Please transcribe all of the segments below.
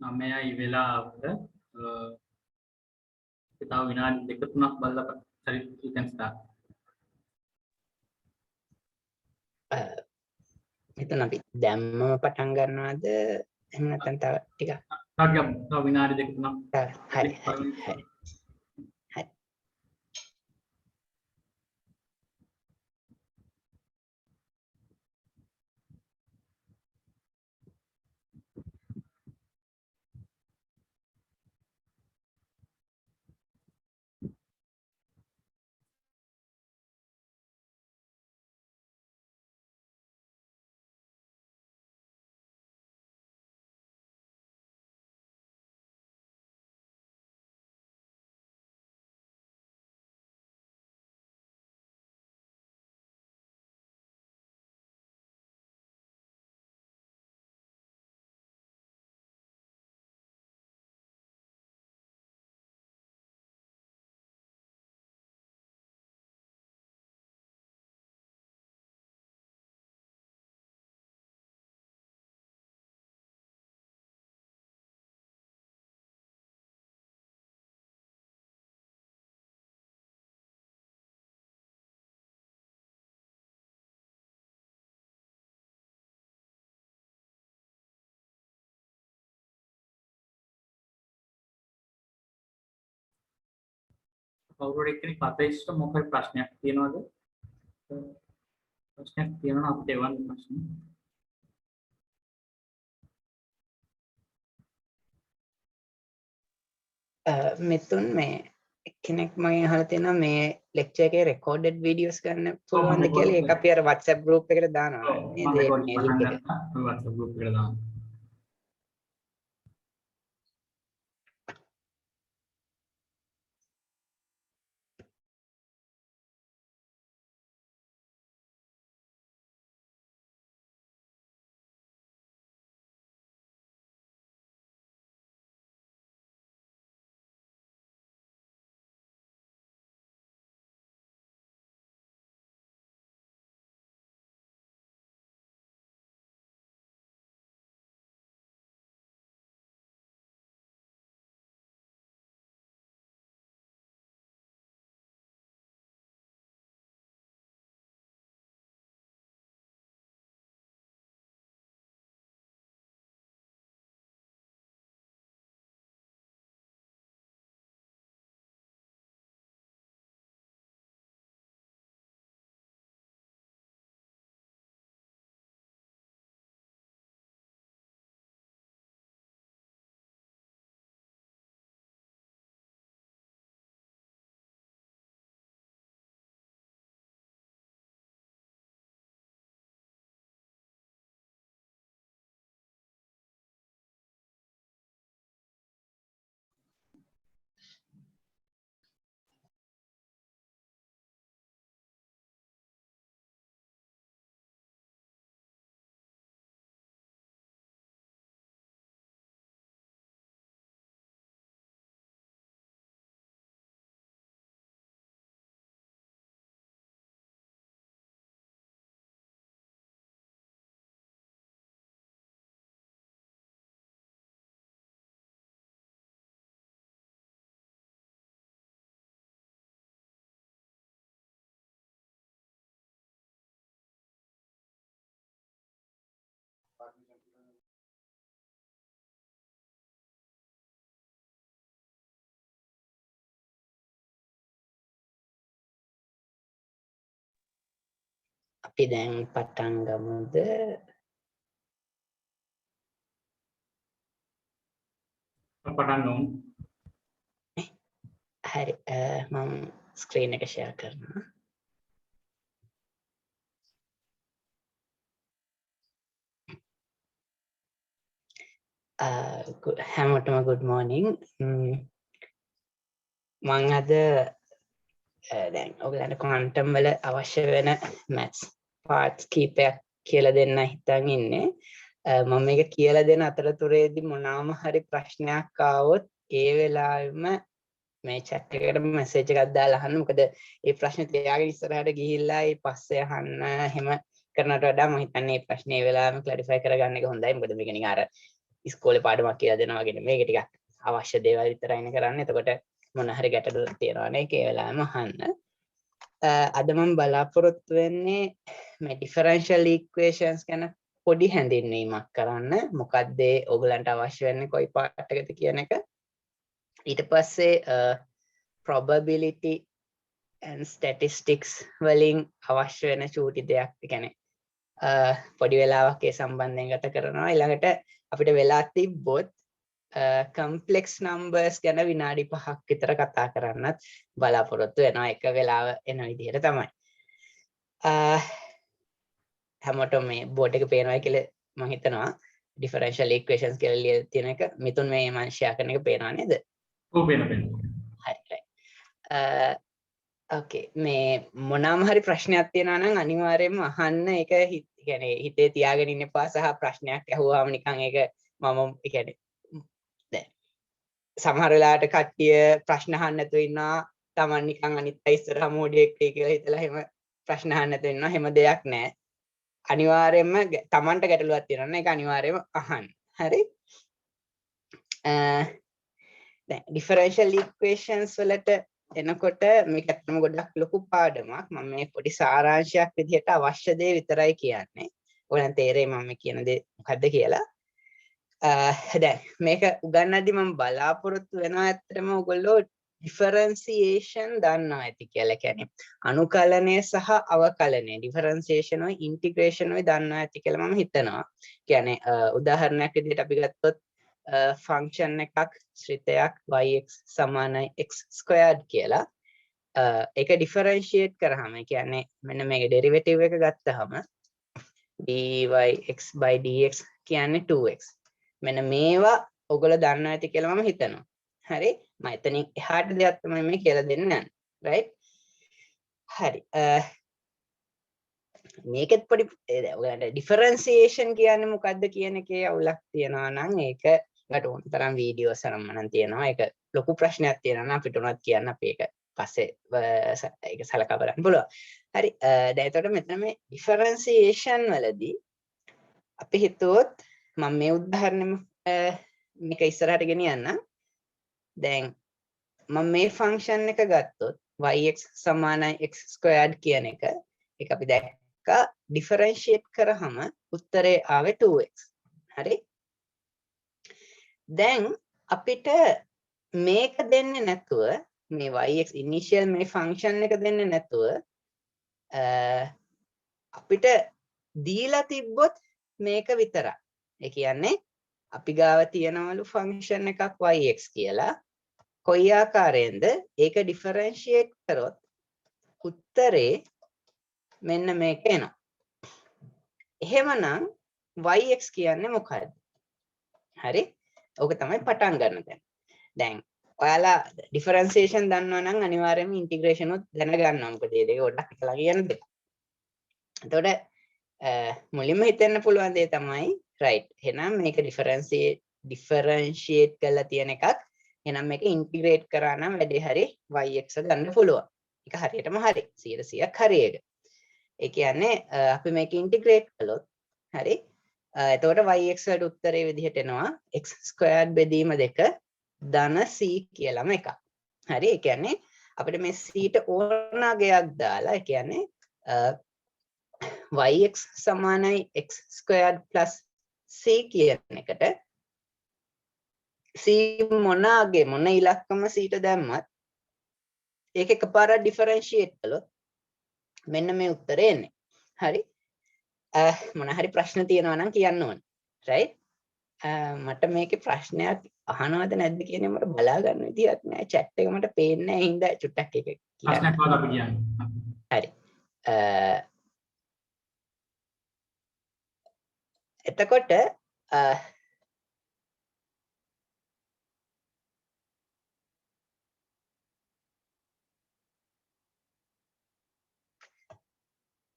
9යි වෙලාවට තව විනාඩි 2-3ක් බලලා හරි you can start. එතන අපි දැම්මම පටන් ගන්නවද එහෙම නැත්නම් තව ටිකක් තව විනාඩි 2-3ක් හරි කවුරුහරි කෙනෙක් අතීස්ට මොකක්ද ප්‍රශ්නයක් තියෙනවද? ප්‍රශ්නයක් තියෙනවා නම් අපිට එවන්න ප්‍රශ්න. මෙතුන් මේ කෙනෙක් මගෙන් අහලා තියෙනවා මේ ලෙක්චර් එකේ රෙකෝඩඩ් වීඩියෝස් ගන්න පුළුවන්ද කියලා. ඒක අපි අර WhatsApp group එකට දානවා නේද? මේ link එක. WhatsApp group එකට දාන්න. අපි දැන් පටන් ගමුද? පටන් ගමු. හරි මම ස්ක්‍රීන් එක ෂෙයා කරනවා. හැමෝටම good morning. මම අද දැන් ඔයගලන්ට ක්වොන්ටම් වල අවශ්‍ය වෙන maths parts කීපයක් කියලා දෙන්න හිතන් ඉන්නේ. මම මේක කියලා දෙන අතරතුරේදී මොනවාම හරි ප්‍රශ්නයක් ආවොත් ඒ වෙලාවෙම මේ chat එකට message එකක් දාලා අහන්න. මොකද මේ ප්‍රශ්නේ තියාගෙන ඉස්සරහට ගිහිල්ලා ඒ පස්සේ අහන්න එහෙම කරනට වඩා මම හිතන්නේ මේ ප්‍රශ්නේ ඒ වෙලාවෙම clarify කරගන්න එක හොඳයි. මොකද මේක නිකන් අර ඉස්කෝලේ පාඩමක් කියලා දෙනවා වගේ මේක ටිකක් අවශ්‍ය දේවල් විතරයිනේ කරන්නේ. එතකොට මොන හරි ගැටලු තියෙනවා නේ ඒ වෙලාවෙම අහන්න. අද මම බලාපොරොත්තු වෙන්නේ මේ ඩිෆරන්ෂියල් ඉක්වේෂන්ස් ගැන පොඩි හැඳින්වීමක් කරන්න. මොකක්ද ඕගලන්ට අවශ්‍ය වෙන්නේ කොයි පාර්ට් එකද කියන එක. ඊට පස්සේ probability and statistics වලින් අවශ්‍ය වෙන චූටි දෙයක් කියන්නේ පොඩි වෙලාවක් ඒ සම්බන්ධයෙන් ගත කරනවා. ඊළඟට අපිට වෙලා තිබ්බොත් complex numbers ගැන විනාඩි 5ක් විතර කතා කරන්නත් බලාපොරොත්තු වෙනවා. එක වෙලාව එන විදිහට තමයි. හැමෝටම මේ බෝඩ් එක පේනවා කියලා මම හිතනවා. differential equations කියලා ලියලා තියෙන එක මිතුන් මේ මම ෂෙයා කරන එක පේනවා නේද? ඔව් පේනවා. හරි. ඕකේ මේ මොනවාම හරි ප්‍රශ්නයක් තියෙනවා නම් අනිවාර්යයෙන්ම අහන්න. ඒක කියන්නේ හිතේ තියාගෙන ඉන්න එපා. සහ ප්‍රශ්නයක් අහුවාම නිකන් ඒක මම කියන්නේ දැන් සමහර වෙලාවට කට්ටිය ප්‍රශ්න අහන්න නැතුව ඉන්නවා. Taman නිකන් අනිත් අය ඉස්සරහා මොඩියෙක් කියලා හිතලා එහෙම ප්‍රශ්න අහන්න නැතුව ඉන්නවා. එහෙම දෙයක් නැහැ. අනිවාර්යයෙන්ම Tamanට ගැටලුවක් තියෙනවා නම් ඒක අනිවාර්යයෙන්ම අහන්න. හරි? දැන් differential equations වලට එනකොට මේක ඇත්තම ගොඩක් ලොකු පාඩමක්. මම මේ පොඩි සාරාංශයක් විදිහට අවශ්‍ය දේ විතරයි කියන්නේ. ඔයයන් තේරෙයි මම කියන දේ මොකද්ද කියලා. දැන් මේක උගන්වද්දි මම බලාපොරොත්තු වෙනවා ඇත්තටම ඔයගොල්ලෝ differentiation දන්නවා ඇති කියලා. කියන්නේ අනුකලනය සහ අවකලනය differentiation ඔයි integration ඔයි දන්නවා ඇති කියලා මම හිතනවා. කියන්නේ උදාහරණයක් විදිහට අපි ගත්තොත් ෆන්ක්ෂන් එකක් ශ්‍රිතයක් yx සමානයි x ස්ක්වයර්ඩ් කියලා. ඒක ඩිෆරන්ෂියේට් කරාම කියන්නේ මෙන්න මේක ඩෙරිවේටිව් එක ගත්තාම dyx by dx කියන්නේ 2x. මෙන්න මේවා ඔයගොල්ලෝ දන්නවා ඇති කියලා මම හිතනවා. හරි? මම එතනින් එහාට දෙයක් තමයි මේ කියලා දෙන්න යන්නේ. right? හරි. මේකෙත් පොඩි ඔයාලට ඩිෆරන්සියේෂන් කියන්නේ මොකද්ද කියන එකේ අවුලක් තියෙනවා නම් ඒකට ඕන තරම් වීඩියෝස් අරන් තියෙනවා. ඒක ලොකු ප්‍රශ්නයක් තියෙනවා නම් අපිට උනත් කියන්න අපි ඒක පස්සේ ඒක සලකා බලන්න පුළුවන්. හරි. දැන් එතකොට මෙතන මේ ඩිෆරන්සියේෂන් වලදී අපි හිතුවොත් මම මේ උදාහරණෙම මේක ඉස්සරහට ගෙනියන්නම්. දැන් මම මේ ෆන්ක්ෂන් එක ගත්තොත් yx සමානයි x ස්ක්වයර්ඩ් කියන එක ඒක අපි දැක්කා ඩිෆරන්ෂියේට් කරාම උත්තරේ ආවේ 2x. හරි? දැන් අපිට මේක දෙන්නේ නැතුව මේ yx ඉනිෂියල් මේ ෆන්ක්ෂන් එක දෙන්නේ නැතුව අපිට දීලා තිබ්බොත් මේක විතරයි. ඒ කියන්නේ අපි ගාව තියනවලු ෆන්ක්ෂන් එකක් yx කියලා. කොයි ආකාරයෙන්ද ඒක ඩිෆරන්ෂියේට් කරොත් උත්තරේ මෙන්න මේක එනවා. එහෙමනම් yx කියන්නේ මොකද්ද? හරි? ඕක තමයි පටන් ගන්න තැන. දැන් ඔයාලා ඩිෆරන්සියේෂන් දන්නවා නම් අනිවාර්යයෙන්ම ඉන්ටිග්‍රේෂන් උත් දැනගන්නවා. මොකද මේ දෙක ගොඩක් එකලා කියන දෙක. එතකොට මුලින්ම හිතෙන්න පුළුවන් දේ තමයි right. එහෙනම් මේක ඩිෆරන්ෂියේට් කරලා තියෙන එකක්. එහෙනම් මේක ඉන්ටිග්‍රේට් කරා නම් වැඩේ හරි yx ගන්න පුළුවන්. ඒක හරියටම හරි. 100%ක් හරි ඒක. ඒ කියන්නේ අපි මේක ඉන්ටිග්‍රේට් කළොත් හරි. එතකොට yx වලට උත්තරේ විදිහට එනවා x ස්ක්වයර්ඩ් බෙදීම 2 ධන c කියලාම එකක්. හරි. ඒ කියන්නේ අපිට මේ c ට ඕන අගයක් දාලා ඒ කියන්නේ yx සමානයි x ස්ක්වයර්ඩ් plus c කියන එකට c මොන අගේ මොන ඉලක්කම c ට දැම්මත් ඒක එකපාරක් ඩිෆරන්ෂියේට් කළොත් මෙන්න මේ උත්තරේ එන්නේ. හරි? මොන හරි ප්‍රශ්න තියෙනවා නම් කියන්න ඕනේ. right? මට මේකේ ප්‍රශ්නයක් අහනවද නැද්ද කියන එක මට බලා ගන්න විදියක් නෑ. chat එක මට පේන්නේ නැහැ. හින්දා චුට්ටක් එක කියන්න. ප්‍රශ්නයක් වහලා අපි කියන්නේ. හරි. එතකොට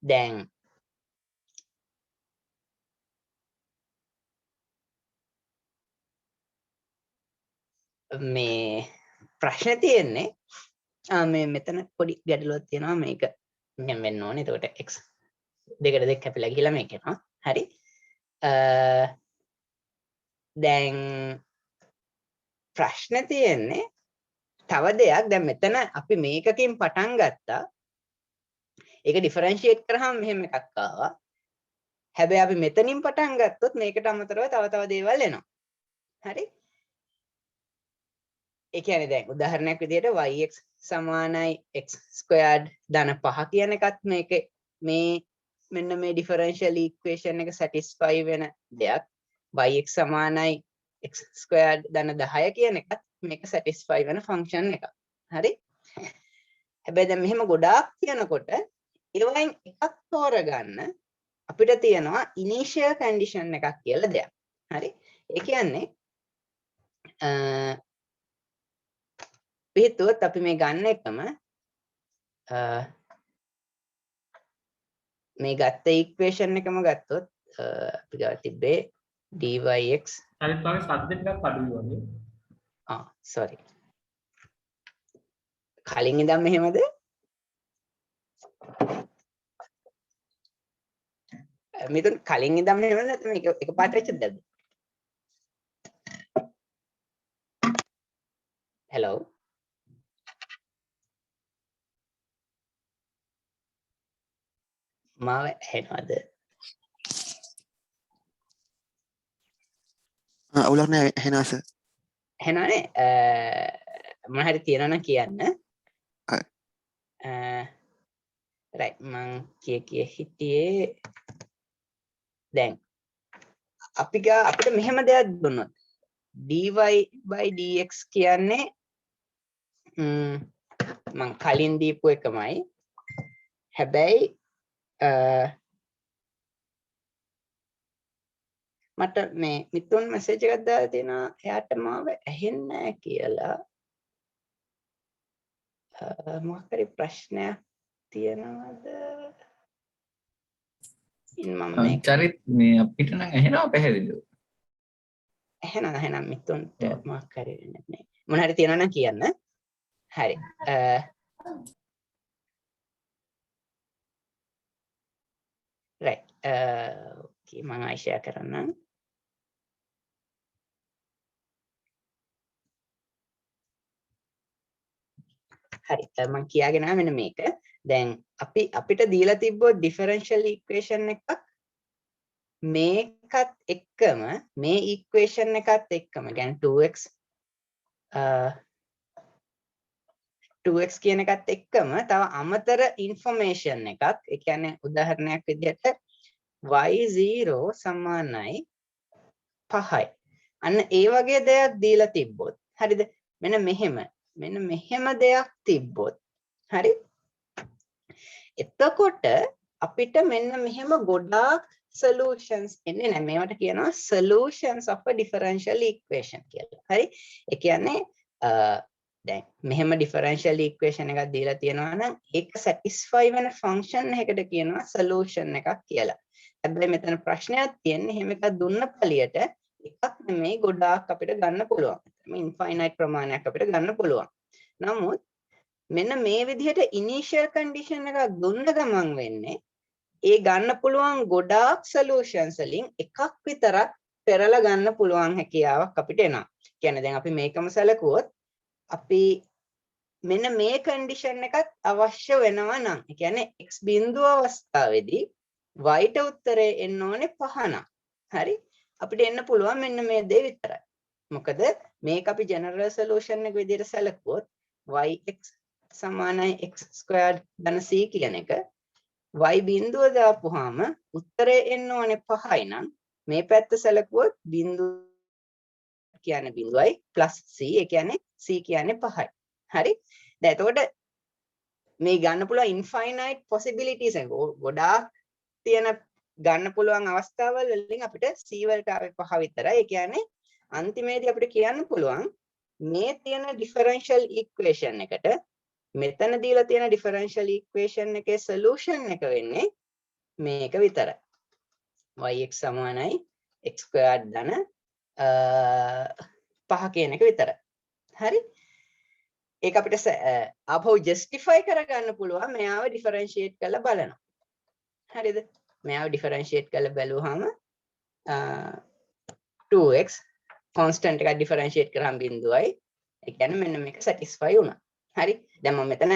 දැන් මේ ප්‍රශ්නේ තියෙන්නේ මේ මෙතන පොඩි ගැටලුවක් තියෙනවා මේක මෙහෙම වෙන්න ඕනේ. එතකොට x දෙකට දෙක කැපිලා ගිහලා මේක එනවා. හරි. දැන් ප්‍රශ්න තියෙන්නේ තව දෙයක්. දැන් මෙතන අපි මේකකින් පටන් ගත්තා. ඒක ඩිෆරන්ෂিয়েට් කරාම මෙහෙම එකක් ආවා. හැබැයි අපි මෙතනින් පටන් ගත්තොත් මේකට අමතරව තව දේවල් එනවා. හරි? ඒ කියන්නේ දැන් උදාහරණයක් විදිහට yx සමානයි x² ධන 5 කියන එකත් මේ මෙන්න මේ ඩිෆරන්ෂියල් ඉක්වේෂන් එක සැටිස්ෆයි වෙන දෙයක්. yx සමානයි x² ධන 10 කියන එකත් මේක සැටිස්ෆයි වෙන ෆන්ක්ෂන් එකක්. හරි? හැබැයි දැන් මෙහෙම ගොඩාක් කියනකොට ඒවයින් එකක් තෝරගන්න අපිට තියෙනවා ඉනිෂියල් කන්ඩිෂන් එකක් කියලා දෙයක්. හරි? ඒ කියන්නේ පිටුවත් අපි මේ ගන්න එකම මේ ගත්ත ඉක්වේෂන් එකම ගත්තොත් අපි ගාව තිබ්බේ dyx හරි තමයි සද්ද ටිකක් අඩුයි වගේ. sorry. කලින් ඉඳන් මෙහෙමද? මෙතන කලින් ඉඳන් මෙහෙමද නැත්නම් එකපාරට වෙච්චද? hello මාව ඇහෙනවද? අවුලක් නෑ ඇහෙනවා සර්. ඇහෙනවනේ? මොන හරි තියෙනවා නම් කියන්න. right මං කිය හිටියේ දැන් අපිට මෙහෙම දෙයක් දුන්නොත් dy by dx කියන්නේ මං කලින් දීපු එකමයි. හැබැයි මට මේ මිතුන් මැසේජ් එකක් දාලා තියෙනවා එයාට මාව ඇහෙන්නේ නැහැ කියලා. මොකක් හරි ප්‍රශ්නයක් තියෙනවද? චරිත් මේ අපිට නම් ඇහෙනවා පැහැදිලිව. එහෙනම් මිතුන්ට මොකක් හරි නේ. මොන හරි තියෙනවා නම් කියන්න. හරි. right. okay මම ආයිෂා කරන්නම්. හරි. මම කියාගෙන ආව මෙන්න මේක. දැන් අපිට දීලා තිබ්බොත් ඩිෆරන්ෂියල් ඉක්වේෂන් එකක් මේකත් එක්කම මේ ඉක්වේෂන් එකත් එක්කම يعني 2x කියන එකත් එක්කම තව අමතර ඉන්ෆර්මේෂන් එකක්. ඒ කියන්නේ උදාහරණයක් විදිහට y0 සමානයි 5යි. අන්න ඒ වගේ දෙයක් දීලා තිබ්බොත් හරිද? මෙන්න මෙහෙම දෙයක් තිබ්බොත් හරි? එතකොට අපිට මෙන්න මෙහෙම ගොඩාක් solutions එන්නේ නැහැ. මේවට කියනවා solutions of a differential equation කියලා. හරි? ඒ කියන්නේ දැන් මෙහෙම differential equation එකක් දීලා තියෙනවා නම් ඒක satisfy වෙන function එකකට කියනවා solution එකක් කියලා. හැබැයි මෙතන ප්‍රශ්නයක් තියෙන්නේ එහෙම එකක් දුන්න පළියට එකක් නෙමෙයි ගොඩාක් අපිට ගන්න පුළුවන්. infinite ප්‍රමාණයක් අපිට ගන්න පුළුවන්. නමුත් මෙන්න මේ විදිහට initial condition එකක් දුන්න ගමන් වෙන්නේ ඒ ගන්න පුළුවන් ගොඩාක් solutions වලින් එකක් විතරක් පෙරලා ගන්න පුළුවන් හැකියාවක් අපිට එනවා. කියන්නේ දැන් අපි මේකම සැලකුවොත් අපි මෙන්න මේ condition එකත් අවශ්‍ය වෙනවා නම් ඒ කියන්නේ x බිඳුව අවස්ථාවේදී y ට උත්තරේ එන්න ඕනේ 5 නම්. හරි? අපිට එන්න පුළුවන් මෙන්න මේ දේ විතරයි. මොකද මේක අපි general solution එක විදිහට සැලකුවොත් yx සමානයි x² ධන c කියන එක y බිඳුව දාපුවාම උත්තරේ එන්න ඕනේ 5යි නම් මේ පැත්ත සැලකුවොත් බිඳුව කියන්නේ බිඳුවයි ප්ලස් c ඒ කියන්නේ c කියන්නේ 5යි. හරි? දැන් එතකොට මේ ගන්න පුළුවන් infinite possibilities එක ගොඩාක් තියෙන ගන්න පුළුවන් අවස්ථාවල් වලින් අපිට c වලට ආවේ 5 විතරයි. ඒ කියන්නේ අන්තිමේදී අපිට කියන්න පුළුවන් මේ තියෙන differential equation එකට මෙතන දීලා තියෙන differential equation එකේ solution එක වෙන්නේ මේක විතරයි. yx සමානයි x² ධන 5 කියන එක විතරයි. හරි? ඒක අපිට ආපහු justify කරගන්න පුළුවන් මෙයාව differentiate කරලා බලනවා. හරිද? මෙයාව differentiate කරලා බැලුවාම 2x constant එකක් differentiate කරාම බිඳුවයි. ඒ කියන්නේ මෙන්න මේක satisfy වුණා. හරි. දැන් මම මෙතන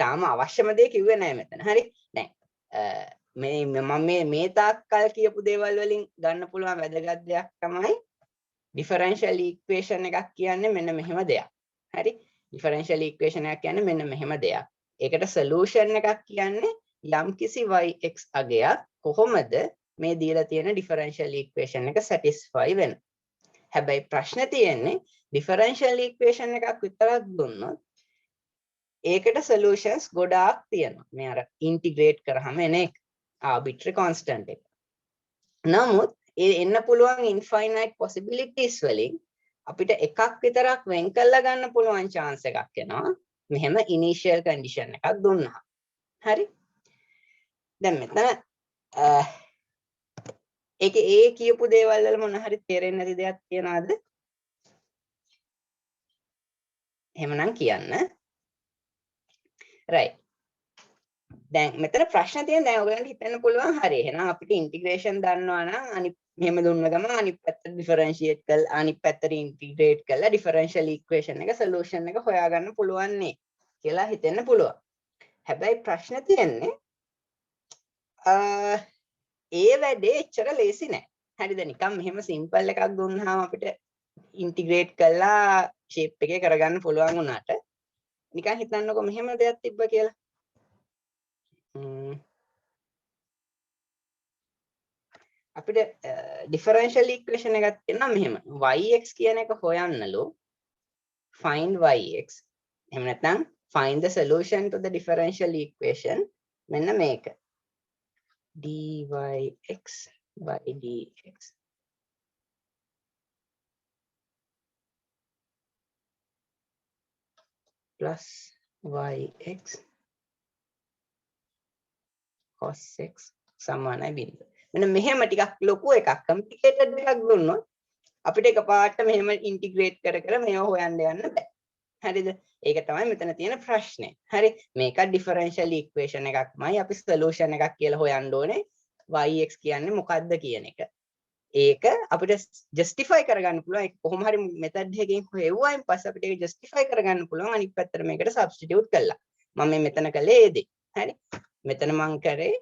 තාම අවශ්‍යම දේ කිව්වේ නැහැ මෙතන. හරි. දැන් මම මේ තාක්කල් කියපු දේවල් වලින් ගන්න පුළුවන් වැදගත් දෙයක් තමයි differential equation එකක් කියන්නේ මෙන්න මෙහෙම දෙයක්. හරි. differential equation එකක් කියන්නේ මෙන්න මෙහෙම දෙයක්. ඒකට solution එකක් කියන්නේ යම්කිසි yx අගයක් කොහොමද මේ දීලා තියෙන differential equation එක satisfy වෙන්නේ. හැබැයි ප්‍රශ්නේ තියෙන්නේ differential equation එකක් විතරක් දුන්නොත් ඒකට solutions ගොඩාක් තියෙනවා. මේ අර integrate කරාම එන එක arbitrary constant එක. නමුත් ඒ එන්න පුළුවන් infinite possibilities වලින් අපිට එකක් විතරක් වෙන් කරලා ගන්න පුළුවන් chance එකක් එනවා. මෙහෙම initial condition එකක් දුන්නා. හරි. දැන් මෙතන ඒකේ ඒ කියපු දේවල් වල මොන හරි තේරෙන්නේ නැති දෙයක් තියනවද? එහෙමනම් කියන්න. right. දැන් මෙතන ප්‍රශ්න තියෙන දැන් ඔයගලන්ට හිතන්න පුළුවන් හරි එහෙනම් අපිට ඉන්ටිග්‍රේෂන් දන්නවා නම් අනිත් මෙහෙම දුන්න ගමන් අනිත් පැත්තට ඩිෆරන්ෂියේට් කරලා අනිත් පැත්තට ඉන්ටිග්‍රේට් කරලා ඩිෆරන්ෂියල් ඉක්වේෂන් එක සොලියුෂන් එක හොයාගන්න පුළුවන් නේ කියලා හිතෙන්න පුළුවන්. හැබැයි ප්‍රශ්න තියෙන්නේ ඒ වැඩේ එච්චර ලේසි නෑ. හරිද? නිකන් මෙහෙම සිම්පල් එකක් දුන්නාම අපිට ඉන්ටිග්‍රේට් කරලා ෂේප් එකේ කරගන්න පුළුවන් වුණාට නිකන් හිතන්නකො මෙහෙම දෙයක් තිබ්බ කියලා. අපිට differential equation එකක් තියෙනවා මෙහෙම yx කියන එක හොයන්නලු find yx එහෙම නැත්නම් find the solution to the differential equation මෙන්න මේක dyx by dx plus yx cos x සමානයි බිඳුව. මෙන්න මෙහෙම ටිකක් ලොකු එකක් කම්ප්ලිකේටඩ් එකක් දුන්නොත් අපිට එකපාරට මෙහෙම ඉන්ටිග්‍රේට් කර කර මේව හොයන්න යන්න බෑ. හරිද? ඒක තමයි මෙතන තියෙන ප්‍රශ්නේ. හරි. මේක ඩිෆරන්ෂියල් ඉක්වේෂන් එකක්මයි අපි සොලියුෂන් එකක් කියලා හොයන්න ඕනේ. yx කියන්නේ මොකක්ද කියන එක. ඒක අපිට ජස්ටිෆයි කරගන්න පුළුවන්. ඒක කොහොම හරි මෙතඩ් එකකින් හොයුවායින් පස්සේ අපිට ඒක ජස්ටිෆයි කරගන්න පුළුවන් අනිත් පැත්තට මේකට සබ්ස්ටිටියුට් කළා. මම මෙතන කළේ ඒ දේ. හරි. මෙතන මං කරේ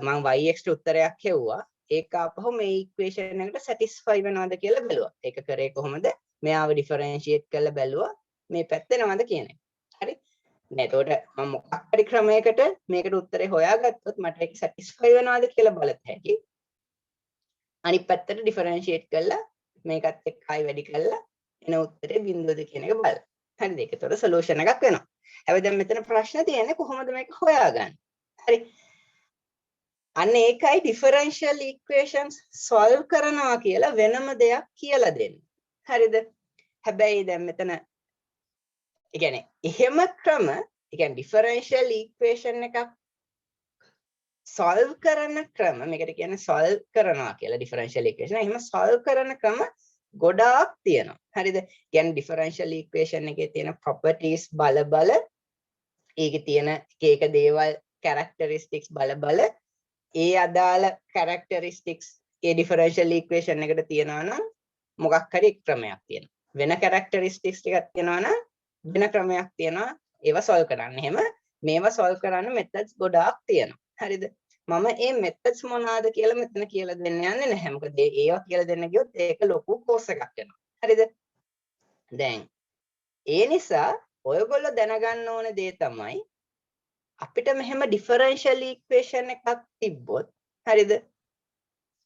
මම yx ට උත්තරයක් හෙව්වා. ඒක ආපහු මේ ඉක්වේෂන් එකට සැටිස්ෆයි වෙනවද කියලා බැලුවා. ඒක කරේ කොහොමද? මෙයාව ඩිෆරන්ෂියේට් කරලා බැලුවා මේ පැත්ත එනවද කියන එක. හරි? නෑ එතකොට මම මොකක් හරි ක්‍රමයකට මේකට උත්තරේ හොයාගත්තොත් මට ඒක සැටිස්ෆයි වෙනවද කියලා බලත් හැකි. අනිත් පැත්තට ඩිෆරන්ෂියේට් කරලා මේකත් එක්ක ආයි වැඩි කරලා එන උත්තරේ බිඳුවද කියන එක බලන්න. හරිද? ඒකතොර සොලියුෂන් එකක් වෙනවා. හැබැයි දැන් මෙතන ප්‍රශ්න තියෙන්නේ කොහොමද මේක හොයාගන්නේ? හරි. අන්න ඒකයි differential equations solve කරනවා කියලා වෙනම දෙයක් කියලා දෙන්නේ. හරිද? හැබැයි දැන් මෙතන ඒ කියන්නේ එහෙම ක්‍රම ඒ කියන්නේ differential equation එකක් solve කරන ක්‍රම මේකට කියන්නේ solve කරනවා කියලා differential equation. එහෙම solve කරන ක්‍රම ගොඩාක් තියෙනවා. හරිද? කියන්නේ differential equation එකේ තියෙන properties බල ඒකේ තියෙන එක දේවල් characteristics බල ඒ අදාළ characteristics ඒ differential equation එකට තියනවා නම් මොකක් හරි ක්‍රමයක් තියෙනවා. වෙන characteristics ටිකක් තියෙනවා නම් වෙන ක්‍රමයක් තියෙනවා ඒවා solve කරන්න. එහෙම මේවා solve කරන්න methods ගොඩාක් තියෙනවා. හරිද? මම මේ methods මොනවාද කියලා මෙතන කියලා දෙන්න යන්නේ නැහැ. මොකද ඒවා කියලා දෙන්න ගියොත් ඒක ලොකු course එකක් වෙනවා. හරිද? දැන් ඒ නිසා ඔයගොල්ලෝ දැනගන්න ඕන දේ තමයි අපිට මෙහෙම differential equation එකක් තිබ්බොත් හරිද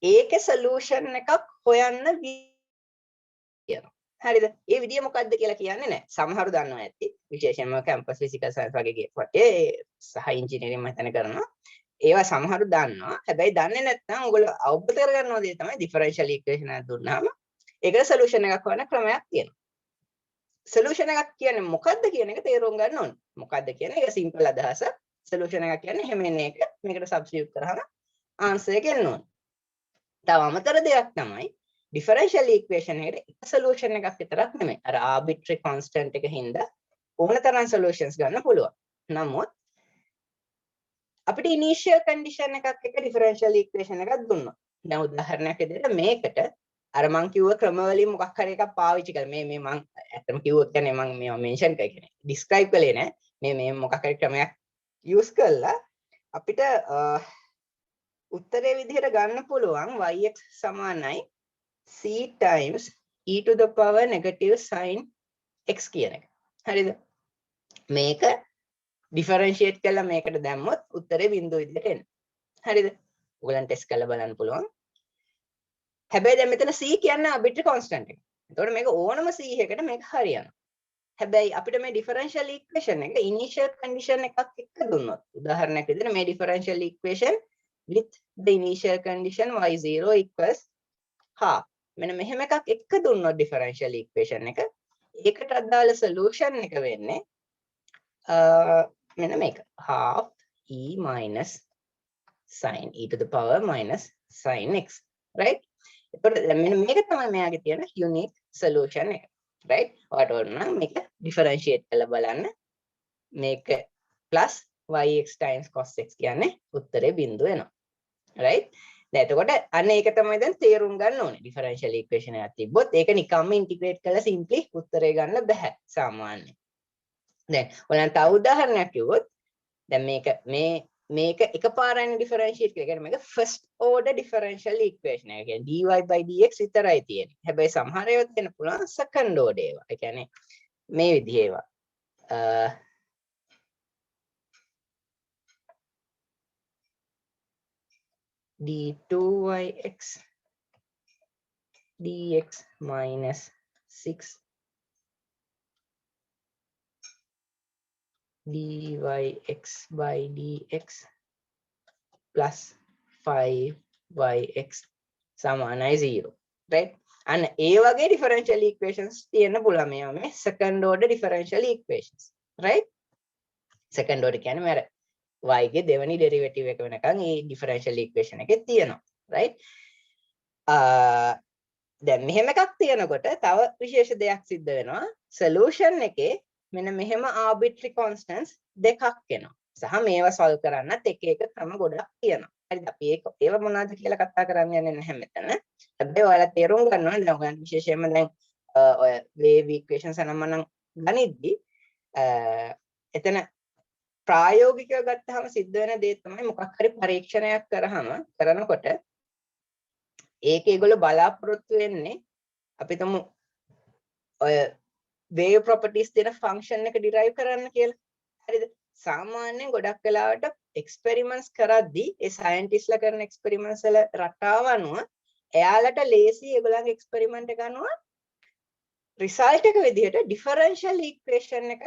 ඒකේ solution එකක් හොයන්න කියනවා. හරිද? ඒ විදිය මොකක්ද කියලා කියන්නේ නැහැ. සමහරව දන්නවා ඇති. විශේෂයෙන්ම campus physical science වගේ ගේපටේ සහ engineering මම හිතන කරනවා. ඒවා සමහරව දන්නවා. හැබැයි දන්නේ නැත්නම් ඔයගොල්ලෝ අවබෝධ කරගන්න ඕනේ තමයි differential equation එක දුන්නාම ඒකට solution එකක් හොයන ක්‍රමයක් තියෙනවා. solution එකක් කියන්නේ මොකක්ද කියන එක තේරුම් ගන්න ඕනේ. මොකක්ද කියන්නේ ඒක simple අදහසක්. solution එකක් කියන්නේ එහෙම එන එක මේකට substitute කරාම answer එක එන්න ඕනේ. තව අමතර දෙයක් තමයි differential equation එකට එක solution එකක් විතරක් නෙමෙයි. අර arbitrary constant එක හින්දා ඕන තරම් solutions ගන්න පුළුවන්. නමුත් අපිට initial condition එකක් එක differential equation එකක් දුන්නා. දැන් උදාහරණයක් විදිහට මේකට අර මං කිව්ව ක්‍රම වලින් මොකක් හරි එකක් පාවිච්චි කරලා මේ මං ඇත්තම කිව්වොත් කියන්නේ මං මේවා මෙන්ෂන් කරේ කියන්නේ ඩිස්ක්‍රයිබ් කළේ නෑ මේ මොකක් හරි ක්‍රමයක් යූස් කරලා අපිට උත්තරේ විදිහට ගන්න පුළුවන් yx සමානයි c times e to the power negative sin x කියන එක. හරිද? මේක ඩිෆරන්ෂিয়েට් කරලා මේකට දැම්මොත් උත්තරේ බිඳුව විදිහට එනවා. හරිද? ඔයගලන් ටෙස්ට් කරලා බලන්න පුළුවන්. හැබැයි දැන් මෙතන c කියන්නේ arbitrary constant එක. එතකොට මේක ඕනම c එකකට මේක හරියනවා. හැබැයි අපිට මේ differential equation එක initial condition එකක් එක්ක දුන්නොත් උදාහරණයක් විදිහට මේ differential equation with the initial condition y0 equals half මෙන්න මෙහෙම එකක් එක්ක දුන්නොත් differential equation එක ඒකට අදාළ solution එක වෙන්නේ මෙන්න මේක half e minus sin e to the power minus sin x right එතකොට මෙන්න මේක තමයි මෙයාගේ තියෙන unique solution එක right ඔයාලට ඕන නම් මේක differentiate කරලා බලන්න මේක plus yx times cos x කියන්නේ උත්තරේ බිඳුව එනවා right දැන් එතකොට අන්න ඒක තමයි දැන් තේරුම් ගන්න ඕනේ differential equation එකක් තිබ්බොත් ඒක නිකම්ම integrate කරලා simply උත්තරේ ගන්න බෑ සාමාන්‍යයෙන් දැන් ඔයාලන් තව උදාහරණයක් කිව්වොත් දැන් මේක එකපාරයින් differentiate කියලා කියන්නේ මේක first order differential equation එක කියන්නේ dy by dx විතරයි තියෙන්නේ. හැබැයි සමහර ඒවා තියෙන පුළුවන් second order ඒවා. ඒ කියන්නේ මේ විදිහේ ඒවා. d2yx dx minus 6 dyx by dx plus 5yx සමානයි 0 right අන්න ඒ වගේ differential equations තියෙන්න පුළුවන් මේවා මේ second order differential equations right second order කියන්නේ මේ y ගේ දෙවෙනි derivative එක වෙනකන් මේ differential equation එකේ තියෙනවා right දැන් මෙහෙම එකක් තියෙනකොට තව විශේෂ දෙයක් සිද්ධ වෙනවා solution එකේ මෙන්න මෙහෙම arbitrary constants දෙකක් එනවා. සහ මේවා solve කරන්නත් එක ක්‍රම ගොඩක් තියෙනවා. හරිද? අපි ඒව මොනවද කියලා කතා කරන්න යන්නේ නැහැ මෙතන. හැබැයි ඔයාලා තේරුම් ගන්න ඕනේ දැන් ඔයගන් විශේෂයෙන්ම දැන් ඔය wave equations අනම්මනම් ගනිද්දි එතන ප්‍රායෝගිකව ගත්තාම සිද්ධ වෙන දේ තමයි මොකක් හරි පරීක්ෂණයක් කරනකොට ඒකේ ඒගොල්ලෝ බලාපොරොත්තු වෙන්නේ අපි තමු ඔය wave properties තියෙන function එක derive කරන්න කියලා. හරිද? සාමාන්‍යයෙන් ගොඩක් වෙලාවට experiments කරද්දී ඒ scientists ලා කරන experiments වල රටාව අනුව එයාලට ලේසි ඒගොල්ලන්ගේ experiment එක අනුව result එක විදිහට differential equation එකක්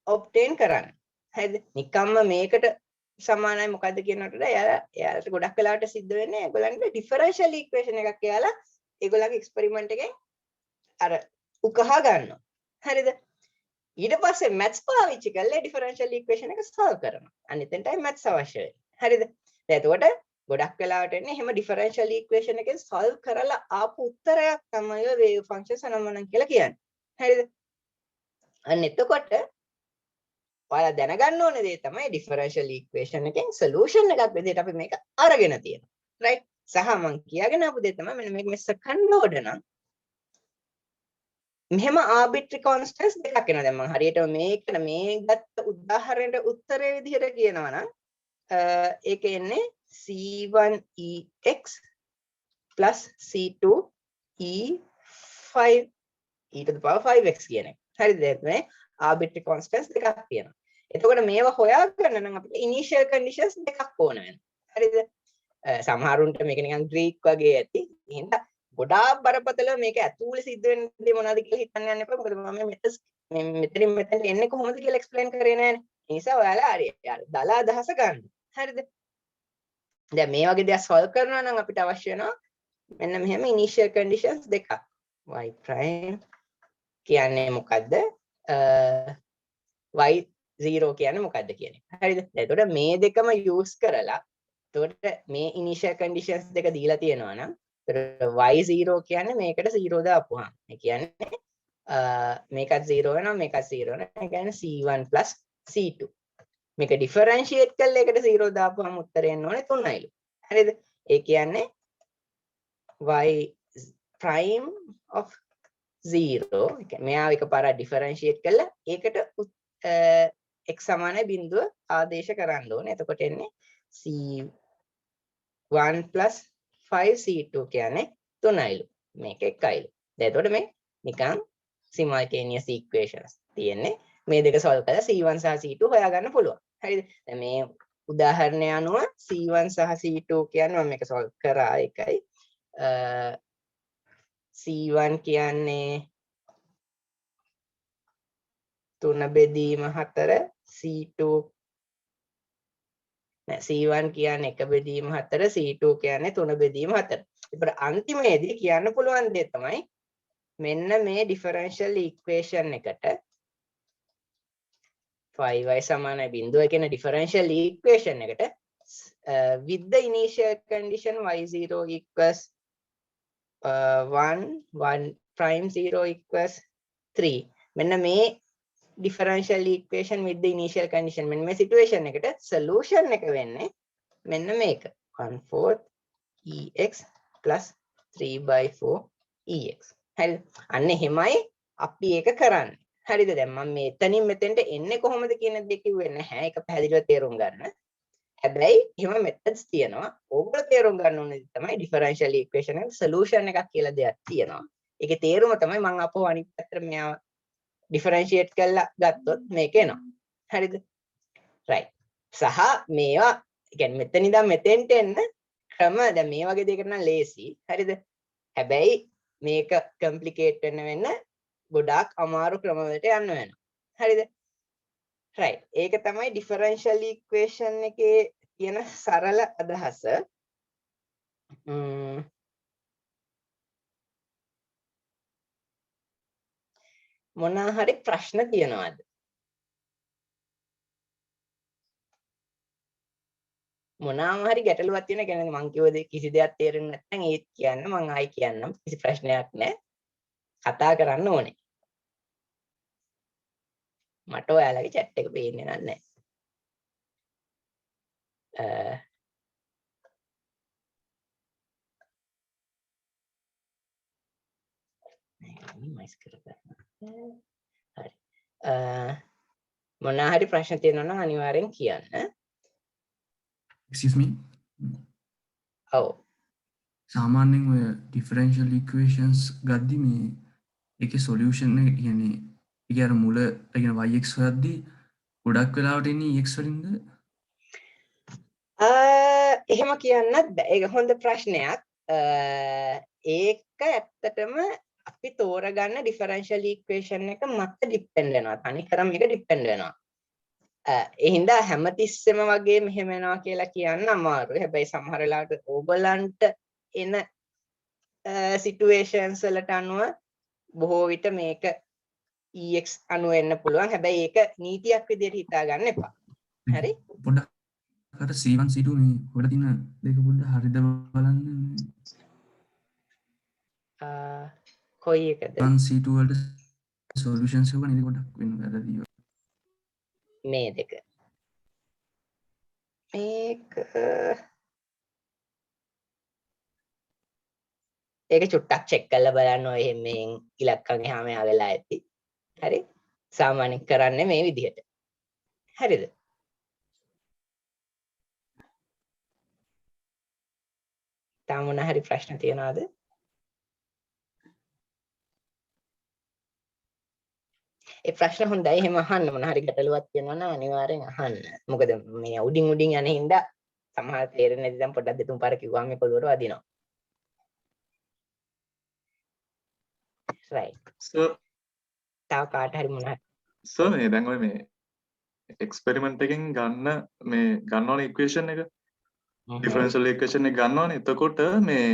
obtain කරන්න. හරිද? නිකම්ම මේකට සමානයි මොකද්ද කියනකොට එයාලට ගොඩක් වෙලාවට සිද්ධ වෙන්නේ ඒගොල්ලන්ගේ differential equation එකක් එයාලා ඒගොල්ලන්ගේ experiment එකෙන් අර උකහා ගන්නවා. හරිද? ඊට පස්සේ maths පාවිච්චි කරලා differential equation එක solve කරනවා. අනිත් එතනයි maths අවශ්‍ය වෙන්නේ. හරිද? දැන් එතකොට ගොඩක් වෙලාවට එන්නේ එහෙම differential equation එකෙන් solve කරලා ආපු උත්තරයක් තමයි ඔය wave function සනමනන් කියලා කියන්නේ. හරිද? අන්න එතකොට ඔයාලා දැනගන්න ඕනේ දේ තමයි differential equation එකෙන් solution එකක් විදිහට අපි මේක අරගෙන තියෙනවා. right? සහ මම කියාගෙන ආපු දේ තමයි මෙන්න මේක මේ second order නම් මෙහෙම arbitrary constants දෙකක් එනවා. දැන් මම හරියට මේ ගත්ත උදාහරණයට උත්තරේ විදිහට කියනවා නම් ඒක එන්නේ c1ex plus c2e5 e to the power 5x කියන එක. හරිද? මේ arbitrary constants දෙකක් තියෙනවා. එතකොට මේවා හොයාගන්න නම් අපිට initial conditions දෙකක් ඕන වෙනවා. හරිද? සමහරුන්ට මේක නිකන් Greek වගේ ඇති. එහෙනම් ගොඩාක් බරපතල මේක ඇතුළේ සිද්ධ වෙන දේ මොනවද කියලා හිතන්න යන්න එපා. මොකද මම මෙතනින් මෙතනට එන්නේ කොහොමද කියලා එක්ස්ප්ලেইন කරේ නෑනේ. ඒ නිසා ඔයාලා හරි දල අදහස ගන්න. හරිද? දැන් මේ වගේ දේවල් solve කරනවා නම් අපිට අවශ්‍ය වෙනවා මෙන්න මෙහෙම initial conditions දෙකක්. y prime කියන්නේ මොකද්ද? y0 කියන්නේ මොකද්ද කියන එක. හරිද? එතකොට මේ දෙකම use කරලා එතකොට මේ initial conditions දෙක දීලා තියෙනවා නම් y0 කියන්නේ මේකට 0 දාපුවාම ඒ කියන්නේ මේකත් 0 වෙනවා මේකත් 0 වෙනවා ඒ කියන්නේ c1 c2 මේක differentiate කරලා ඒකට 0 දාපුවාම උත්තරය එන්න ඕනේ 3යිලු හරිද ඒ කියන්නේ y prime of 0 මෙයා එකපාරක් ඩිෆරන්ෂিয়েට් කරලා ඒකට x සමානයි බිඳුව ආදේශ කරන්න ඕනේ. එතකොට එන්නේ c1 + 5c2 කියන්නේ 3යිලු. මේක 1යිලු. දැන් එතකොට මේ නිකන් simultaneous equations තියෙන්නේ. මේ දෙක solve කරලා c1 සහ c2 හොයාගන්න පුළුවන්. හරිද? දැන් මේ උදාහරණය අනුව c1 සහ c2 කියන්නේ මම මේක solve කරා එකයි. c1 කියන්නේ 3/4 c2 නෑ c1 කියන්නේ 1/4 c2 කියන්නේ 3/4. ඒතර අන්තිමේදී කියන්න පුළුවන් දේ තමයි මෙන්න මේ differential equation eකට 5y සමානයි 0 කියන differential equation eකට with the initial condition y0 equals 1 1 prime 0 equals 3 මෙන්න මේ differential equation with the initial condition මෙන්න මේ situation එකට solution එක වෙන්නේ මෙන්න මේක 1/4 ex plus 3/4 ex හරිද අන්න එහෙමයි අපි ඒක කරන්නේ හරිද දැන් මම මෙතනින් මෙතෙන්ට එන්නේ කොහොමද කියන දේ කිව්වේ නැහැ ඒක පැහැදිලිව තේරුම් ගන්න හැබැයි එහෙම methods තියෙනවා ඕගොල්ලෝ තේරුම් ගන්න ඕනේ තමයි differential equation එක solution එකක් කියලා දෙයක් තියෙනවා ඒකේ තේරුම තමයි මම අපෝ අනිත් පැත්තට මෙයා differentiate කරලා ගත්තොත් මේක එනවා. හරිද? right. සහ මේවා කියන්නේ මෙතන ඉඳන් මෙතෙන්ට එන්න ක්‍රම දැන් මේ වගේ දෙයකට නම් ලේසි. හරිද? හැබැයි මේක complicate වෙන්න ගොඩාක් අමාරු ක්‍රම වලට යන්න වෙනවා. හරිද? right. ඒක තමයි differential equation එකේ තියෙන සරල අදහස. මොනවා හරි ප්‍රශ්න තියෙනවද? මොනවා හරි ගැටලුවක් තියෙන කෙනෙක් මං කිව්ව කිසි දෙයක් තේරෙන්නේ නැත්නම් ඒත් කියන්න මං ආයි කියන්නම් කිසි ප්‍රශ්නයක් නැහැ. කතා කරන්න ඕනේ. මට ඔයාලගේ chat එක පේන්නේ නැහැ. මයිස් කරලා හරි මොනවා හරි ප්‍රශ්න තියෙනවා නම් අනිවාර්යෙන් කියන්න excuse me ඔව් සාමාන්‍යයෙන් ඔය differential equations ගද්දි මේ ඒකේ solution එක කියන්නේ ඒක අර මුල කියන්නේ yx හොයද්දි ගොඩක් වෙලාවට එන්නේ x වලින්ද එහෙම කියන්නත් බෑ ඒක හොඳ ප්‍රශ්නයක් ඒක ඇත්තටම අපි තෝරගන්න differential equation එක මත depend වෙනවා. තනිකරම මේක depend වෙනවා. ඒ හින්දා හැමතිස්සෙම වගේ මෙහෙම වෙනවා කියලා කියන්න අමාරුයි. හැබැයි සමහර වෙලාවට ඕගලන්ට එන situations වලට අනුව බොහෝ විට මේක ex අනුව එන්න පුළුවන්. හැබැයි ඒක නීතියක් විදිහට හිතා ගන්න එපා. හරි? පොඩ්ඩක් අර c1 c2 මේ වල තියෙන දෙක පොඩ්ඩක් හරිද බලන්න කොයි එකද? 1 c2 වලට solutions එක නේද පොඩ්ඩක් වෙන වැරදි මේ දෙක මේක ඒක චුට්ටක් චෙක් කරලා බලන්න ඔය මේ ඉලක්කම් එහාම එහා වෙලා ඇති. හරි? සාමාන්‍ය කරන්නේ මේ විදිහට. හරිද? තාම මොන හරි ප්‍රශ්න තියනවද? ඒ ප්‍රශ්න හොඳයි එහෙම අහන්න මොන හරි ගැටලුවක් තියෙනවා නම් අනිවාර්යෙන් අහන්න. මොකද මේ උඩින් යන හින්දා සමහර තේරෙන්නේ නැති දැන් පොඩ්ඩක් දෙතුන් පාර කිව්වම මේ පොළොවට වදිනවා. right. So තව කාට හරි මොන හරි මේ දැන් ඔය මේ එක්ස්පෙරිමන්ට් එකෙන් ගන්න ඕන ඉක්වේෂන් එක ඩිෆරන්ෂියල් ඉක්වේෂන් එක ගන්න ඕනේ. එතකොට මේ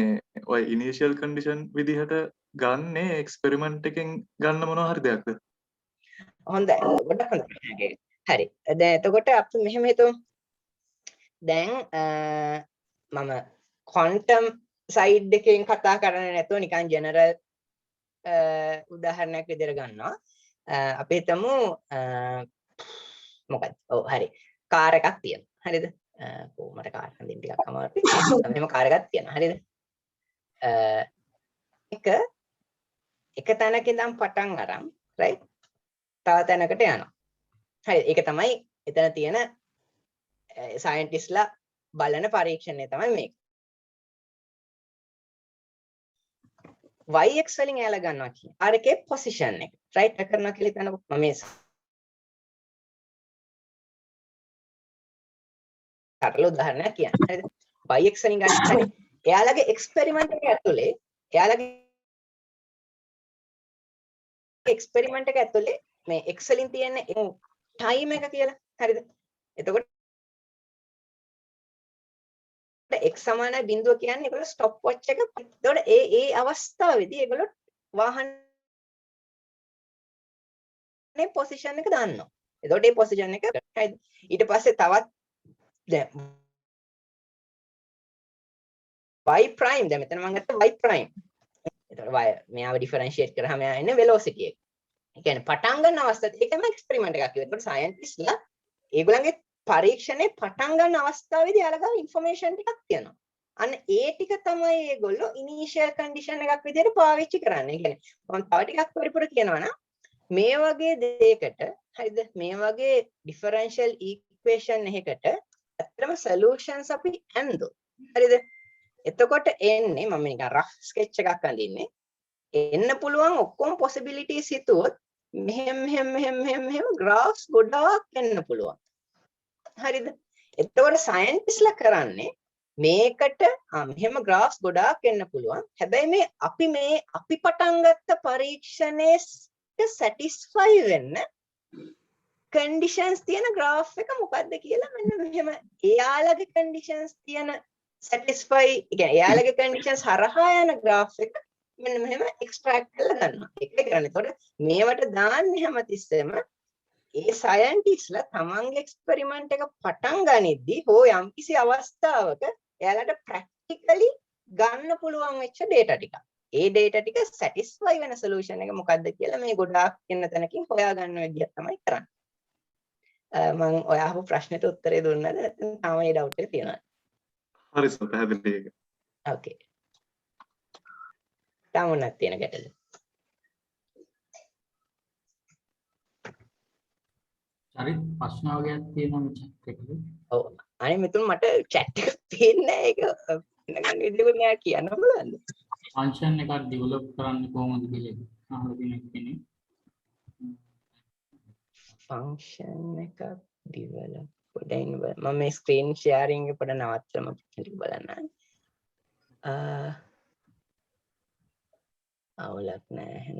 ඔය ඉනිෂියල් කන්ඩිෂන් විදිහට ගන්නේ එක්ස්පෙරිමන්ට් එකෙන් ගන්න මොනවා හරි දෙයක්ද? හොඳයි. ගොඩක් හොඳ ප්‍රශ්නයක්. හරි. දැන් එතකොට අපි මෙහෙම හිතමු. දැන් මම ක්වොන්ටම් සයිඩ් එකෙන් කතා කරන්නේ නැතුව නිකන් ජෙනරල් උදාහරණයක් විදිහට ගන්නවා. අපි හිතමු මොකක්ද? ඔව් හරි. කාර් එකක් තියෙනවා. හරිද? කොහොමද කාර් හඳින්න ටිකක් අමාරුයි. මෙහෙම කාර් එකක් තියෙනවා. හරිද? එක තැනක ඉඳන් පටන් අරන් right තව තැනකට යනවා. හරි ඒක තමයි එතන තියෙන සයන්ටිස්ලා බලන පරීක්ෂණය තමයි මේක. YX වලින් එයාලා ගන්නවා කියන්නේ R එකේ පොසිෂන් එක right කරනවා කියලා හිතනකො මම මේ සරල උදාහරණයක් කියන්නේ. හරිද? YX වලින් ගන්න එයාලගේ එක්ස්පෙරිමන්ට් එක ඇතුලේ මේ X වලින් තියෙන ටයිම් එක කියලා. හරිද? එතකොට x සමානයි බිඳුව කියන්නේ ඒගොල්ලෝ ස්ටොප් වොච් එක. එතකොට ඒ අවස්ථාවේදී ඒගොල්ලෝ වාහනේ පොසිෂන් එක දාන්නවා. එතකොට මේ පොසිෂන් එක හරිද? ඊට පස්සේ තවත් දැන් y prime දැන් මෙතන මම ගත්තා y prime. එතකොට y මෙයාව ඩිෆරන්ෂিয়েට් කරාම එයා එන්නේ velocity එක. ඒ කියන්නේ පටන් ගන්න අවස්ථාවේ ඒකම එක්ස්පෙරිමන්ට් එකක් කිව්වා. ඒකට සයන්ටිස්ට්ලා ඒගොල්ලන්ගේ පරීක්ෂණේ පටන් ගන්න අවස්ථාවේදී යාළගාව ඉන්ෆර්මේෂන් ටිකක් තියෙනවා. අන්න ඒ ටික තමයි ඒගොල්ලෝ ඉනිෂියල් කන්ඩිෂන් එකක් විදිහට පාවිච්චි කරන්නේ. ඒ කියන්නේ මම තව ටිකක් පරිපූර්ණ කියනවා නම් මේ වගේ දෙයකට හරිද මේ වගේ ඩිෆරන්ෂියල් ඉක්වේෂන් එකකට ඇත්තටම සොලියුෂන්ස් අපි ඇන්දෝ. හරිද? එතකොට එන්නේ මම නිකන් රෆ් ස්කෙච් එකක් අඳින්නේ. එන්න පුළුවන් ඔක්කොම possibilities හිතුවොත් මෙහෙම graphs ගොඩාක් එන්න පුළුවන්. හරිද? එතකොට සයන්ටිස්ලා කරන්නේ මේකට මෙහෙම graphs ගොඩාක් එන්න පුළුවන්. හැබැයි මේ අපි පටන් ගත්ත පරීක්ෂණයේ satisfy වෙන්න conditions තියෙන graph එක මොකද්ද කියලා මෙන්න මෙහෙම එයාලගේ conditions තියෙන satisfy කියන්නේ එයාලගේ conditions හරහා යන graph එක මෙන්න මෙහෙම extract කරලා ගන්නවා. ඒක කරන්නේ. එතකොට මේවට දාන්නේ හැමතිස්සෙම ඒ සයන්ටිස්ලා තමන්ගේ එක්ස්පෙරිමන්ට් එක පටන් ගනිද්දී හෝ යම්කිසි අවස්ථාවක එයාලට ප්‍රැක්ටිකලි ගන්න පුළුවන් වෙච්ච data ටික. ඒ data ටික satisfy වෙන solution එක මොකද්ද කියලා මේ ගොඩාක් වෙන තැනකින් හොයාගන්න විදිය තමයි කරන්නේ. මම ඔය අහපු ප්‍රශ්නෙට උත්තරේ දුන්නද නැත්නම් තාම මේ doubt එක තියෙනවද? හරි සර් පැහැදිලි ඒක. Okay. තාම නැත් තියෙන ගැටලු. චරිත ප්‍රශ්න වගේක් තියෙනවා මේ chat එකේ. ඔව්. අනේ මෙතුන් මට chat එක පේන්නේ නැහැ ඒක වෙනකන් විදිහකට නෑ කියන්න බලන්න. ෆන්ක්ෂන් එකක් ඩෙවලොප් කරන්නේ කොහොමද කියලා අහලා තියෙන කෙනෙක්. ෆන්ක්ෂන් එකක් ඩෙවලොප් පොඩ්ඩක් මම මේ ස්ක්‍රීන් ෂෙයාරින් එක පොඩ්ඩක් නවත්තලා මම බලන්න. අවුලක් නැහැ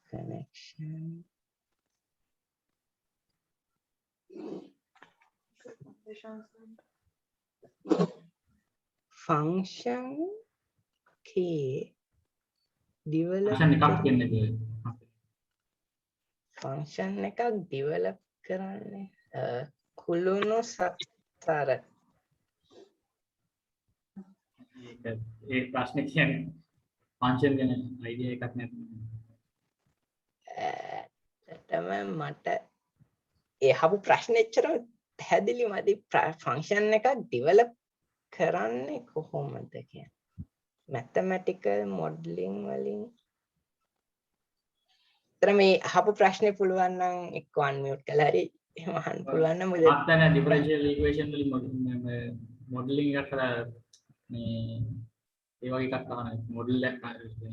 connection function key develop function එකක් develop කරන්නේ කුළුණු සතර ඒ ප්‍රශ්නේ කියන්නේ ෆන්ක්ෂන් ගැන අයිඩියා එකක් නැත්නම් තමයි මට ඒ අහපු ප්‍රශ්නේ එච්චරම පැහැදිලි මදි ෆන්ක්ෂන් එකක් ඩෙවලොප් කරන්නේ කොහොමද කියන්නේ මැතමැටිකල් මොඩලින් වලින් තර මේ අහපු ප්‍රශ්නේ පුළුවන් නම් එක්ක අන්මියුට් කරලා හරි එහෙම අහන්න පුළුවන් නම් මොකද ආත්තන ඩිෆරන්ෂියල් ඉක්වේෂන් වලින් මොඩලින් එකක් කරලා මේ ඒ වගේ එකක් අහන මොඩල් එකක්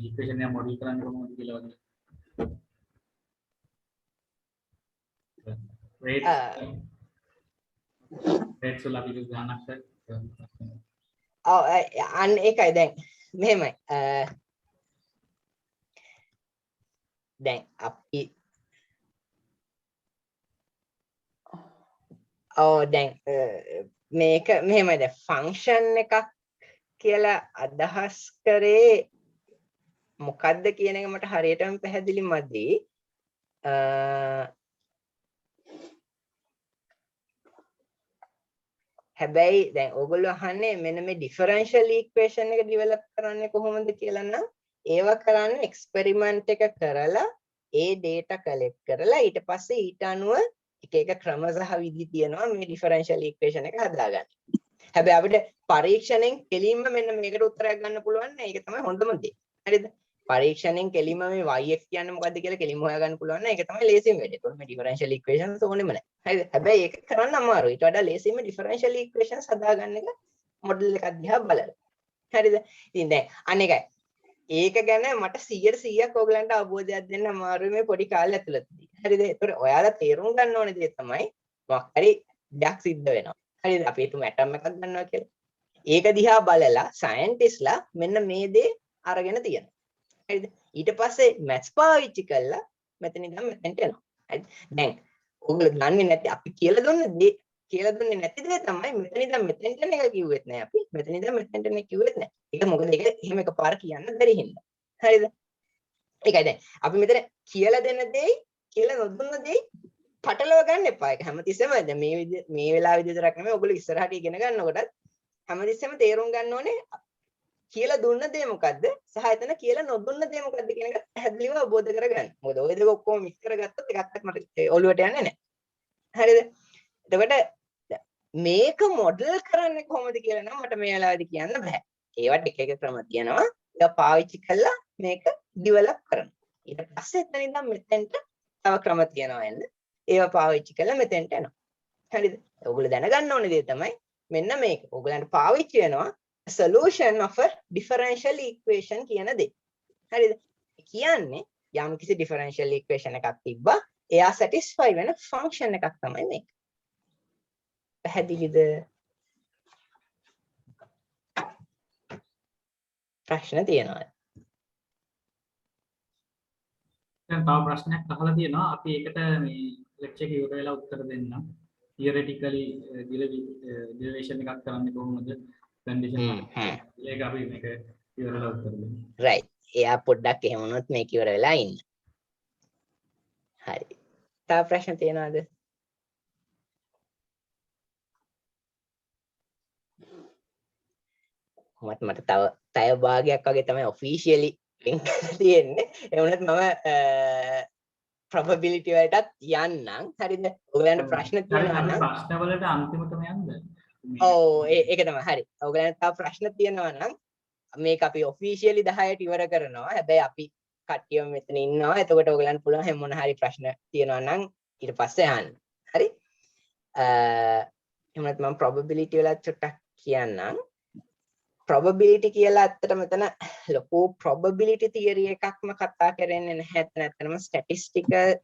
ඉක්වේෂන් එක මොඩල් කරන්න කොහොමද කියලා වගේ රේට්ස් වල අපි ගණනක් අන්න ඒකයි දැන් මෙහෙමයි දැන් අපි දැන් මේක මෙහෙමයි දැන් ෆන්ක්ෂන් එකක් කියලා අදහස් කරේ මොකද්ද කියන එක මට හරියටම පැහැදිලි මදි හැබැයි දැන් ඕගොල්ලෝ අහන්නේ මෙන්න මේ ඩිෆරන්ෂියල් ඉක්වේෂන් එක ඩෙවලොප් කරන්නේ කොහොමද කියලා නම් ඒව කරන්නේ එක්ස්පෙරිමන්ට් එක කරලා ඒ data collect කරලා ඊට පස්සේ ඊට අනුව එක එක ක්‍රම සහ විදි තියෙනවා මේ ඩිෆරන්ෂියල් ඉක්වේෂන් එක හදාගන්න. හැබැයි අපිට පරීක්ෂණයෙන් කෙලින්ම මෙන්න මේකට උත්තරයක් ගන්න පුළුවන් නේ. ඒක තමයි හොඳම දේ. හරිද? පරීක්ෂණයෙන් කෙලින්ම මේ yx කියන්නේ මොකද්ද කියලා කෙලින්ම හොයාගන්න පුළුවන් නේ. ඒක තමයි ලේසිම වැඩේ. ඒකට මේ ඩිෆරෙන්ෂියල් ඉක්වේෂන්ස් ඕනෙම නැහැ. හරිද? හැබැයි ඒක කරන්න අමාරුයි. ඊට වඩා ලේසිම ඩිෆරෙන්ෂියල් ඉක්වේෂන්ස් හදාගන්න එක මොඩල් එකක් දිහා බලලා. හරිද? ඉතින් දැන් අනේකයි. ඒක ගැන මට 100%ක් ඔයගලන්ට අවබෝධයක් දෙන්න අමාරුයි මේ පොඩි කාලය ඇතුළතදී. හරිද? ඒතකොට ඔයාලා තේරුම් ගන්න ඕනේ දේ තමයි මොකක් හරි දෙයක් සිද්ධ වෙනවා. හරිද? අපි හිතමු ඇටම් එකක් ගන්නවා කියලා. ඒක දිහා බලලා සයන්ටිස්ලා මෙන්න මේ දේ අරගෙන තියෙනවා. හරිද? ඊට පස්සේ මැත්ස් පාවිච්චි කළා මෙතන ඉඳන් මෙතෙන්ට එනවා. හරිද? දැන් ඔයගොල්ලෝ දන්නේ නැති අපි කියලා දුන්නේ නැති දේ තමයි මෙතන ඉඳන් මෙතෙන්ට එන එක කිව්වෙත් නෑ අපි. මෙතන ඉඳන් මෙතෙන්ට එන එක කිව්වෙත් නෑ. ඒක මොකද ඒක එහෙම එකපාර කියන්න බැරි හින්දා. හරිද? ඒකයි දැන් අපි මෙතන කියලා දෙන දෙයි කියලා නොදුන්න දෙයි පටලව ගන්න එපා. ඒක හැමතිස්සෙම දැන් මේ වෙලාව විදිහට නෙමෙයි ඔයගොල්ලෝ ඉස්සරහට ඉගෙන ගන්නකොටත් හැමතිස්සෙම තේරුම් ගන්න ඕනේ කියලා දුන්න දේ මොකද්ද සහ එතන කියලා නොදුන්න දේ මොකද්ද කියන එක පැහැදිලිව අවබෝධ කරගන්න. මොකද ඔය දෙක ඔක්කොම මික්ස් කරගත්තොත් එකක්වත් මට ඔළුවට යන්නේ නැහැ. හරිද? එතකොට මේක මොඩල් කරන්නේ කොහොමද කියලා නම් මට මේ වෙලාවේදී කියන්න බෑ. ඒවට එක එක ක්‍රම තියෙනවා. ඒක පාවිච්චි කරලා මේක ඩිවෙලොප් කරනවා. ඊට පස්සේ එතන ඉඳන් මෙතෙන්ට තව ක්‍රම තියෙනවා එන්න. ඒවා පාවිච්චි කරලා මෙතෙන්ට එනවා. හරිද? ඔයගොල්ලෝ දැනගන්න ඕනේ දේ තමයි මෙන්න මේක. ඔයගලන්ට පාවිච්චි වෙනවා solution of a differential equation කියන දේ. හරිද? කියන්නේ යම් කිසි differential equation එකක් තිබ්බා එයා satisfy වෙන function එකක් තමයි මේක. පැහැදිලිද? ප්‍රශ්න තියෙනවද? දැන් තව ප්‍රශ්නයක් අහලා තියෙනවා. අපි ඒකට මේ ලෙක්චර් එක ඉවර වෙලා උත්තර දෙන්නම්. theoretically derivation එකක් කරන්නේ කොහොමද? condition ඒක අපි මේක ඉවර වෙලා උත්තර දෙන්න. right. එයා පොඩ්ඩක් එහෙම වුණොත් මේක ඉවර වෙලා ඉන්න. හරි. තව ප්‍රශ්න තියෙනවද? මට තව භාගයක් වගේ තමයි ඔෆිෂියලි ලින්ක් කරලා තියෙන්නේ. ඒ වුණත් මම probability වලටත් යන්නම්. හරිද? ඔයගලන්ට ප්‍රශ්න තියෙනවා නම් ප්‍රශ්න වලට අන්තිමටම යන්න. ඔව් ඒක තමයි. හරි. ඔයගලන්ට තව ප්‍රශ්න තියෙනවා නම් මේක අපි ඔෆිෂියලි 10ට ඉවර කරනවා. හැබැයි අපි කට්ටියම මෙතන ඉන්නවා. එතකොට ඔයගලන්ට පුළුවන් හැම මොන හරි ප්‍රශ්න තියෙනවා නම් ඊට පස්සේ අහන්න. හරි? එහෙනම් මම probability වලත් චුට්ටක් කියන්නම්. probability කියලා ඇත්තට මෙතන ලොකු probability theory එකක්ම කතා කරන්නේ නැහැ. ඇත්තටම statistical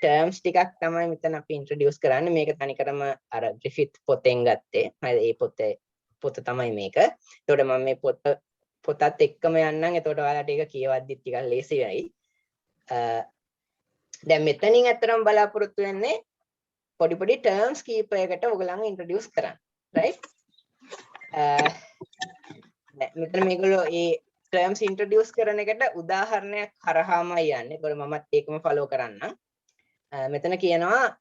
terms ටිකක් තමයි මෙතන අපි introduce කරන්නේ. මේක තනිකරම අර Griffith පොතෙන් ගත්තේ. හරිද? ඒ පොත තමයි මේක. එතකොට මම මේ පොතත් එක්කම යන්නම්. එතකොට ඔයාලට ඒක කියවද්දි ටිකක් ලේසි වෙයි. දැන් මෙතනින් ඇත්තටම බලාපොරොත්තු වෙන්නේ පොඩි terms කීපයකට ඔයගලන් introduce කරන්න. right? මෙතන මේගොල්ලෝ ඒ terms introduce කරන එකට උදාහරණයක් හරහාමයි යන්නේ. ඒකවල මමත් ඒකම follow කරන්නම්. මෙතන කියනවා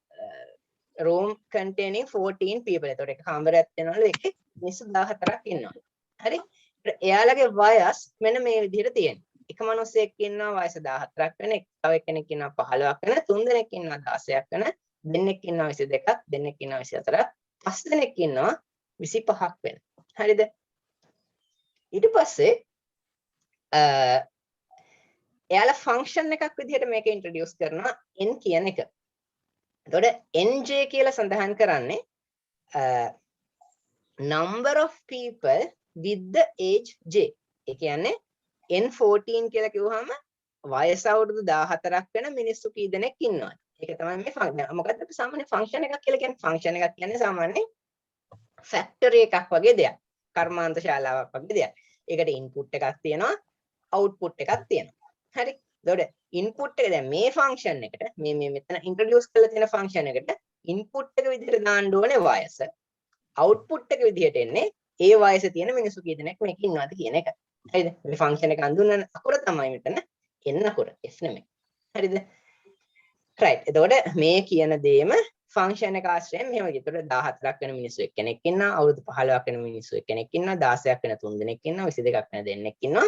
room containing 14 people. ඒතකොට එක කාමරයක් තියෙනවලු ඒකේ මිනිස්සු 14ක් ඉන්නවලු. හරි? එයාලගේ වයස් මෙන්න මේ විදිහට තියෙනවා. එක මිනිහෙක් ඉන්නවා වයස 14ක් වෙන, තව කෙනෙක් ඉන්නවා 15ක් වෙන, තුන් දෙනෙක් ඉන්නවා 16ක් වෙන, දෙන්නෙක් ඉන්නවා 22ක්, දෙන්නෙක් ඉන්නවා 24ක්, පස් දෙනෙක් ඉන්නවා 25ක් වෙන. හරිද? ඊට පස්සේ එයාලා ෆන්ක්ෂන් එකක් විදිහට මේක ඉන්ට්‍රොඩියුස් කරනවා n කියන එක. එතකොට nj කියලා සඳහන් කරන්නේ number of people with the age j. ඒ කියන්නේ n14 කියලා කිව්වහම වයස අවුරුදු 14ක් වෙන මිනිස්සු කී දෙනෙක් ඉන්නවද? ඒක තමයි මේ ෆන්ක්ෂන්. මොකද්ද අපි සාමාන්‍ය ෆන්ක්ෂන් එකක් කියලා කියන්නේ? ෆන්ක්ෂන් එකක් කියන්නේ සාමාන්‍ය ෆැක්ටරි එකක් වගේ දෙයක්. කර්මාන්ත ශාලාවක් වගේ දෙයක්. ඒකට ඉන්පුට් එකක් තියෙනවා, අවුට්පුට් එකක් තියෙනවා. හරි? එතකොට ඉන්පුට් එක දැන් මේ ෆන්ක්ෂන් එකට මේ මෙතන ඉන්ට්‍රොඩියුස් කරලා තියෙන ෆන්ක්ෂන් එකට ඉන්පුට් එක විදිහට දාන්න ඕනේ වයස. අවුට්පුට් එක විදිහට එන්නේ ඒ වයසේ තියෙන මිනිස්සු කී දෙනෙක් මේක ඉන්නවද කියන එක. හරිද? මේ ෆන්ක්ෂන් එක හඳුන්වන අකුර තමයි මෙතන n අකුර f නෙමෙයි. හරිද? right. එතකොට මේ කියන දේම ෆන්ක්ෂන් එක ආශ්‍රයෙන් මෙහෙම විදිහට 14ක් වෙන මිනිස්සු එක්කෙනෙක් ඉන්නවා, අවුරුදු 15ක් වෙන මිනිස්සු එක්කෙනෙක් ඉන්නවා, 16ක් වෙන තුන් දෙනෙක් ඉන්නවා, 22ක් වෙන දෙන්නෙක් ඉන්නවා.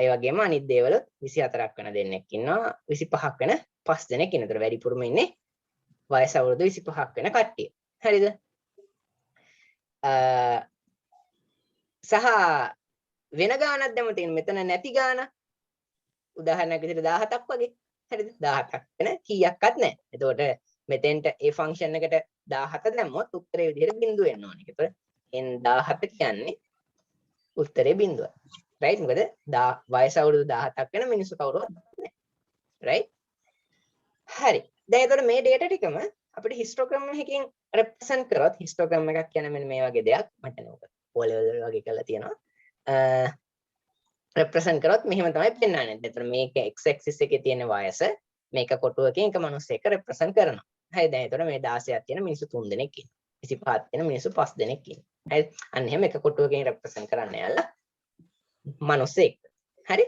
ඒ වගේම අනිත් දේවල 24ක් වෙන දෙන්නෙක් ඉන්නවා, 25ක් වෙන පස් දෙනෙක් ඉන්නවා. ඒතර වැඩිපුරම ඉන්නේ වයස අවුරුදු 25ක් වෙන කට්ටිය. හරිද? සහ වෙන ගානක් දැම්ම තියෙන මෙතන නැති ගාන උදාහරණයක් විදිහට 17ක් වගේ. හරිද? 17ක් වෙන කීයක්වත් නැහැ. එතකොට මෙතෙන්ට ඒ ෆන්ක්ෂන් එකට 17 දැම්මොත් උත්තරේ විදිහට බිංදුව එන්න ඕනේ. ඒතකොට n 17 කියන්නේ උත්තරේ බිංදුව. රයිට්? මොකද වයස අවුරුදු 17ක් වෙන මිනිස්සු කවුරුවත් නැහැ. රයිට්? හරි. දැන් එතකොට මේ data ටිකම අපිට histogram එකකින් represent කරොත් histogram එකක් කියන්නේ මෙන්න මේ වගේ දෙයක්. මට නෝක O level වගේ කරලා තියෙනවා. represent කරොත් මෙහෙම තමයි පෙන්වන්නේ. එතකොට මේක x axis එකේ තියෙන වයස මේක කොටුවකින් එක මිනිස්සෙක් represent කරනවා. හරි දැන් එතකොට මේ 16ක් තියෙන මිනිස්සු 3 දෙනෙක් ඉන්නවා. 25ක් තියෙන මිනිස්සු 5 දෙනෙක් ඉන්නවා. හරි අන්න එහෙම එක කොටුවකින් represent කරන්න යාලා මිනිස්සෙක්. හරි?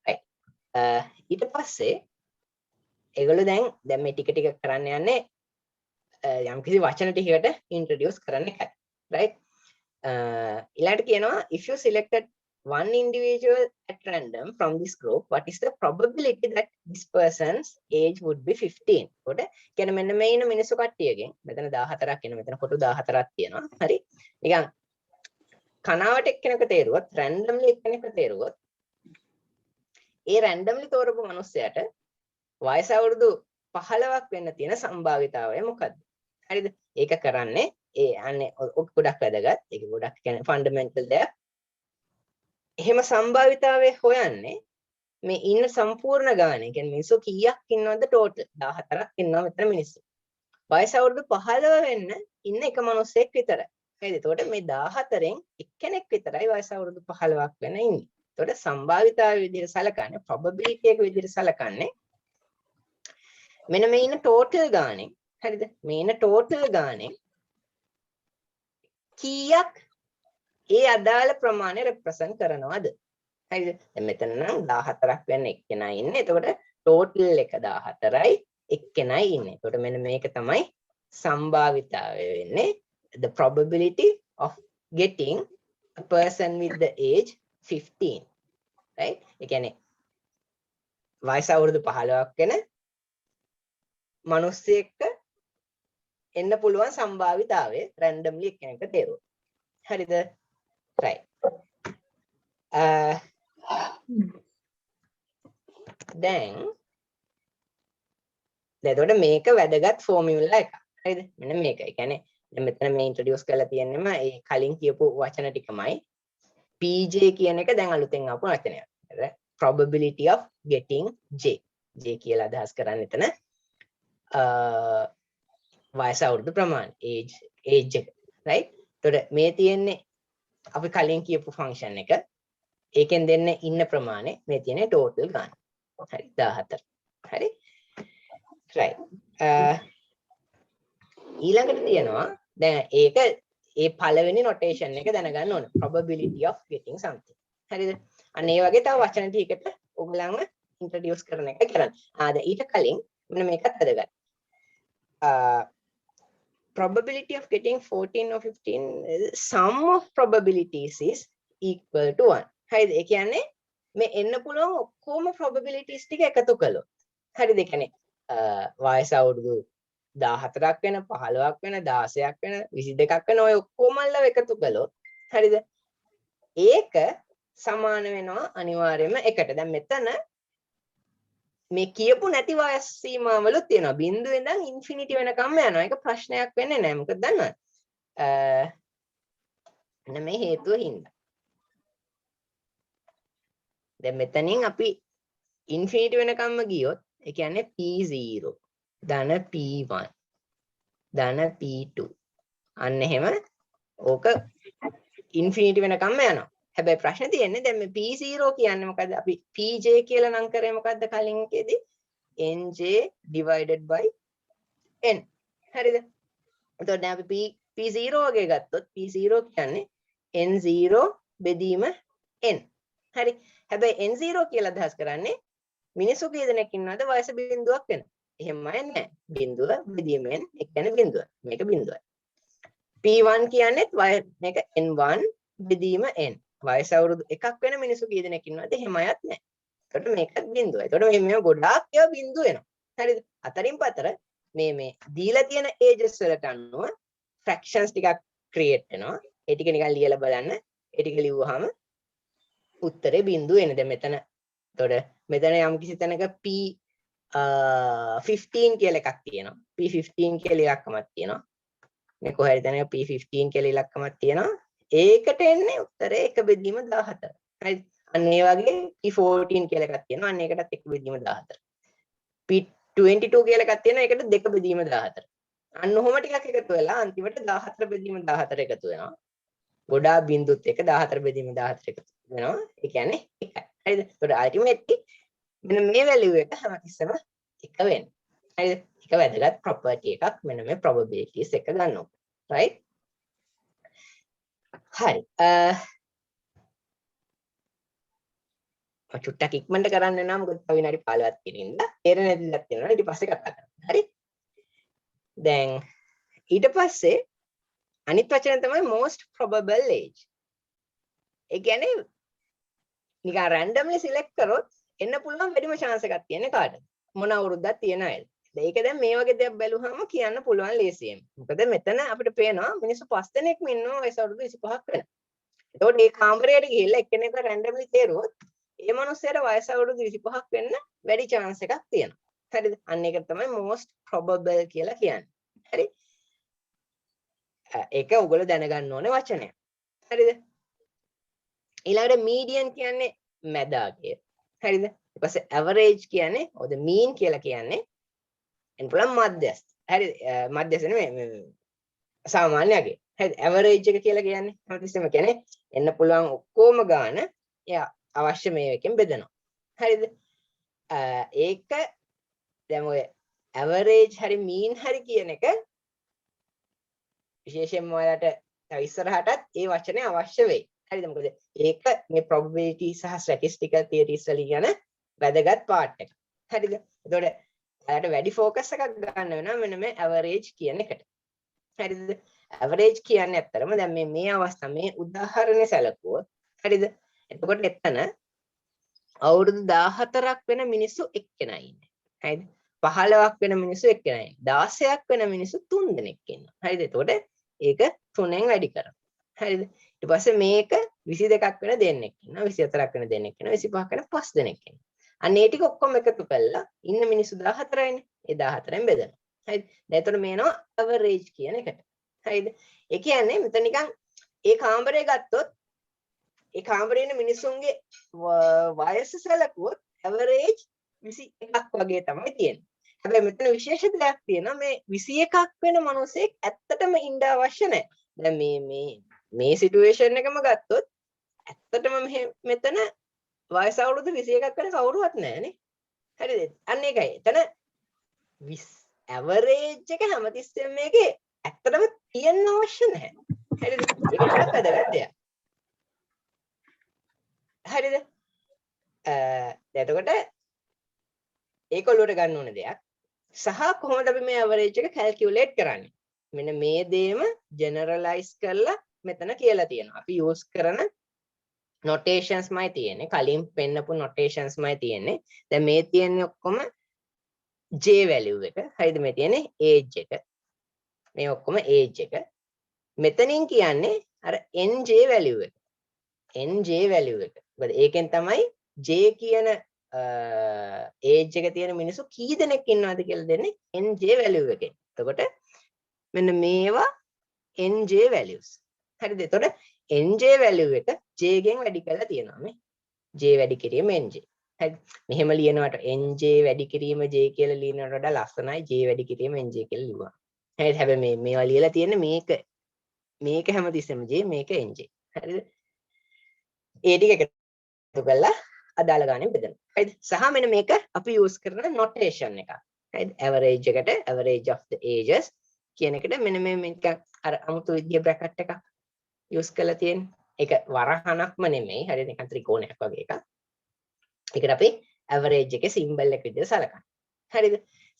right. ඊට පස්සේ ඒගොල්ලෝ දැන් මේ ටික ටික කරන්න යන්නේ යම්කිසි වචන ටිකකට introduce කරන්න එකයි. right? ඊළඟට කියනවා if you selected one individual at random from this group, what is the probability that this person's age would be 15? කොට කියන්නේ මෙන්න මේ ඉන්න මිනිස්සු කට්ටියගෙන් මෙතන 14ක් එන මෙතන කොටු 14ක් තියෙනවා. හරි? නිකන් කනාවට එක්කෙනෙක් තේරුවොත් randomly එක්කෙනෙක් තේරුවොත් ඒ randomly තෝරපු මිනිස්සයාට වයස අවුරුදු 15ක් වෙන්න තියෙන සම්භාවිතාවය මොකක්ද? හරිද? ඒක කරන්නේ ඒ අනේ ගොඩක් වැදගත්. ඒක ගොඩක් කියන්නේ ෆන්ඩමෙන්ටල් දෙයක්. එහෙම සම්භාවිතාවය හොයන්නේ මේ ඉන්න සම්පූර්ණ ගාන. ඒ කියන්නේ මිනිස්සු කීයක් ඉන්නවද ටෝටල්? 14ක් ඉන්නවා මෙතන මිනිස්සු. වයස අවුරුදු 15 වෙන්න ඉන්න එක මිනිස්සෙක් විතරයි. හරිද? එතකොට මේ 14න් එක්කෙනෙක් විතරයි වයස අවුරුදු 15ක් වෙන්න ඉන්නේ. එතකොට සම්භාවිතාවය විදිහට සලකන්නේ probability එක විදිහට සලකන්නේ මෙන්න මේ ඉන්න ටෝටල් ගානේ. හරිද? මේ ඉන්න ටෝටල් ගානේ කීයක් ඒ අදාළ ප්‍රමාණය represent කරනවද? හරිද? දැන් මෙතන නම් 14ක් වෙන එක්කෙනා ඉන්නේ. එතකොට ටෝටල් එක 14යි එක්කෙනයි ඉන්නේ. එතකොට මෙන්න මේක තමයි සම්භාවිතාවය වෙන්නේ. The probability of getting a person with the age 15. right? ඒ කියන්නේ වයස අවුරුදු 15ක් වෙන මිනිස්සෙක්ට එන්න පුළුවන් සම්භාවිතාවය randomly එක්කෙනෙක්ට තේරුවා. හරිද? right. දැන් එතකොට මේක වැදගත් ෆෝමියුලා එකක්. හරිද? මෙන්න මේක. ඒ කියන්නේ දැන් මෙතන මේ ඉන්ට්‍රොඩියුස් කරලා තියෙන්නම ඒ කලින් කියපු වචන ටිකමයි PJ කියන එක දැන් අලුතෙන් ආපු වචනයක්. හරිද? probability of getting J. J කියලා අදහස් කරන්නේ එතන වයස අවුරුදු ප්‍රමාණය age එක. right? එතකොට මේ තියෙන්නේ අපි කලින් කියපු ෆන්ක්ෂන් එක. ඒකෙන් දෙන්නේ ඉන්න ප්‍රමාණය මේ තියෙන්නේ ටෝටල් ගන්න. හරි 14. හරි? right. ඊළඟට තියෙනවා දැන් ඒක ඒ පළවෙනි නොටේෂන් එක දැනගන්න ඕනේ. probability of getting something. හරිද? අන්න ඒ වගේ තව වචන ටිකකට ඔයගලම ඉන්ට්‍රොඩියුස් කරන එක කරන්න. දැන් ඊට කලින් මෙන්න මේකත් වැදගත්. Probability of getting 14 or 15 sum of probabilities is equal to 1. හරිද? ඒ කියන්නේ මේ එන්න පුළුවන් ඔක්කොම probabilities ටික එකතු කළොත්. හරිද? ඒ කියන්නේ වයස අවුරුදු 14ක් වෙන 15ක් වෙන 16ක් වෙන 22ක් වෙන ඔය ඔක්කොමල්ලා එකතු කළොත් හරිද? ඒක සමාන වෙනවා අනිවාර්යයෙන්ම එකට. දැන් මෙතන මේ කියපු නැති වයස් සීමාවලුත් තියෙනවා. බිංදුව ඉඳන් ඉන්ෆිනිටි වෙනකම්ම යනවා. ඒක ප්‍රශ්නයක් වෙන්නේ නැහැ. මොකද දන්නවද? එන්න මේ හේතුව හින්දා. දැන් මෙතනින් අපි ඉන්ෆිනිටි වෙනකම්ම ගියොත් ඒ කියන්නේ P0 ධන P1 ධන P2 අන්න එහෙම ඕක ඉන්ෆිනිටි වෙනකම්ම යනවා. හැබැයි ප්‍රශ්නේ තියෙන්නේ දැන් මේ P0 කියන්නේ මොකද්ද? අපි PJ කියලා නම් කරේ මොකද්ද කලින් එකේදී? NJ divided by N. හරිද? එතකොට දැන් අපි P0 වගේ ගත්තොත් P0 කියන්නේ N0 බෙදීම N. හරි. හැබැයි N0 කියලා අදහස් කරන්නේ මිනිස්සු කී දෙනෙක් ඉන්නවද වයස බිඳුවක් වෙන. එහෙමයි නැහැ. බිඳුව බෙදීමෙන් ඒ කියන්නේ බිඳුව. මේක බිඳුවයි. P1 කියන්නේත් මේක N1 බෙදීම N. වයස අවුරුදු 1ක් වෙන මිනිස්සු කී දෙනෙක් ඉන්නවද? එහෙම අයත් නැහැ. එතකොට මේකත් බිඳුවයි. එතකොට මේ ගොඩාක් ඒවා බිඳුව වෙනවා. හරිද? අතරින් පතර මේ දීලා තියෙන ඒජස් වලට අනුව ෆ්‍රැක්ෂන්ස් ටිකක් ක්‍රියේට් වෙනවා. ඒ ටික නිකන් ලියලා බලන්න. ඒ ටික ලිව්වහම උත්තරේ බිඳුව එන. දැන් මෙතන එතකොට මෙතන යම් කිසි තැනක P15 කියලා එකක් තියෙනවා. P15 කියලා ඉලක්කමක් තියෙනවා. මේ කොහේ තැනක P15 කියලා ඉලක්කමක් තියෙනවා. ඒකට එන්නේ උත්තරේ 1 බෙදීම 14. හරිද? අන්න ඒ වගේ P14 කියලා එකක් තියෙනවා. අන්න ඒකටත් 1 බෙදීම 14. P22 කියලා එකක් තියෙනවා. ඒකට 2 බෙදීම 14. අන්න ඔහොම ටිකක් එකතු වෙලා අන්තිමට 14 බෙදීම 14 එකතු වෙනවා. ගොඩාක් බින්දුත් එක 14 බෙදීම 14 එකතු වෙනවා. ඒ කියන්නේ 1යි. හරිද? ඒකට අල්ටිමේට්ලි මෙන්න මේ වැලියු එක හැමතිස්සෙම 1 වෙන්නේ. හරිද? එක වැදගත් ප්‍රොපර්ටි එකක් මෙන්න මේ probabilities එක ගන්නවා. right? හරි. චුට්ටක් ඉක්මනට කරන්න වෙනවා මොකද තව විනාඩි 15ක් තියෙනින්ද තේරෙන්නේ නැතිලක් තියෙනවා ඊට පස්සේ කතා කරමු. හරි? දැන් ඊට පස්සේ අනිත් වචන තමයි most probable age. ඒ කියන්නේ නිකන් randomly select කරොත් එන්න පුළුවන් වැඩිම chance එකක් තියෙන්නේ කාටද? මොන අවුරුද්දක් තියෙන අයද? ඒක දැන් මේ වගේ දෙයක් බැලුවම කියන්න පුළුවන් ලේසියෙන්. මොකද මෙතන අපිට පේනවා මිනිස්සු 5 දෙනෙක්ම ඉන්නවා වයස අවුරුදු 25ක් වෙන. එතකොට මේ කාමරයට ගිහිල්ලා එක්කෙනෙක්ව randomly තේරුවොත් ඒ මනුස්සයාට වයස අවුරුදු 25ක් වෙන්න වැඩි chance එකක් තියෙනවා. හරිද? අන්න ඒක තමයි most probable කියලා කියන්නේ. හරි? ඒක ඔයගොල්ලෝ දැනගන්න ඕනේ වචනයක්. හරිද? ඊළඟට median කියන්නේ මැදාගේ. හරිද? ඊට පස්සේ average කියන්නේ ඔද mean කියලා කියන්නේ එන්න පුළුවන් මධ්‍යස්ථ. හරිද? මධ්‍යස්ථ නෙමෙයි සාමාන්‍යගේ. හරිද? average එක කියලා කියන්නේ හැමතිස්සෙම කියන්නේ එන්න පුළුවන් ඔක්කොම ගාන එයා අවශ්‍ය මේකෙන් බෙදනවා. හරිද? ඒක දැන් ඔය average හරි mean හරි කියන එක විශේෂයෙන්ම ඔයාලට තව ඉස්සරහටත් ඒ වචනේ අවශ්‍ය වෙයි. හරිද? මොකද ඒක මේ probability සහ statistical theories වලින් යන වැදගත් part එක. හරිද? එතකොට ඔයාලට වැඩි focus එකක් ගන්න වෙනවා මෙන්න මේ average කියන එකට. හරිද? average කියන්නේ ඇත්තටම දැන් මේ අවස්ථාව මේ උදාහරණය සැලකුවොත් හරිද? එතකොට එතන අවුරුදු 14ක් වෙන මිනිස්සු එක්කෙනා ඉන්නේ. හරිද? 15ක් වෙන මිනිස්සු එක්කෙනා ඉන්නේ. 16ක් වෙන මිනිස්සු 3 දෙනෙක් ඉන්නවා. හරිද? එතකොට ඒක 3ෙන් වැඩි කරනවා. හරිද? ඊට පස්සේ මේක 22ක් වෙන දෙන්නෙක් ඉන්නවා. 24ක් වෙන දෙන්නෙක් ඉන්නවා. 25ක් වෙන 5 දෙනෙක් ඉන්නවා. අන්න ඒ ටික ඔක්කොම එකතු කරලා ඉන්න මිනිස්සු 14යිනේ. ඒ 14ෙන් බෙදනවා. හරිද? දැන් එතකොට මේනවා average කියන එකට. හරිද? ඒ කියන්නේ මෙතන නිකන් ඒ කාමරය ගත්තොත් ඒ කාමරේ ඉන්න මිනිස්සුන්ගේ වයස සැලකුවොත් average 21ක් වගේ තමයි තියෙන්නේ. හැබැයි මෙතන විශේෂ දෙයක් තියෙනවා මේ 21ක් වෙන මිනිසෙක් ඇත්තටම ඉන්න අවශ්‍ය නැහැ. දැන් මේ සිටුේෂන් එකම ගත්තොත් ඇත්තටම මෙතන වයස අවුරුදු 21ක් වෙන කවුරුවත් නැහැ නේ. හරිද? අන්න ඒකයි. එතන average එක හැමතිස්සෙම මේකේ ඇත්තටම තියෙන්න අවශ්‍ය නැහැ. හරිද? ඒක ටිකක් වැදගත් දෙයක්. හරිද? එතකොට ඒක ඔලුවට ගන්න ඕන දෙයක්. සහ කොහොමද අපි මේ average එක calculate කරන්නේ? මෙන්න මේ දේම generalize කරලා මෙතන කියලා තියෙනවා. අපි use කරන notations මයි තියෙන්නේ. කලින් පෙන්නපු notations මයි තියෙන්නේ. දැන් මේ තියෙන්නේ ඔක්කොම j value එක. හරිද? මේ තියෙන්නේ age එක. මේ ඔක්කොම age එක. මෙතනින් කියන්නේ අර nj value එක. nj value එක. මොකද ඒකෙන් තමයි j කියන age එක තියෙන මිනිස්සු කී දෙනෙක් ඉන්නවද කියලා දෙන්නේ nj value එකෙන්. එතකොට මෙන්න මේවා nj values. හරිද? එතකොට nj value එක j ගෙන් වැඩි කරලා තියෙනවා මේ. j වැඩි කිරීම nj. හරිද? මෙහෙම ලියනවට nj වැඩි කිරීම j කියලා ලියනවට වඩා ලස්සනයි j වැඩි කිරීම nj කියලා ලියුවා. හරිද? හැබැයි මේවා ලියලා තියෙන්නේ මේක හැමතිස්සෙම j මේක nj. හරිද? ඒ ටික එකතු කරලා අදාළ ගානෙන් බෙදනවා. හරිද? සහ මෙන්න මේක අපි use කරන notation එක. හරිද? average එකට average of the ages කියන එකට මෙන්න මේක අර අමුතු විදිය bracket එකක් use කරලා තියෙන්නේ. ඒක වරහණක්ම නෙමෙයි. හරිද? නිකන් ත්‍රිකෝණයක් වගේ එකක්. ඒකට අපි average එකේ symbol එක විදිහට සලකනවා. හරිද?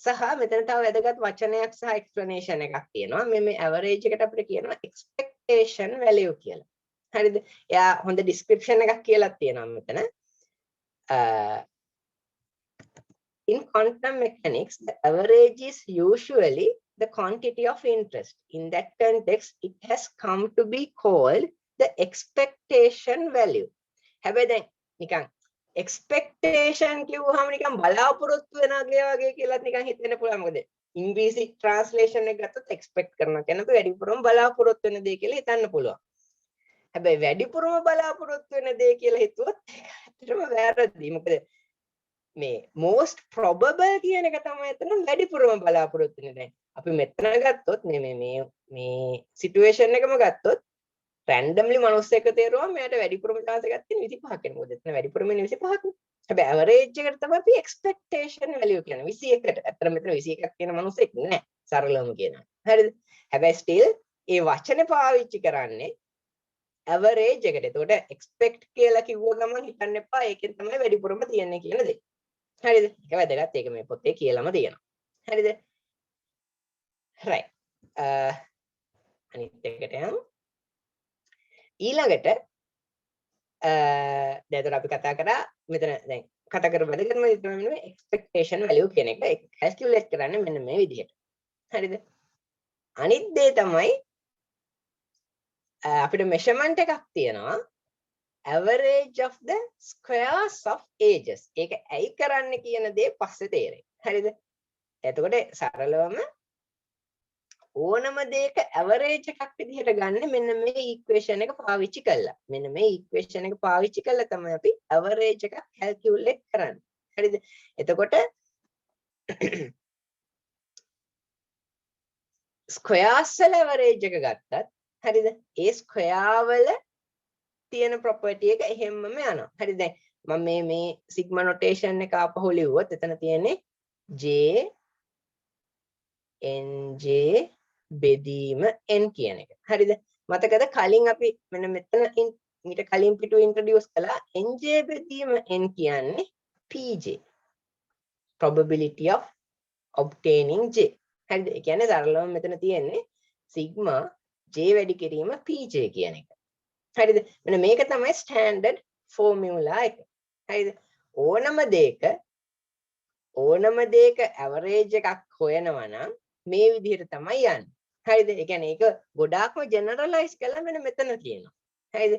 සහ මෙතන තව වැදගත් වචනයක් සහ explanation එකක් තියෙනවා. මේ average එකට අපිට කියනවා expectation value කියලා. හරිද? එයා හොඳ description එකක් කියලා තියෙනවා මෙතන. In quantum mechanics, the average is usually the quantity of interest. In that context, it has come to be called the expectation value. හැබැයි දැන් නිකන් expectation කිව්වහම නිකන් බලාපොරොත්තු වෙනගේ වගේ කියලා නිකන් හිතෙන්න පුළුවන්. මොකද ඉංග්‍රීසි translation එක ගත්තොත් expect කරනවා කියන්නේ අපි වැඩිපුරම බලාපොරොත්තු වෙන දේ කියලා හිතන්න පුළුවන්. හැබැයි වැඩිපුරම බලාපොරොත්තු වෙන දේ කියලා හිතුවොත් ඇත්තටම වැරදි. මොකද මේ most probable කියන එක තමයි එතන වැඩිපුරම බලාපොරොත්තු වෙන දේ. අපි මෙතන ගත්තොත් මේ situation එකම ගත්තොත් randomly මනුස්සයෙක් තේරුවා මෙයාට වැඩිපුරම chance එකක් තියෙන 25ක් වෙන. මොකද එතන වැඩිපුරම 25ක්. හැබැයි average එකට තමයි අපි expectation value කියන්නේ 21කට. ඇත්තට මෙතන 21ක් කියන මනුස්සයෙක් නෑ සරලවම කියනවා. හරිද? හැබැයි still ඒ වචනේ පාවිච්චි කරන්නේ average එකට. එතකොට expect කියලා කිව්ව ගමන් හිතන්න එපා ඒකෙන් තමයි වැඩිපුරම තියන්නේ කියන දේ. හරිද? ඒක වැදගත්. ඒක මේ පොතේ කියලාම තියෙනවා. හරිද? right. අනිත් එකට යමු. ඊළඟට දැන් අපි කතා කරා මෙතන දැන් කතා කරපු වැදගත්ම දේ තමයි මේ expectation value කියන එක. ඒක calculate කරන්නේ මෙන්න මේ විදිහට. හරිද? අනිත් දේ තමයි අපිට measurement එකක් තියෙනවා average of the squares of ages. ඒක ඇයි කරන්න කියන දේ පස්සේ තේරෙයි. හරිද? එතකොට සරලවම ඕනම දෙයක average එකක් විදිහට ගන්න මෙන්න මේ equation එක පාවිච්චි කළා. මෙන්න මේ equation එක පාවිච්චි කළා තමයි අපි average එක calculate කරන්නේ. හරිද? එතකොට squares වල average එක ගත්තත් හරිද? ඒ square වල තියෙන property එක එහෙම්මම යනවා. හරි දැන් මම මේ sigma notation එක ආපහු ලිව්වොත් එතන තියෙන්නේ j nj බෙදීම n කියන එක. හරිද? මතකද කලින් අපි මෙන්න මෙතන ඊට කලින් පිටු introduce කළා nj බෙදීම n කියන්නේ pj probability of obtaining j. හරිද? ඒ කියන්නේ සරලවම මෙතන තියෙන්නේ sigma j වැඩි කිරීම pj කියන එක. හරිද? මෙන්න මේක තමයි ස්ටෑන්ඩඩ් ෆෝමියුලා එක. හරිද? ඕනම දෙයක ඇවරේජ් එකක් හොයනවා නම් මේ විදිහට තමයි යන්නේ. හරිද? ඒ කියන්නේ ඒක ගොඩාක්ම ජෙනරලයිස් කළා මෙන්න මෙතන කියනවා. හරිද?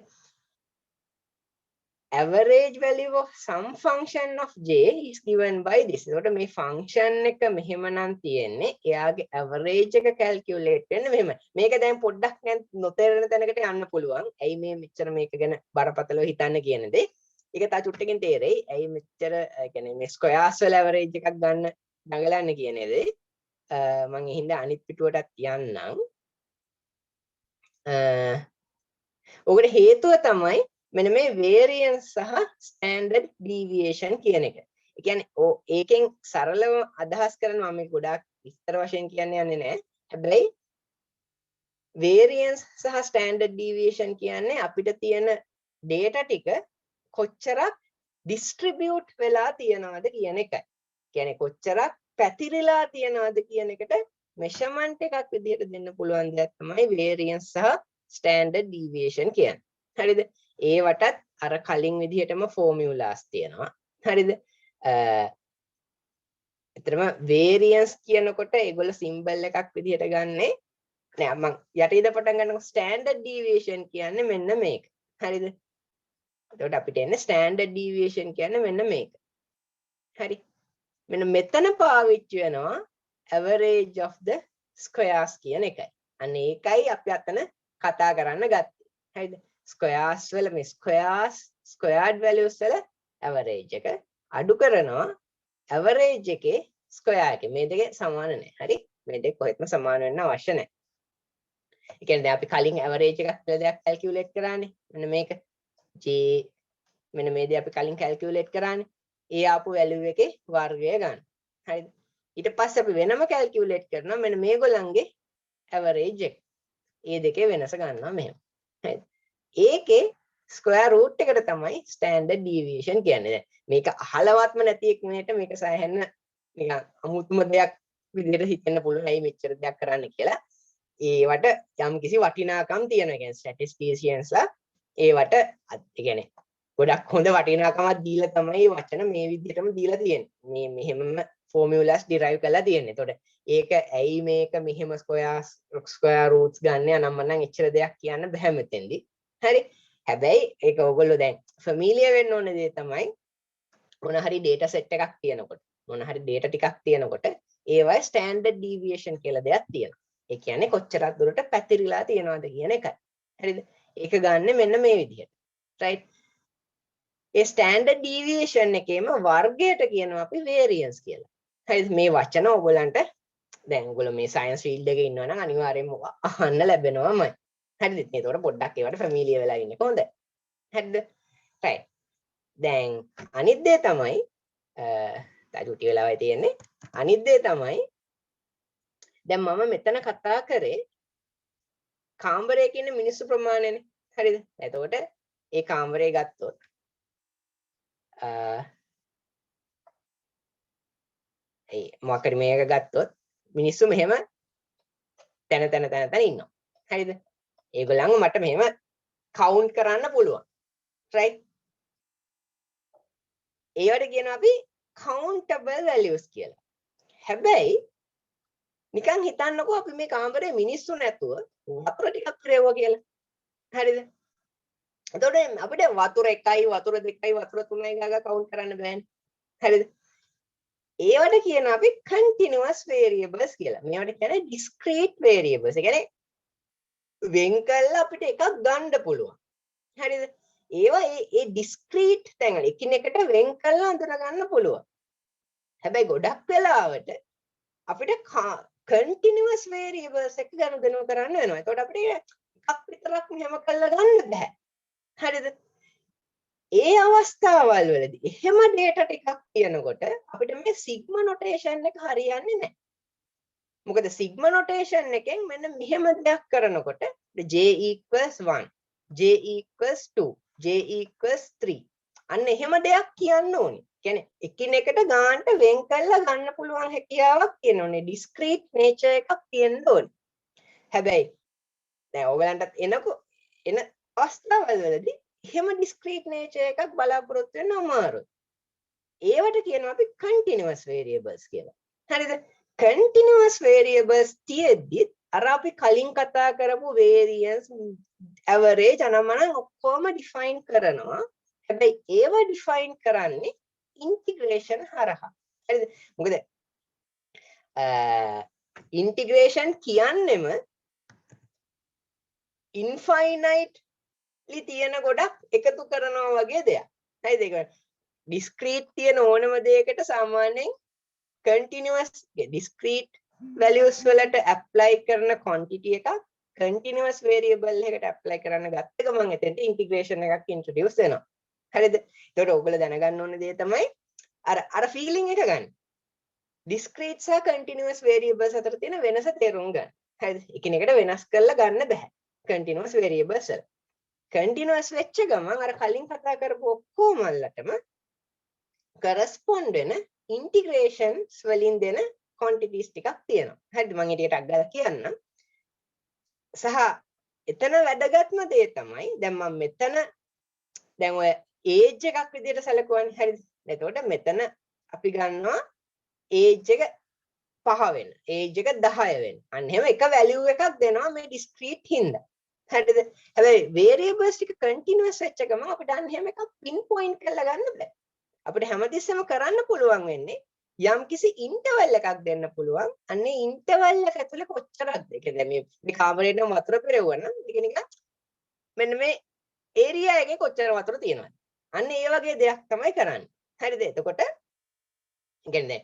average value of some function of j is given by this. ඒකට මේ function එක මෙහෙමනම් තියෙන්නේ එයාගේ average එක calculate වෙන්නේ මෙහෙම. මේක දැන් පොඩ්ඩක් නොතේරෙන තැනකට යන්න පුළුවන්. ඇයි මේ මෙච්චර මේක ගැන බරපතලව හිතන්න කියන දේ. ඒක තා චුට්ටකින් තේරෙයි. ඇයි මෙච්චර කියන්නේ මේ squares වල average එකක් ගන්න දඟලන්නේ කියන දේ. මම හින්දා අනිත් පිටුවටත් යන්නම්. ඔකට හේතුව තමයි මෙන්න මේ variance සහ standard deviation කියන එක. ඒ කියන්නේ ඒකෙන් සරලව අදහස් කරනවා මම ගොඩාක් විස්තර වශයෙන් කියන්න යන්නේ නැහැ. හැබැයි variance සහ standard deviation කියන්නේ අපිට තියෙන data ටික කොච්චරක් distribute වෙලා තියනවද කියන එකයි. කියන්නේ කොච්චරක් පැතිරිලා තියනවද කියන එකට measurement එකක් විදිහට දෙන්න පුළුවන් දෙයක් තමයි variance සහ standard deviation කියන්නේ. හරිද? ඒවටත් අර කලින් විදිහටම ෆෝමියුලාස් තියෙනවා. හරිද? එතරම් variance කියනකොට ඒගොල්ලෝ සිම්බල් එකක් විදිහට ගන්නෙ නෑ මම යටිද පටන් ගන්නකොට standard deviation කියන්නේ මෙන්න මේක. හරිද? එතකොට අපිට එන්නේ standard deviation කියන්නේ මෙන්න මේක. හරි. මෙන්න මෙතන පාවිච්චි වෙනවා average of the squares කියන එකයි. අන්න ඒකයි අපි අතන කතා කරන්න ගත්තේ. හරිද? squares වල මේ squared values වල average එක අඩු කරනවා average එකේ square එක. මේ දෙක සමාන නැහැ. හරි? මේ දෙක කොහෙත්ම සමාන වෙන්න අවශ්‍ය නැහැ. ඒ කියන්නේ දැන් අපි කලින් average එකක් කියලා දෙයක් calculate කරානේ. මෙන්න මේක j මෙන්න මේ දේ අපි කලින් calculate කරානේ. ඒ ආපු value එකේ වර්ගය ගන්න. හරිද? ඊට පස්සේ අපි වෙනම calculate කරනවා මෙන්න මේගොල්ලන්ගේ average එක. ඒ දෙකේ වෙනස ගන්නවා මෙහෙම. හරිද? ඒකේ square root එකට තමයි standard deviation කියන්නේ. දැන් මේක අහලවත්ම නැති එකකට මේක සෑහෙන්න නිකන් අමුතුම දෙයක් විදිහට හිතෙන්න පුළුවන්. ඇයි මෙච්චර දෙයක් කරන්න කියලා. ඒවට යම් කිසි වටිනාකම් තියෙනවා. කියන්නේ statisticiansලා ඒවට ඒ කියන්නේ ගොඩක් හොඳ වටිනාකමක් දීලා තමයි වචන මේ විදිහටම දීලා තියෙන්නේ. මේ මෙහෙමම ෆෝමියුලාස් ඩිරයිව් කරලා තියෙන්නේ. එතකොට ඒක ඇයි මේක මෙහෙම ස්ක්වයර් රූට්ස් ගන්න අනම්මනම් එච්චර දෙයක් කියන්න බෑ මෙතෙන්දි. හරි. හැබැයි ඒක ඔයගොල්ලෝ දැන් ෆැමිලියර් වෙන්න ඕනේ දේ තමයි මොන හරි data set එකක් තියෙනකොට මොන හරි data ටිකක් තියෙනකොට ඒවයි standard deviation කියලා දෙයක් තියෙනවා. ඒ කියන්නේ කොච්චරක් දුරට පැතිරිලා තියෙනවද කියන එකයි. හරිද? ඒක ගන්න මෙන්න මේ විදිහට. right? ඒ standard deviation එකේම වර්ගයට කියනවා අපි variance කියලා. හරිද? මේ වචන ඔයගලන්ට දැන් ඔයගොල්ලෝ මේ science field එකේ ඉන්නවා නම් අනිවාර්යෙන්ම අහන්න ලැබෙනවාමයි. හරිද? ඒතකොට පොඩ්ඩක් ඒවට ෆැමිලියර් වෙලා ඉන්න එක හොඳයි. හරිද? right. දැන් අනිත් දේ තමයි ටි වෙලාවයි තියෙන්නේ. අනිත් දේ තමයි දැන් මම මෙතන කතා කරේ කාමරයක ඉන්න මිනිස්සු ප්‍රමාණයනේ. හරිද? එතකොට ඒ කාමරය ගත්තොත් ඒ මොකක්ද මේක ගත්තොත් මිනිස්සු මෙහෙම තැන ඉන්නවා. හරිද? ඒගොල්ලන්ව මට මෙහෙම කවුන්ට් කරන්න පුළුවන්. right? ඒවට කියනවා අපි countable values කියලා. හැබැයි නිකන් හිතන්නකෝ අපි මේ කාමරේ මිනිස්සු නැතුව වතුර ටිකක් රෙවුවා කියලා. හරිද? එතකොට අපිට වතුර 1යි වතුර 2යි වතුර 3යි ගාලා කවුන්ට් කරන්න බෑනේ. හරිද? ඒවට කියනවා අපි continuous variables කියලා. මේවට කියන්නේ discrete variables. ඒ කියන්නේ වෙන් කළා අපිට එකක් ගන්න පුළුවන්. හරිද? ඒවා ඒ discrete තැන්වල එකිනෙකට වෙන් කරලා අඳුර ගන්න පුළුවන්. හැබැයි ගොඩක් වෙලාවට අපිට continuous variables එක ගනුදෙනු කරන්න වෙනවා. එතකොට අපිට එකක් විතරක් මෙහෙම කරලා ගන්න බෑ. හරිද? ඒ අවස්ථාවල් වලදී එහෙම data ටිකක් කියනකොට අපිට මේ sigma notation එක හරියන්නේ නැහැ. මොකද sigma notation එකෙන් මෙන්න මෙහෙම දෙයක් කරනකොට j equals 1 j equals 2 j equals 3 අන්න එහෙම දෙයක් කියන්න ඕනේ. කියන්නේ එකිනෙකට ගානට වෙන් කරලා ගන්න පුළුවන් හැකියාවක් තියෙන්න ඕනේ. discrete nature එකක් තියෙන්න ඕනේ. හැබැයි දැන් ඔයගලන්ටත් එන අවස්ථාවල් වලදී එහෙම discrete nature එකක් බලාපොරොත්තු වෙන්න අමාරුයි. ඒවට කියනවා අපි continuous variables කියලා. හරිද? continuous variables තියෙද්දි අර අපි කලින් කතා කරපු variance average අනම්මනම් ඔක්කොම define කරනවා. හැබැයි ඒව define කරන්නේ integration හරහා. හරිද? මොකද integration කියන්නෙම infinitely තියෙන ගොඩක් එකතු කරනවා වගේ දෙයක්. හරිද? ඒක discrete තියෙන ඕනම දෙයකට සාමාන්‍යයෙන් continuous discrete values වලට apply කරන quantity එකක් continuous variable එකට apply කරන්න ගත්ත ගමන් එතෙන්ට integration එකක් introduce වෙනවා. හරිද? ඒකට ඔයගොල්ලෝ දැනගන්න ඕන දේ තමයි අර feeling එක ගන්න. discrete සහ continuous variables අතර තියෙන වෙනස තේරුම් ගන්න. හරිද? එකිනෙකට වෙනස් කරලා ගන්න බෑ. continuous variables වල. continuous වෙච්ච ගමන් අර කලින් කතා කරපු ඔක්කොම අල්ලටම correspond වෙන integrations වලින් දෙන quantities ටිකක් තියෙනවා. හරිද? මම ඊට අග්ගලා කියන්නම්. සහ එතන වැදගත්ම දේ තමයි දැන් මම මෙතන දැන් ඔය age එකක් විදිහට සැලකුවානේ. හරිද? එතකොට මෙතන අපි ගන්නවා age එක 5 වෙන. age එක 10 වෙන. අන්න එහෙම එක value එකක් දෙනවා මේ discrete හින්දා. හරිද? හැබැයි variables ටික continuous වෙච්ච ගමන් අපිට අන්න එහෙම එකක් pinpoint කරලා ගන්න බෑ. අපිට හැමතිස්සෙම කරන්න පුළුවන් වෙන්නේ යම්කිසි ඉන්ටර්වල් එකක් දෙන්න පුළුවන්. අන්නේ ඉන්ටර්වල් එක ඇතුලේ කොච්චරක්ද? ඒ කියන්නේ මේ කාමරේට වතුර පෙරෙවුවා නම් ඒක නිකන් මෙන්න මේ ඒරියා එකේ කොච්චර වතුර තියෙනවද? අන්න ඒ වගේ දෙයක් තමයි කරන්නේ. හරිද? එතකොට කියන්නේ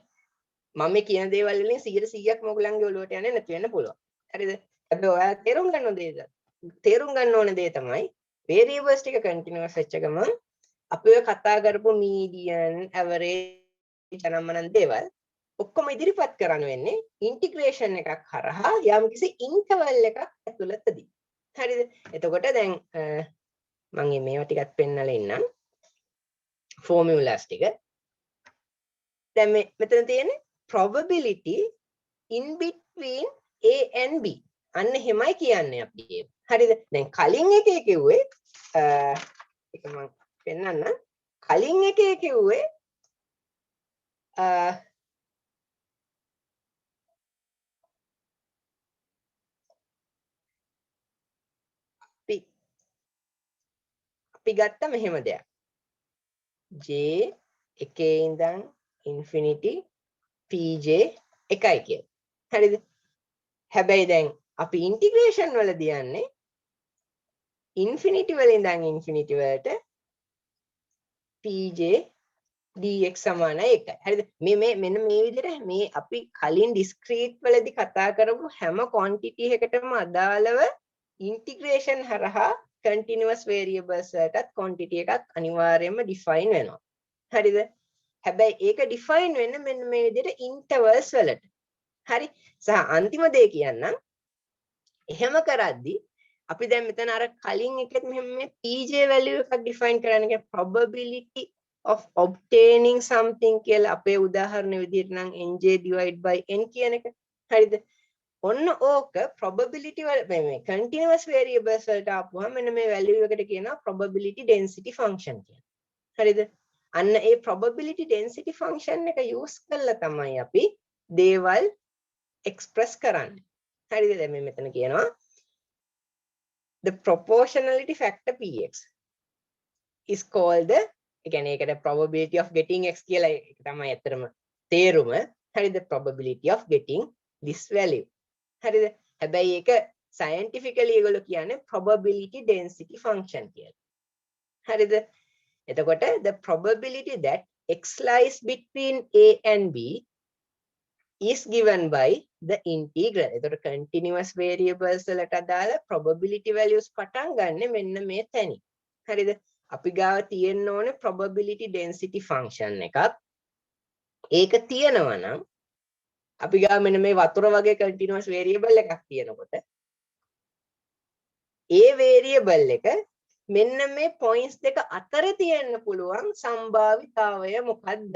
මම මේ කියන දේවල් වලින් 100%ක් මොගලන්ගේ ඔළුවට යන්නේ නැති වෙන්න පුළුවන්. හරිද? හැබැයි ඔයාලා තේරුම් ගන්න ඕන දේ තමයි variables ටික continuous වෙච්ච ගමන් අපි ඔය කතා කරපු median average අනම්මනම් දේවල් ඔක්කොම ඉදිරිපත් කරන්න වෙන්නේ integration එකක් හරහා යම්කිසි interval එකක් ඇතුළතදී. හරිද? එතකොට දැන් මම මේවා ටිකක් පෙන්නලා ඉන්නම්. formulas ටික. දැන් මෙතන තියෙන්නේ probability in between A and B. අන්න එහෙමයි කියන්නේ අපි ඒක. හරිද? දැන් කලින් එකේ කිව්වේ ඒක මම පෙන්නන්න. කලින් එකේ කිව්වේ අපි ගත්ත මෙහෙම දෙයක්. j එකේ ඉඳන් infinity pj එකයි කියලා. හරිද? හැබැයි දැන් අපි ඉන්ටිග්‍රේෂන් වලදී යන්නේ infinity වලින් ඉඳන් infinity වලට pj dx සමානයි 1යි. හරිද? මේ මෙන්න මේ විදිහට මේ අපි කලින් ඩිස්ක්‍රීට් වලදී කතා කරපු හැම quantity එකකටම අදාළව integration හරහා continuous variables වලටත් quantity එකක් අනිවාර්යයෙන්ම define වෙනවා. හරිද? හැබැයි ඒක define වෙන්නේ මෙන්න මේ විදිහට intervals වලට. හරි? සහ අන්තිම දේ කියන්නම්. එහෙම කරද්දී අපි දැන් මෙතන අර කලින් එකෙත් මෙහෙම මේ pj value එකක් define කරන්න කියන probability of obtaining something කියලා අපේ උදාහරණ විදිහට නම් nj divide by n කියන එක. හරිද? ඔන්න ඕක probability වල මේ continuous variables වලට ආපුවම මෙන්න මේ value එකට කියනවා probability density function කියලා. හරිද? අන්න ඒ probability density function එක use කරලා තමයි අපි දේවල් express කරන්නේ. හරිද? දැන් මේ මෙතන කියනවා the proportionality factor px is called the කියන්නේ ඒකට probability of getting x කියලා ඒක තමයි ඇත්තටම තේරුම. හරිද? probability of getting this value. හරිද? හැබැයි ඒක scientifically ඒගොල්ලෝ කියන්නේ probability density function කියලා. හරිද? එතකොට the probability that x lies between a and b is given by the integral. එතකොට continuous variables වලට අදාළ probability values පටන් ගන්න මෙන්න මේ තැනින්. හරිද? අපි ගාව තියෙන්න ඕනේ probability density function එකක්. ඒක තියෙනවා නම් අපි ගාව මෙන්න මේ වතුර වගේ continuous variable එකක් තියෙනකොට ඒ variable එක මෙන්න මේ points දෙක අතර තියෙන්න පුළුවන් සම්භාවිතාවය මොකද්ද?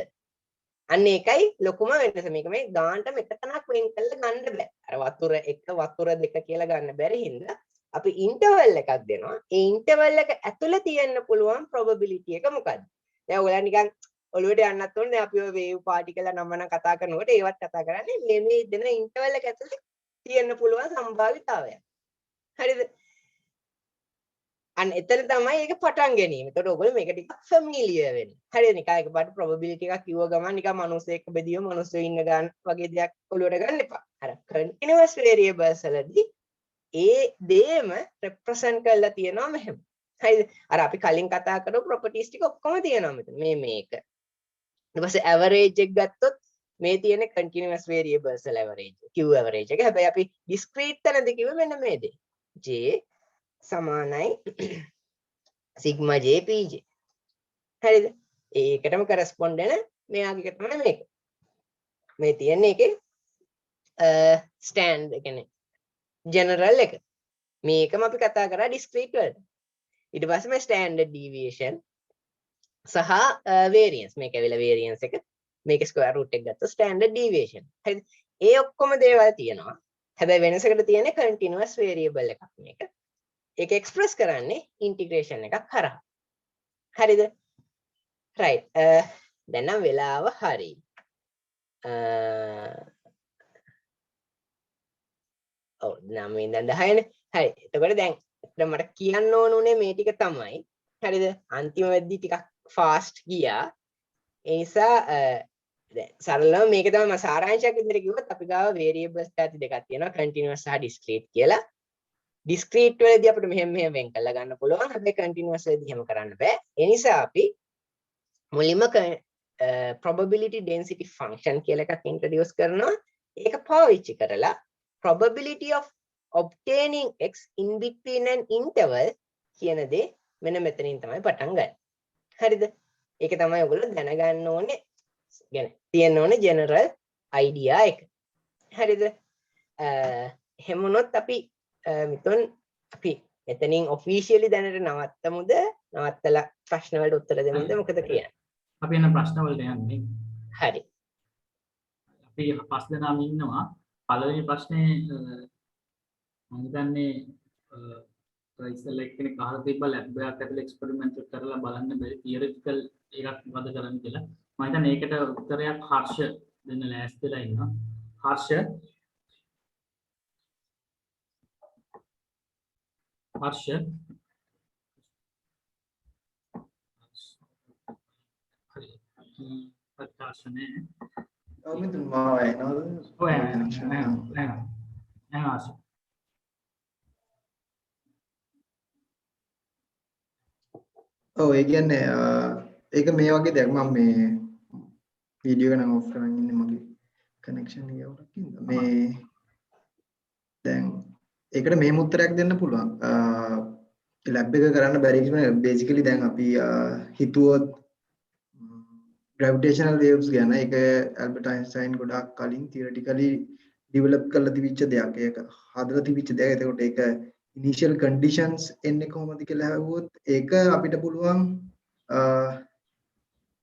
අන්න ඒකයි ලොකුම වෙනස. මේක මේ ගානටම එක තැනක් වෙන් කරලා ගන්න බෑ. අර වතුර එක වතුර දෙක කියලා ගන්න බැරි හින්දා අපි ඉන්ටර්වල් එකක් දෙනවා. ඒ ඉන්ටර්වල් එක ඇතුළේ තියෙන්න පුළුවන් probability එක මොකද්ද? දැන් ඔයාලා නිකන් ඔළුවට යන්නත් ඕනේ. දැන් අපි ඔය wave particle නම නම් කතා කරනකොට ඒවත් කතා කරන්නේ මේ දෙන ඉන්ටර්වල් එක ඇතුළේ තියෙන්න පුළුවන් සම්භාවිතාවය. හරිද? අන්න එතන තමයි ඒක පටන් ගැනීම. ඒතකොට ඔයගොල්ලෝ මේක ටිකක් ෆැමිලියර් වෙන්න. හරිද? නිකන් එකපාරට probability එකක් කිව්ව ගමන් නිකන් මිනිස්සෙක් බෙදියෝ මිනිස්සු ඉන්න ගන්න වගේ දෙයක් ඔළුවට ගන්න එපා. අර continuous variables වලදී ඒ දේම represent කරලා තියෙනවා මෙහෙම. හරිද? අර අපි කලින් කතා කරපු properties ටික ඔක්කොම තියෙනවා මෙතන. මේක. ඊට පස්සේ average එක ගත්තොත් මේ තියෙන continuous variables වල average. Q average එක. හැබැයි අපි discrete තැනදී කිව්වේ මෙන්න මේ දේ. J සමානයි sigma j pj. හරිද? ඒකටම correspond වෙන මෙයාගේ එක තමයි මේක. මේ තියෙන්නේ එකේ stand ඒ කියන්නේ general එක. මේකම අපි කතා කරා discrete වලට. ඊට පස්සේ මේ standard deviation සහ variance. මේක ඇවිල්ලා variance එක. මේක square root එක ගත්තොත් standard deviation. හරිද? ඒ ඔක්කොම දේවල් තියෙනවා. හැබැයි වෙනසකට තියෙන්නේ continuous variable එකක් මේක. ඒක එක්ස්ප්‍රස් කරන්නේ ඉන්ටිග්‍රේෂන් එකක් හරහා. හරිද? right. දැන් නම් වෙලාව හරි. ඔව් 9 ඉඳන් 10නේ. හරි. එතකොට දැන් මට කියන්න ඕන උනේ මේ ටික තමයි. හරිද? අන්තිම වෙද්දි ටිකක් ෆාස්ට් ගියා. ඒ නිසා දැන් සරලව මේක තමයි මම සාරාංශයක් විදිහට කිව්වොත් අපි ගාව variables පැති දෙකක් තියෙනවා continuous සහ discrete කියලා. discrete වලදී අපිට මෙහෙම වෙන් කරලා ගන්න පුළුවන්. හැබැයි continuous වලදී එහෙම කරන්න බෑ. ඒ නිසා අපි මුලින්ම probability density function කියලා එකක් introduce කරනවා. ඒක පාවිච්චි කරලා probability of obtaining x in between an interval කියන දේ මෙන්න මෙතනින් තමයි පටන් ගන්නේ. හරිද? ඒක තමයි ඔයගොල්ලෝ දැනගන්න ඕනේ. තියෙන්න ඕනේ general idea එක. හරිද? එහෙම වුණොත් අපි මිතුන් අපි එතනින් officially දැනට නවත්තමුද? නවත්තලා ප්‍රශ්න වලට උත්තර දෙමුද? මොකද කියන්නේ? අපි යන ප්‍රශ්න වලට යන්නේ. හරි. අපි පස් දෙනාම ඉන්නවා. පළවෙනි ප්‍රශ්නේ මම හිතන්නේ ඉස්සෙල්ලා එක්කෙනෙක් අහලා තිබ්බා ලැබ් එකක් ඇතුලේ එක්ස්පෙරිමන්ට් එක කරලා බලන්න බැරි තියරිටිකල් එකක් මොකද කරන්න කියලා. මම හිතන්නේ ඒකට උත්තරයක් හර්ෂ දෙන්න ලෑස්තිලා ඉන්නවා. හර්ෂ ප්‍රකාශනය මිතුන් මාව එනවද? ඔය connection එක. ආසු ඔව් ඒ කියන්නේ ඒක මේ වගේ දෙයක් මම මේ වීඩියෝ එක නම් ඔෆ් කරන් ඉන්නේ මගේ කනෙක්ෂන් එක යවුණක් ඉඳලා මේ දැන් ඒකට මෙහෙම උත්තරයක් දෙන්න පුළුවන් ලැබ් එක කරන්න බැරි කිව්වනේ බේසිකලි දැන් අපි හිතුවොත් gravitational waves ගැන ඒක ඇල්බර්ට් අයින්ස්ටයින් ගොඩාක් කලින් theoretically develop කරලා තිබිච්ච දෙයක් ඒක හදලා තිබිච්ච දෙයක් ඒකට ඒක initial conditions එන්නේ කොහොමද කියලා අහුවොත් ඒක අපිට පුළුවන්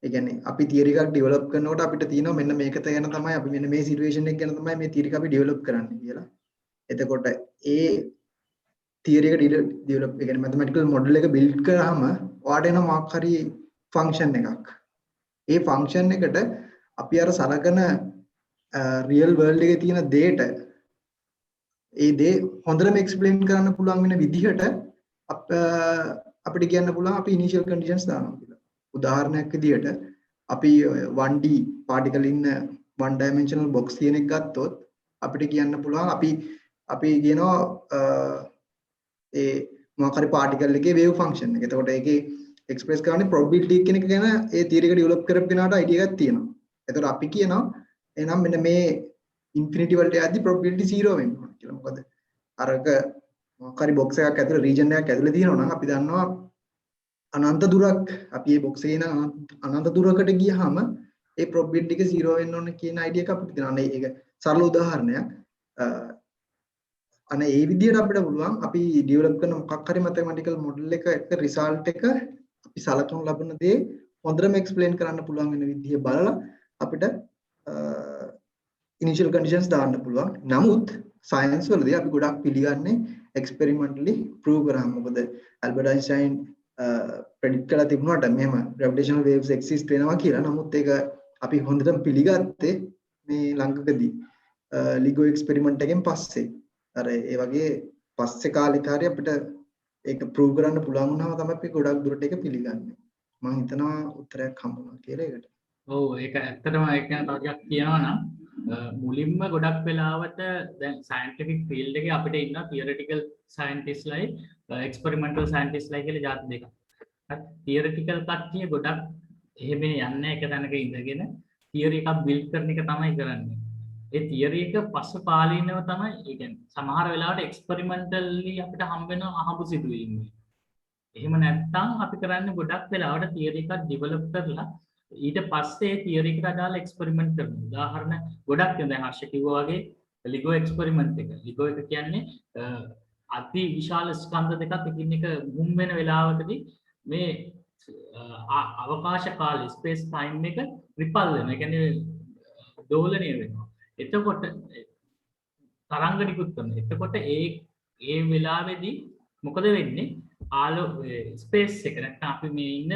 ඒ කියන්නේ අපි theory එකක් develop කරනකොට අපිට තියෙනවා මෙන්න මේක ගැන තමයි අපි මෙන්න මේ situation එක ගැන තමයි මේ theory එක අපි develop කරන්නේ කියලා. එතකොට ඒ theory එක develop ඒ කියන්නේ mathematical model එක build කරාම ඔයාට එන මොකක් හරි function එකක්. ඒ function එකට අපි අර සලකන real world එකේ තියෙන දෙයට ඒ දේ හොඳටම explain කරන්න පුළුවන් වෙන විදිහට අපිට කියන්න පුළුවන් අපි initial conditions දානවා කියලා. උදාහරණයක් විදිහට අපි 1D particle ඉන්න one dimensional box කියන එක ගත්තොත් අපිට කියන්න පුළුවන් අපි කියනවා ඒ මොකක් හරි particle එකේ wave function එක. එතකොට ඒකේ express කරන්නේ probability කියන එක ගැන ඒ theory එක develop කරපු කෙනාට idea එකක් තියෙනවා. එතකොට අපි කියනවා එහෙනම් මෙන්න මේ infinity වලට යද්දි probability 0 වෙන්න ඕන කියලා. මොකද අරක මොකක් හරි box එකක් ඇතුලේ region එකක් ඇතුලේ තියෙනවා නම් අපි දන්නවා අනන්ත දුරක් අපි මේ box එකේ ඉඳන් අනන්ත දුරකට ගියාම ඒ probability එක 0 වෙන්න ඕන කියන idea එක අපිට තියෙනවා. අනේ ඒක සරල උදාහරණයක්. අනේ ඒ විදිහට අපිට පුළුවන් අපි develop කරන මොකක් හරි mathematical model එක result එක අපි සලකනු ලබන දේ හොඳටම explain කරන්න පුළුවන් වෙන විදිහ බලලා අපිට initial conditions දාන්න පුළුවන්. නමුත් science වලදී අපි ගොඩක් පිළිගන්නේ experimentally prove කරාම. මොකද ඇල්බර්ට් අයින්ස්ටයින් predict කරලා තිබුණාට මෙහෙම gravitational waves exist වෙනවා කියලා. නමුත් ඒක අපි හොඳටම පිළිගත්තේ මේ ළඟකදී LIGO experiment එකෙන් පස්සේ. අර ඒ වගේ පස්සේ කාලෙක හරි අපිට ඒක prove කරන්න පුළුවන් වුණාම තමයි අපි ගොඩක් දුරට ඒක පිළිගන්නේ. මම හිතනවා උත්තරයක් හම්බුණා කියලා ඒකට. ඔව් ඒක ඇත්තටම ඒක ගැන තව ටිකක් කියනවා නම් මුලින්ම ගොඩක් වෙලාවට දැන් scientific field එකේ අපිට ඉන්න theoretical scientist ලයි experimental scientist ලයි කියලා જાති දෙකක්. theoretical කට්ටිය ගොඩක් එහෙම යන්නේ එක තැනක ඉඳගෙන theory එකක් build කරන එක තමයි කරන්නේ. ඒ theory එක පස්සපාලීනව තමයි ඒ කියන්නේ සමහර වෙලාවට experimentally අපිට හම්බ වෙන අහඹු සිදුවීම්. එහෙම නැත්නම් අපි කරන්නේ ගොඩක් වෙලාවට theory එකක් develop කරලා ඊට පස්සේ theory එකට අදාළ experiment කරනවා. උදාහරණ ගොඩක් තියෙනවා. දැන් හර්ෂ කිව්වා වගේ LIGO experiment එක. LIGO එක කියන්නේ අති විශාල ස්කන්ධ දෙකක් එකින් එක මුම් වෙන වෙලාවකදී මේ අවකාශ කාල space time එක repel වෙනවා. ඒ කියන්නේ දෝලණය වෙනවා. එතකොට තරංග නිකුත් කරනවා. එතකොට ඒ වෙලාවේදී මොකද වෙන්නේ? ස්පේස් එක නැත්නම් අපි මේ ඉන්න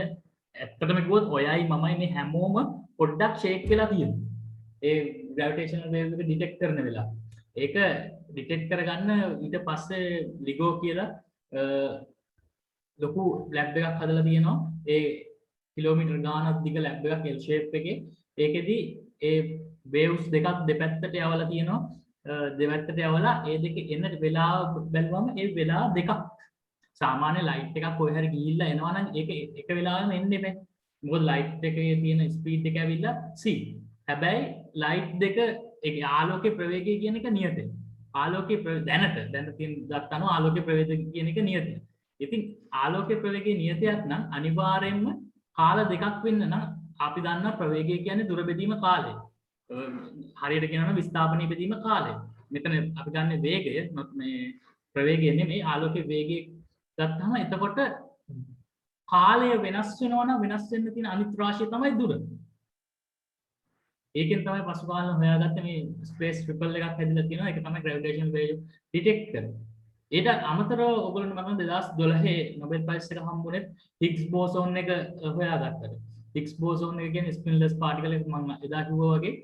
ඇත්තටම කිව්වොත් ඔයයි මමයි මේ හැමෝම පොඩ්ඩක් ෂේක් වෙලා තියෙනවා. ඒ gravitational waves එක ඩිටෙක්ට් කරන වෙලාව. ඒක ඩිටෙක්ට් කරගන්න ඊට පස්සේ LIGO කියලා ලොකු ලැබ් එකක් හදලා තියෙනවා. ඒ කිලෝමීටර් ගාණක් දිග ලැබ් එකක් L shape එකේ. ඒකෙදි ඒ waves දෙකක් දෙපැත්තට යවලා තියෙනවා. දෙපැත්තට යවලා ඒ දෙක එන වෙලාව බැලුවම ඒ වෙලාව දෙකක්. සාමාන්‍ය ලයිට් එකක් කොහේ හරි ගිහිල්ලා එනවා නම් ඒක එක වෙලාවෙම එන්නේ නැහැ. මොකද ලයිට් එකේ තියෙන ස්පීඩ් එක ඇවිල්ලා c. හැබැයි ලයිට් දෙක ඒ ආලෝකයේ ප්‍රවේගය කියන එක නියතයි. ආලෝකයේ දැනට තියෙන දත්තන ආලෝකයේ ප්‍රවේගය කියන එක නියතයි. ඉතින් ආලෝකයේ ප්‍රවේගයේ නියතයක් නම් අනිවාර්යයෙන්ම කාල දෙකක් වෙන්න නම් අපි දන්නා ප්‍රවේගය කියන්නේ දුර බෙදීම කාලය. හරියට කියනවා නම් විස්ථාපනීය බෙදීම කාලය. මෙතන අපි ගන්න වේගය මේ ප්‍රවේගය නෙමෙයි ආලෝකයේ වේගය ගත්තාම එතකොට කාලය වෙනස් වෙනවා නම් වෙනස් වෙන්න තියෙන අනිත් රාශිය තමයි දුර. ඒකෙන් තමයි පසුකාලීන හොයාගත්තේ මේ ස්පේස් ට්‍රිපල් එකක් හැදිලා තියෙනවා. ඒක තමයි ග්‍රැවිටේෂන් වේව් ඩිටෙක්ට් කරන්නේ. ඊට අමතරව ඔයගොල්ලෝ මම 2012 නොබෙල් ප්‍රයිස් එක හම්බුනේ හිග්ස් බෝසෝන් එක හොයාගත්තට. හිග්ස් බෝසෝන් එක කියන්නේ ස්පින්ලස් පාටිකල් එක මම එදා කිව්වා වගේ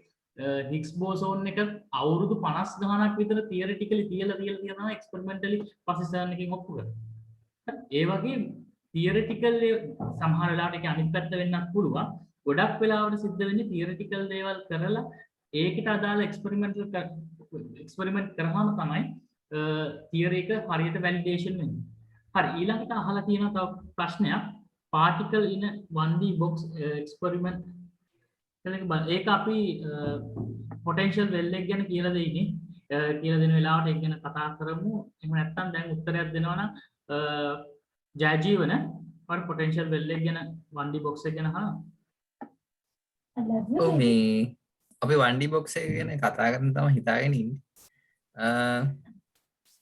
හිග්ස් බෝසෝන් එක අවුරුදු 50 ගණනක් විතර තියරිටිකලි තියලා තියෙනවා එක්ස්පෙරිමෙන්ටලි පස්සේ එකකින් ඔප්පු කරලා. ඒ වගේ තියරිටිකල් සමහර වෙලාවට ඒක අනිත් පැත්ත වෙන්නත් පුළුවන්. ගොඩක් වෙලාවට සිද්ධ වෙන්නේ තියරිටිකල් දේවල් කරලා ඒකට අදාළ එක්ස්පෙරිමන්ට් කරාම තමයි තියරි එක හරියට වැලිඩේෂන් වෙන්නේ. හරි ඊළඟට අහලා තියෙන තව ප්‍රශ්නයක් particle in a 1D box experiment ඒක අපි potential well එක ගැන කියලා දෙන්නේ කියලා දෙන වෙලාවට ඒක ගැන කතා කරමු. එහෙම නැත්නම් දැන් උත්තරයක් දෙනවා නම් ජයජීවන or potential well එක ගැන 1D box එක ගැන අහනවා. ඔව් මේ අපි 1D box එක ගැන කතා කරන තමයි හිතාගෙන ඉන්නේ.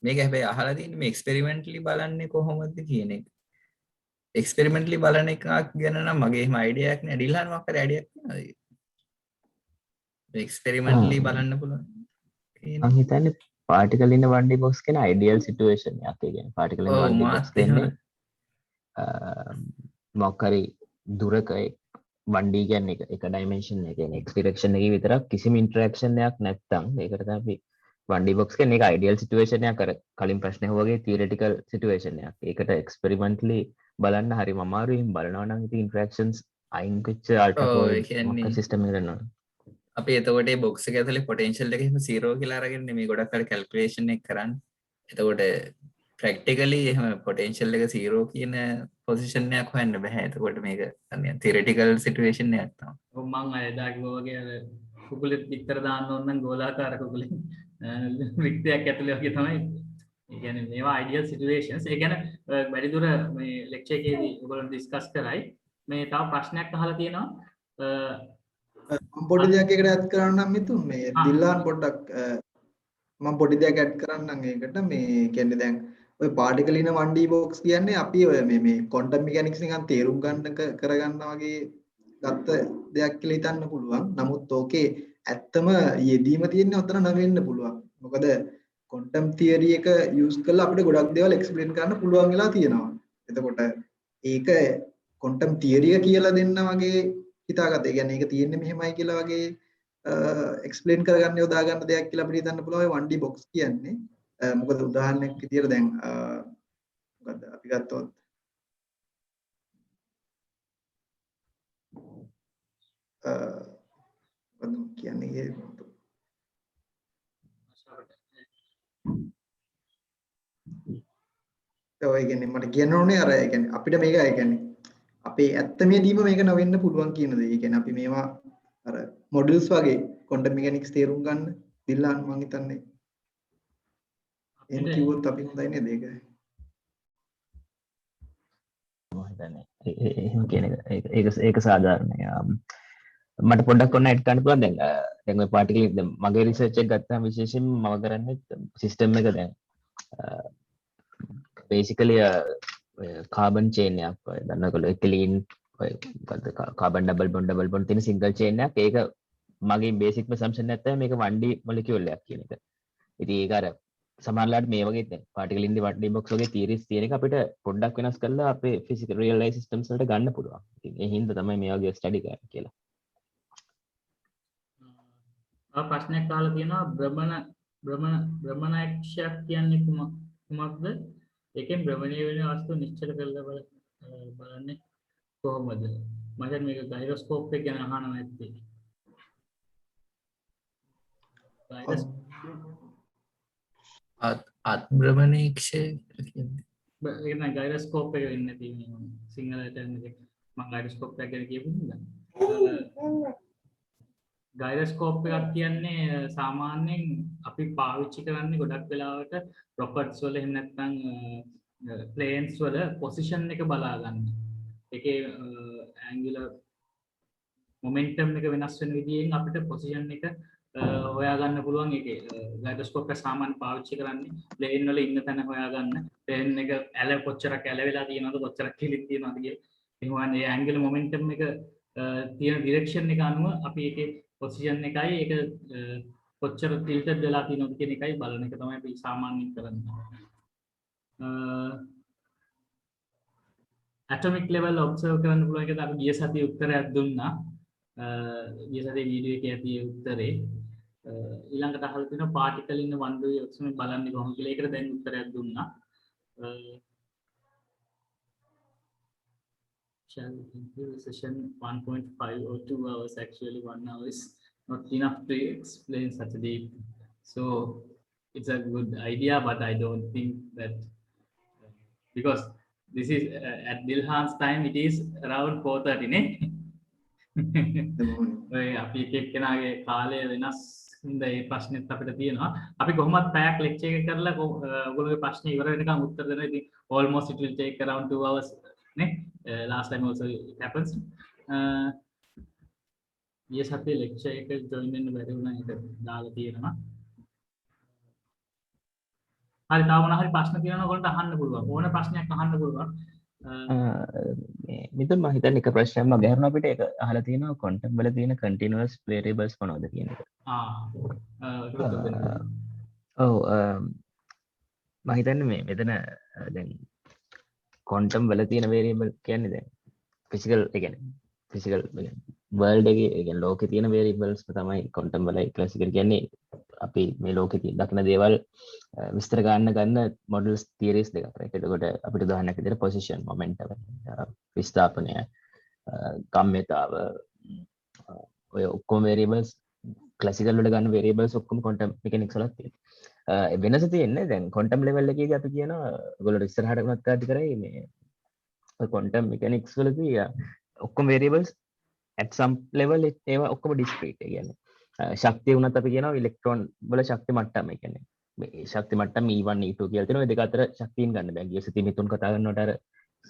මේක හැබැයි අහලා තියෙන්නේ මේ එක්ස්පෙරිමන්ටලි බලන්නේ කොහොමද කියන එක. එක්ස්පෙරිමන්ටලි බලන එකක් ගැන නම් මගේ එහෙම අයිඩියා එකක් නෑ. ඩිල්හන් මොකක්ද අයිඩියා එකක් තියෙනවද? එක්ස්පෙරිමන්ටලි බලන්න පුළුවන්. මම හිතන්නේ particle in a 1D box කියන ideal situation එකක්. ඒ කියන්නේ particle in a 1D box කියන්නේ මොකක් හරි දුරක 1D කියන්නේ එක dimension එක කියන්නේ x direction එකේ විතරක් කිසිම interaction එකක් නැත්තම් ඒකට තමයි 1D box කියන්නේ ඒක ideal situation එකක්. අර කලින් ප්‍රශ්නේ වගේ theoretical situation එකක්. ඒකට experimentally බලන්න හරිම අමාරුයි. බලනවා නම් ඉතින් interactions අයින් වෙච්ච ultra system එක ගන්නවා. අපි එතකොට මේ box එක ඇතුලේ potential එක එහෙම 0 කියලා අරගෙන මේ ගොඩක් අර calculation එක කරන්නේ. එතකොට practically එහෙම potential එක 0 කියන position එකක් හොයන්න බෑ. එතකොට මේක theoretical situation එකක් තමයි. ඔව් මම අයදා කිව්වා වගේ අර කුකුලෙත් පිටර දාන්න ඕන නම් ගෝලාකාර කුකුලෙන් වික්ටයක් ඇතුලේ වගේ තමයි. ඒ කියන්නේ මේවා ideal situations. ඒ කියන්නේ වැඩිදුර මේ lecture එකේදී ඔයගොල්ලෝ discuss කරයි. මේ තව ප්‍රශ්නයක් අහලා තියෙනවා. පොඩි දෙයක් එකට ඇඩ් කරන්න නම් මිතුන් මේ දිල්ලාන් පොඩ්ඩක් මම පොඩි දෙයක් ඇඩ් කරන්නම් ඒකට මේ කියන්නේ දැන් ඔය particle in a 1D box කියන්නේ අපි ඔය මේ quantum mechanics නිකන් තේරුම් ගන්න කරගන්න වගේ ගත්ත දෙයක් කියලා හිතන්න පුළුවන්. නමුත් ඕකේ ඇත්තම යෙදීම තියෙන්නේ ඔතන නැවෙන්න පුළුවන්. මොකද quantum theory එක use කරලා අපිට ගොඩක් දේවල් explain කරන්න පුළුවන් වෙලා තියෙනවා. එතකොට ඒක quantum theory එක කියලා දෙන්න වගේ හිතාගත්තා. ඒ කියන්නේ ඒක තියෙන්නේ මෙහෙමයි කියලා වගේ එක්ස්ප්ලেইন කරගන්න යොදා ගන්න දෙයක් කියලා අපිට හිතන්න පුළුවන්. ඔය 1D box කියන්නේ මොකද උදාහරණයක් විදියට දැන් මොකද්ද අපි ගත්තොත් මොකද්ද කියන්නේ ඔය කියන්නේ මට කියන්න ඕනේ අර ඒ කියන්නේ අපිට මේක ඒ කියන්නේ අපේ ඇත්තමේදීම මේක නොවෙන්න පුළුවන් කියන දේ. ඒ කියන්නේ අපි මේවා අර මොඩල්ස් වගේ quantum mechanics තේරුම් ගන්න දිල්ලාන් මම හිතන්නේ එහෙම කිව්වොත් අපි හොඳයි නේද ඒක? මම හිතන්නේ එහෙම කියන එක ඒක සාධාරණයි. මට පොඩ්ඩක් ඔන්න ඇඩ් කරන්න පුළුවන් දැන් ඔය පාටිකල් දැන් මගේ රිසර්ච් එක ගත්තාම විශේෂයෙන්ම මම කරන්නේ සිස්ටම් එක දැන් basically කාබන් චේන් එකක් ඔය දන්නකොල එතිලීන් ඔය මොකද්ද කාබන් ඩබල් බොන්ඩ් තියෙන සිංගල් චේන් එකක්. ඒක මගේ බේසික්ම assumption එක තමයි මේක 1D මොලිකියුල් එකක් කියන එක. ඉතින් ඒක අර සමහරවිට මේ වගේ දැන් particle in the 1D box වගේ theories තියෙන එක අපිට පොඩ්ඩක් වෙනස් කරලා අපේ physical real life systems වලට ගන්න පුළුවන්. ඉතින් ඒ හින්දා තමයි මේ වගේ ස්ටඩි කරන්නේ කියලා. ප්‍රශ්නයක් අහලා තියෙනවා භ්‍රමණාක්ෂයක් කියන්නේ කුමක්ද? ඒකෙන් භ්‍රමණය වෙන වස්තු නිශ්චල කරලා බලන්නේ කොහොමද? මම හිතන්නේ මේක ගයිරොස්කෝප් එක ගැන අහනවා ඇත්තේ. අත්භ්‍රමණීක්ෂය කියන්නේ ඒක නෑ ගයිරොස්කෝප් එක වෙන්නේ තියෙන්නේ සිංහලට මම ගයිරොස්කෝප් එක ගැන කියපු නිසා. ගයිරොස්කෝප් එකක් කියන්නේ සාමාන්‍යයෙන් අපි පාවිච්චි කරන්නේ ගොඩක් වෙලාවට රොකට්ස් වල එහෙම නැත්නම් ප්ලේන්ස් වල පොසිෂන් එක බලා ගන්න. ඒකේ ඇන්ගුලර් මොමන්ටම් එක වෙනස් වෙන විදිහෙන් අපිට පොසිෂන් එක හොයා ගන්න පුළුවන්. ඒකේ ගයිරොස්කෝප් එක සාමාන්‍ය පාවිච්චි කරන්නේ ප්ලේන් වල ඉන්න තැන හොයා ගන්න. ප්ලේන් එක ඇල කොච්චරක් ඇල වෙලා තියෙනවද කොච්චරක් කිලික් තියෙනවද කියලා. එහෙනම් ඒ ඇන්ගුලර් මොමන්ටම් එක තියෙන ඩිරෙක්ෂන් එක අනුව අපි ඒකේ පොසිෂන් එකයි ඒක කොච්චර ටිල්ටඩ් වෙලා තියෙනවද කියන එකයි බලන එක තමයි අපි සාමාන්‍යයෙන් කරන්නේ. ඇටොමික් ලෙවල් ඔබ්සර්ව් කරන්න පුළුවන් එකද අපි ගිය සතියේ උත්තරයක් දුන්නා. ගිය සතියේ වීඩියෝ එකේ ඇති උත්තරේ ඊළඟට අහලා තියෙනවා පාටිකල් ඉන්න 1D box එකෙන් බලන්නේ කොහොමද කියලා. ඒකට දැන් උත්තරයක් දුන්නා. shall conclude the session 1.5 or 2 hours. Actually, 1 hour is not enough to explain such a deep. So it's a good idea, but I don't think that because this is at Dilhan's time, it is around 4:30, ne? ඔය අපි එක එක්කෙනාගේ කාලය වෙනස් හින්දා ඒ ප්‍රශ්නෙත් අපිට තියෙනවා. අපි කොහොමත් පැයක් ලෙක්චර් එක කරලා ඔයගොල්ලෝගේ ප්‍රශ්න ඉවර වෙනකන් උත්තර දෙනවා. ඉතින් almost it will take around 2 hours නේ. Last time also it happens. ඊයේ සතියේ ලෙක්චර් එක join වෙන්න බැරි වුණා. ඒක දාලා තියෙනවා. හරි, තව මොනවා හරි ප්‍රශ්න තියෙනවා නම් ඔයගොල්ලන්ට අහන්න පුළුවන්. ඕන ප්‍රශ්නයක් අහන්න පුළුවන්. මිතුන් මම හිතන්නේ එක ප්‍රශ්නයක් මම ගහනවා අපිට ඒක අහලා තියෙනවා quantum වල තියෙන continuous variables මොනවද කියන එක. ඔව් මම හිතන්නේ මේ මෙතන දැන් quantum වල තියෙන variable කියන්නේ දැන් physical ඒ කියන්නේ physical world එකේ ඒ කියන්නේ ලෝකේ තියෙන variables තමයි quantum වල classical කියන්නේ අපි මේ ලෝකේ දකින දේවල් විස්තර ගන්න models theories දෙකක් right. එතකොට අපිට උදාහරණයක් විදිහට position momentum විස්ථාපනය ගම්‍යතාව ඔය ඔක්කොම variables classical වල ගන්න variables ඔක්කොම quantum mechanics වල තියෙනවා. වෙනස තියෙන්නේ දැන් quantum level එකේදී අපි කියනවා ඔයගොල්ලෝ ඉස්සරහට උනත් කාටි කරේ මේ quantum mechanics වලදී ඔක්කොම variables at some level ඒවා ඔක්කොම discrete. ඒ කියන්නේ ශක්තිය වුණත් අපි කියනවා ඉලෙක්ට්‍රෝන වල ශක්ති මට්ටම. ඒ කියන්නේ මේ ශක්ති මට්ටම E1 E2 කියලා තියෙනවා. ඒ දෙක අතර ශක්තියින් ගන්න බෑ. ගිය සතියේ මිතුන් කතා කරනකොට අර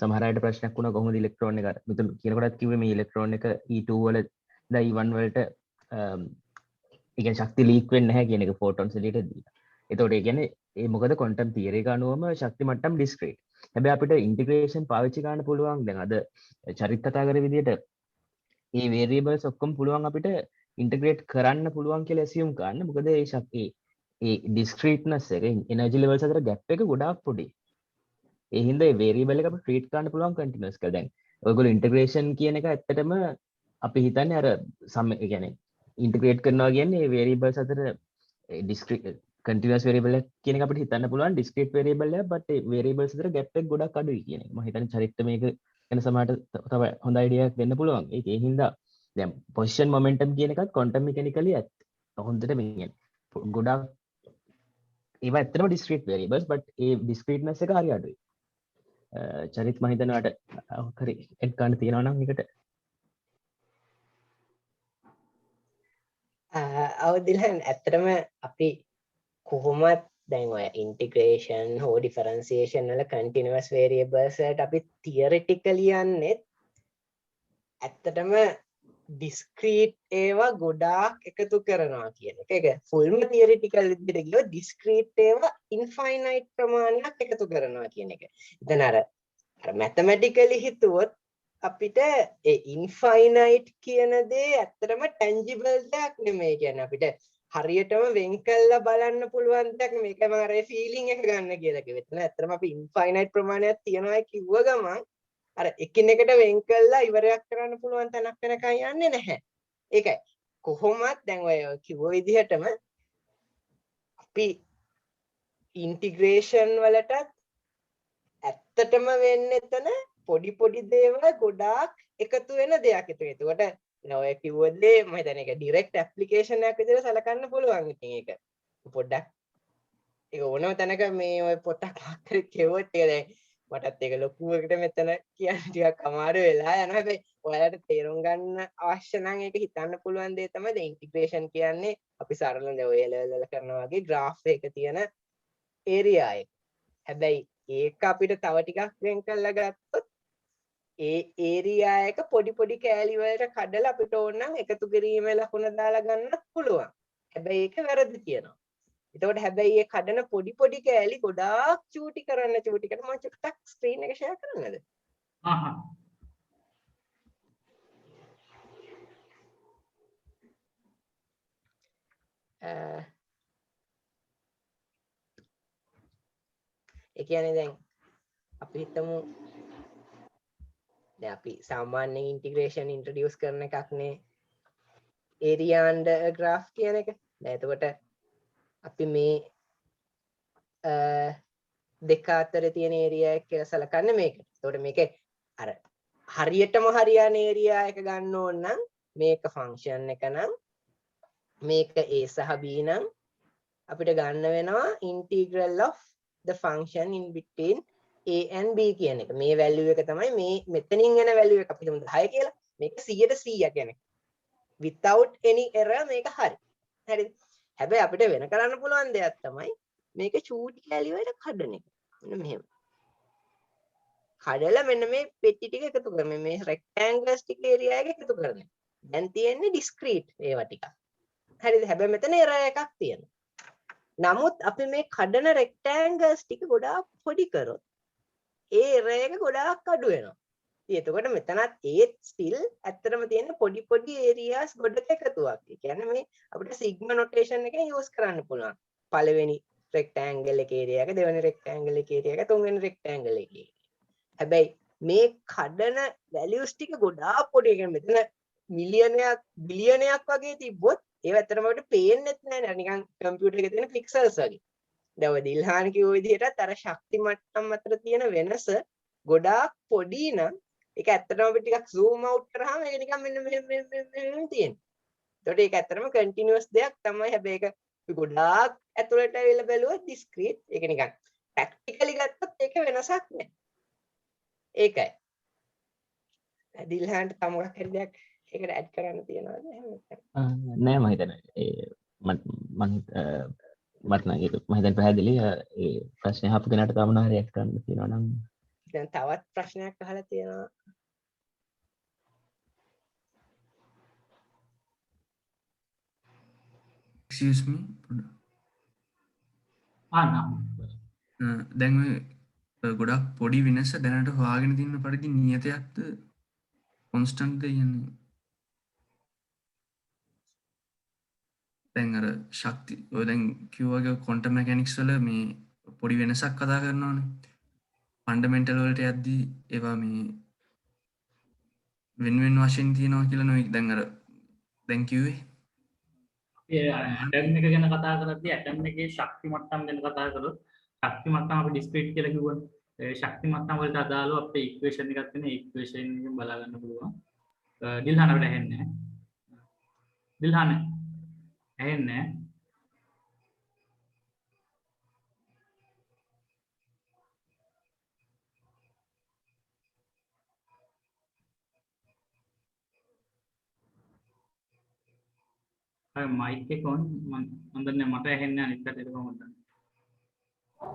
සමහර අයට ප්‍රශ්නයක් වුණා කොහොමද ඉලෙක්ට්‍රෝන එක මිතුන් කියනකොටත් කිව්වේ මේ ඉලෙක්ට්‍රෝන එක E2 වල දා E1 වලට ඒ කියන්නේ ශක්තිය ලීක් වෙන්නේ නැහැ කියන එක ෆෝටෝන්ස් එළියට දීලා. ඒතකොට ඒ කියන්නේ ඒ මොකද ක්වොන්ටම් තියරි එක අනුවම ශක්ති මට්ටම් ඩිස්ක්‍රීට්. හැබැයි අපිට ඉන්ටිග්‍රේෂන් පාවිච්චි කරන්න පුළුවන්. දැන් අද චරිත කතා කරේ විදිහට මේ variables ඔක්කොම පුළුවන් අපිට ඉන්ටග්‍රේට් කරන්න පුළුවන් කියලා assume කරන්න. මොකද ඒ ශක්තිය ඒ discreteness එක energy levels අතර gap එක ගොඩාක් පොඩි. ඒ හින්දා ඒ variable එක අපිට treat කරන්න පුළුවන් continuous කියලා. දැන් ඔයගොල්ලෝ integration කියන එක ඇත්තටම අපි හිතන්නේ අර ඒ කියන්නේ integrate කරනවා කියන්නේ ඒ variables අතර discrete continuous variable එක කියන එක අපිට හිතන්න පුළුවන් discrete variable එක but ඒ variables අතර gap එක ගොඩක් අඩුයි කියන එක. මම හිතන්නේ චරිත මේක වෙන සමහරට තව හොඳ idea එකක් වෙන්න පුළුවන්. ඒ හින්දා දැන් position momentum කියන එකත් quantum mechanically හොඳට මේ ගොඩක් ඒවා ඇත්තටම discrete variables but A discreteness එක හරි අඩුයි. චරිත මම හිතනවාට හරි එඩ් ගන්න තියනවා නම් එකට අවදිලන් ඇත්තටම අපි කොහොමත් දැන් ඔය ඉන්ටිග්‍රේෂන් හෝ ඩිෆරන්සියේෂන් වල continuous variables වලට අපි theoretically යන්නේ ඇත්තටම discrete ඒවා ගොඩාක් එකතු කරනවා කියන එක. ඒක fullම theoretical විදිහට ගියොත් discrete ඒවා infinite ප්‍රමාණයක් එකතු කරනවා කියන එක. ඉතින් අර mathematically හිතුවොත් අපිට ඒ infinite කියන දේ ඇත්තටම tangible දෙයක් නෙමෙයි. කියන්නේ අපිට හරියටම වෙන් කළා බලන්න පුළුවන් දෙයක් නෙමෙයි. ඒකම අර feeling එක ගන්න කියලා කිව්වෙත් නෑ. ඇත්තටම අපි infinite ප්‍රමාණයක් තියනවා කිව්ව ගමන් අර එකිනෙකට වෙන් කළා ඉවරයක් කරන්න පුළුවන් තැනක් වෙනකන් යන්නේ නැහැ. ඒකයි. කොහොමත් දැන් ඔය කිව්ව විදිහටම අපි ඉන්ටිග්‍රේෂන් වලටත් ඇත්තටම වෙන්නේ එතන පොඩි පොඩි දේවල් ගොඩාක් එකතු වෙන දෙයක්. ඒකට ඔය කිව්ව දේ මම හිතන්නේ ඒක ඩිරෙක්ට් ඇප්ලිකේෂන් එකක් විදිහට සලකන්න පුළුවන්. ඉතින් ඒක පොඩ්ඩක් ඒක ඕනම තැනක මේ ඔය පොට්ටක් මාත්‍රේ කියවොත් ඒක දැන් මටත් ඒක ලොකුවකට මෙතන කියන්න ටිකක් අමාරු වෙලා යනවා. හැබැයි ඔයාලට තේරුම් ගන්න අවශ්‍ය නම් ඒක හිතන්න පුළුවන් දේ තමයි දැන් ඉන්ටිග්‍රේෂන් කියන්නේ අපි සරලව දැන් ඔය ලෙවල් වල කරනවා වගේ graph එක තියෙන area එක. හැබැයි ඒක අපිට තව ටිකක් වෙන් කරලා ගත්තොත් ඒ area එක පොඩි පොඩි කෑලි වලට කඩලා අපිට ඕන නම් එකතු කිරීමේ ලකුණ දාලා ගන්නත් පුළුවන්. හැබැයි ඒක වැරදි කියනවා. එතකොට හැබැයි මේ කඩන පොඩි පොඩි කෑලි ගොඩාක් චූටි කරන්න මම චුට්ටක් ස්ක්‍රීන් එක ෂෙයා කරන්නද? ඒ කියන්නේ දැන් අපි හිතමු දැන් අපි සාමාන්‍යයෙන් ඉන්ටිග්‍රේෂන් ඉන්ට්‍රොඩියුස් කරන එකක් නේ area under graph කියන එක. දැන් එතකොට අපි මේ දෙක අතර තියෙන area එක කියලා සලකන්නේ මේක. එතකොට මේකේ අර හරියටම හරියන ඒරියා එක ගන්න ඕන නම් මේක ෆන්ක්ෂන් එක නම් මේක a සහ b නම් අපිට ගන්න වෙනවා integral of the function in between a and b කියන එක. මේ value එක තමයි මේ මෙතනින් එන value එක අපි හිතමු 10 කියලා. මේක 100% කියන්නේ. without any error මේක හරි. හරිද? හැබැයි අපිට වෙන කරන්න පුළුවන් දෙයක් තමයි මේක චූටි කැලි වලට කඩන එක. මෙන්න මෙහෙම. කඩලා මෙන්න මේ පෙට්ටි ටික එකතු කරගෙන මේ rectangles ටික area එක එකතු කරගෙන. දැන් තියෙන්නේ discrete ඒවා ටික. හරිද? හැබැයි මෙතන error එකක් තියෙනවා. නමුත් අපි මේ කඩන rectangles ටික ගොඩාක් පොඩි කරොත් ඒ error එක ගොඩාක් අඩු වෙනවා. ඉතින් එතකොට මෙතනත් ඒත් still ඇත්තටම තියෙන පොඩි පොඩි areas ගොඩක එකතුවක්. ඒ කියන්නේ මේ අපිට sigma notation එකෙන් use කරන්න පුළුවන්. පළවෙනි rectangle එකේ area එක, දෙවෙනි rectangle එකේ area එක, තුන්වෙනි rectangle එකේ. හැබැයි මේ කඩන values ටික ගොඩාක් පොඩි. ඒ කියන්නේ මෙතන මිලියනයක් බිලියනයක් වගේ තිබ්බොත් ඒව ඇත්තටම අපිට පේන්නෙත් නෑ නේද? නිකන් කම්පියුටර් එකේ තියෙන pixels වගේ. දැන් ඔය දිල්හාන් කිව්ව විදිහටත් අර ශක්ති මට්ටම් අතර තියෙන වෙනස ගොඩාක් පොඩි නම් ඒක ඇත්තටම අපිට ටිකක් zoom out කරාම ඒක නිකන් මෙන්න මෙහෙම තියෙනවා. ඒකට ඒක ඇත්තටම continuous දෙයක් තමයි. හැබැයි ඒක ගොඩාක් ඇතුළට ඇවිල්ලා බැලුවොත් discrete. ඒක නිකන් practically ගත්තොත් ඒක වෙනසක් නෑ. ඒකයි. දිල්හාන්ට තව මොකක් හරි දෙයක් ඒකට ඇඩ් කරන්න තියනවාද? නෑ මම හිතන්නේ මට නම් ඒක මම හිතන්නේ පැහැදිලි. ඒ ප්‍රශ්නේ අහපු කෙනාට තව මොනවා හරි ඇඩ් කරන්න තියෙනවා නම් දැන් තවත් ප්‍රශ්නයක් අහලා තියෙනවා. excuse me දැන් ඔය ගොඩක් පොඩි වෙනස දැනට හොයාගෙන තියෙන පරිදි නියතයක්ද කොන්ස්ටන්ට්ද යන්නේ? දැන් අර ශක්ති ඔය දැන් කිව්වාගේ ක්වොන්ටම් මෙකැනික්ස් වල මේ පොඩි වෙනසක් කතා කරනවානේ. ෆන්ඩමෙන්ටල් වලට යද්දී ඒවා මේ වෙන වශයෙන් තියෙනවා කියලා නෝ දැන් අර දැන් කිව්වේ. ඇටම් එක ගැන කතා කරද්දී ඇටම් එකේ ශක්ති මට්ටම් ගැන කතා කරොත් ශක්ති මට්ටම අපි ඩිස්ක්‍රීට් කියලා කිව්වනේ. ඒ ශක්ති මට්ටම් වලට අදාළව අපේ ඉක්වේෂන් එකක් තියෙන ඉක්වේෂන් එකෙන් බලා ගන්න පුළුවන්. දිල්හාන අපිට ඇහෙන්නේ නැහැ. දිල්හාන ඇහෙන්නේ නැහැ. මයික් එක ඔන් මම දන්නේ මට ඇහෙන්නේ අනිත් පැත්තට කොහොමද?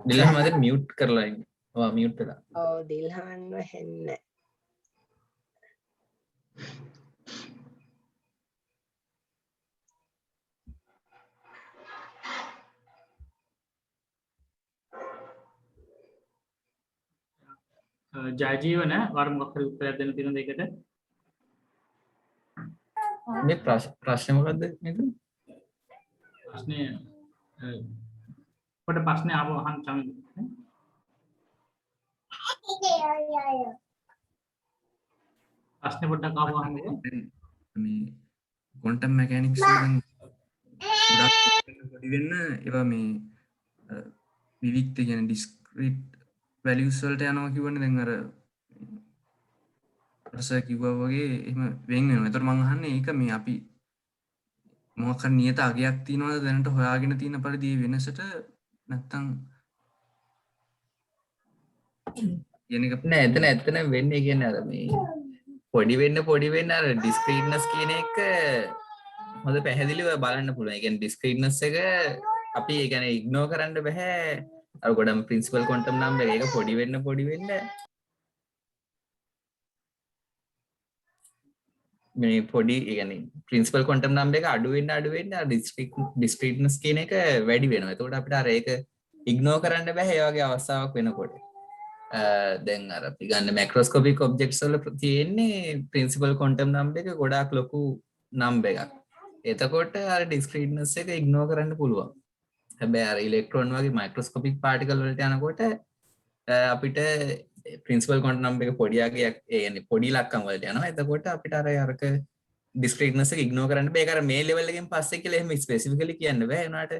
දිල්හාන් මම මියුට් කරලා ඉන්නේ. ඔව් මියුට් වෙලා. ඔව් දිල්හාන්ව ඇහෙන්නේ. ජයජීවන වර මොකක් හරි උත්තරයක් දෙන්න තියෙන දෙයකට මේ ප්‍රශ්නේ මොකද්ද මෙතන? ප්‍රශ්නේ පොඩ ප්‍රශ්නේ ආව අහන්න චමින්. ප්‍රශ්නේ පොඩ්ඩක් ආව අහන්න. මේ ක්වොන්ටම් මෙකැනික්ස් වලින් ගොඩක් පොඩි වෙන්න ඒවා මේ විවික්ත කියන ඩිස්ක්‍රීට් වැලියුස් වලට යනවා කියවනේ. දැන් අර රස කිව්වා වගේ එහෙම වෙන් වෙනවා. ඒතර මම අහන්නේ ඒක මේ අපි මොකක් හරි නියත අගයක් තියනවද දැනට හොයාගෙන තියෙන පරිදි වෙනසට නැත්තම් කියන එක නෑ. එතන වෙන්නේ කියන්නේ අර මේ පොඩි වෙන්න අර ඩිස්ක්‍රීට්නස් කියන එක හොඳ පැහැදිලිව බලන්න පුළුවන්. ඒ කියන්නේ ඩිස්ක්‍රීට්නස් එක අපි ඒ කියන්නේ ඉග්නෝර් කරන්න බෑ. අර ගොඩම ප්‍රින්සිපල් ක්වොන්ටම් නම්බර් එක පොඩි වෙන්න මේ පොඩි ඒ කියන්නේ ප්‍රින්සිපල් ක්වොන්ටම් නම්බර් එක අඩු වෙන්න ඩිස්ක්‍රීට්නස් කියන එක වැඩි වෙනවා. එතකොට අපිට අර ඒක ඉග්නෝර් කරන්න බෑ ඒ වගේ අවස්ථාවක් වෙනකොට. දැන් අර අපි ගන්න මැක්‍රොස්කෝපික් ඔබ්ජෙක්ට්ස් වල තියෙන්නේ ප්‍රින්සිපල් ක්වොන්ටම් නම්බර් එක ගොඩාක් ලොකු නම්බර් එකක්. එතකොට අර ඩිස්ක්‍රීට්නස් එක ඉග්නෝර් කරන්න පුළුවන්. හැබැයි අර ඉලෙක්ට්‍රෝන වගේ මයික්‍රොස්කෝපික් පාටිකල් වලට යනකොට අපිට ප්‍රින්සිපල් ක්වොන්ටම් නම්බර් එක පොඩි අගයක් ඒ කියන්නේ පොඩි ඉලක්කම් වලට යනවා. එතකොට අපිට අරක ඩිස්ක්‍රීට්නස් එක ඉග්නෝර් කරන්න බෑ. ඒක අර මේ ලෙවල් එකෙන් පස්සේ කියලා එහෙම ස්පෙસિෆිකලි කියන්න බෑ. ඒ වුණාට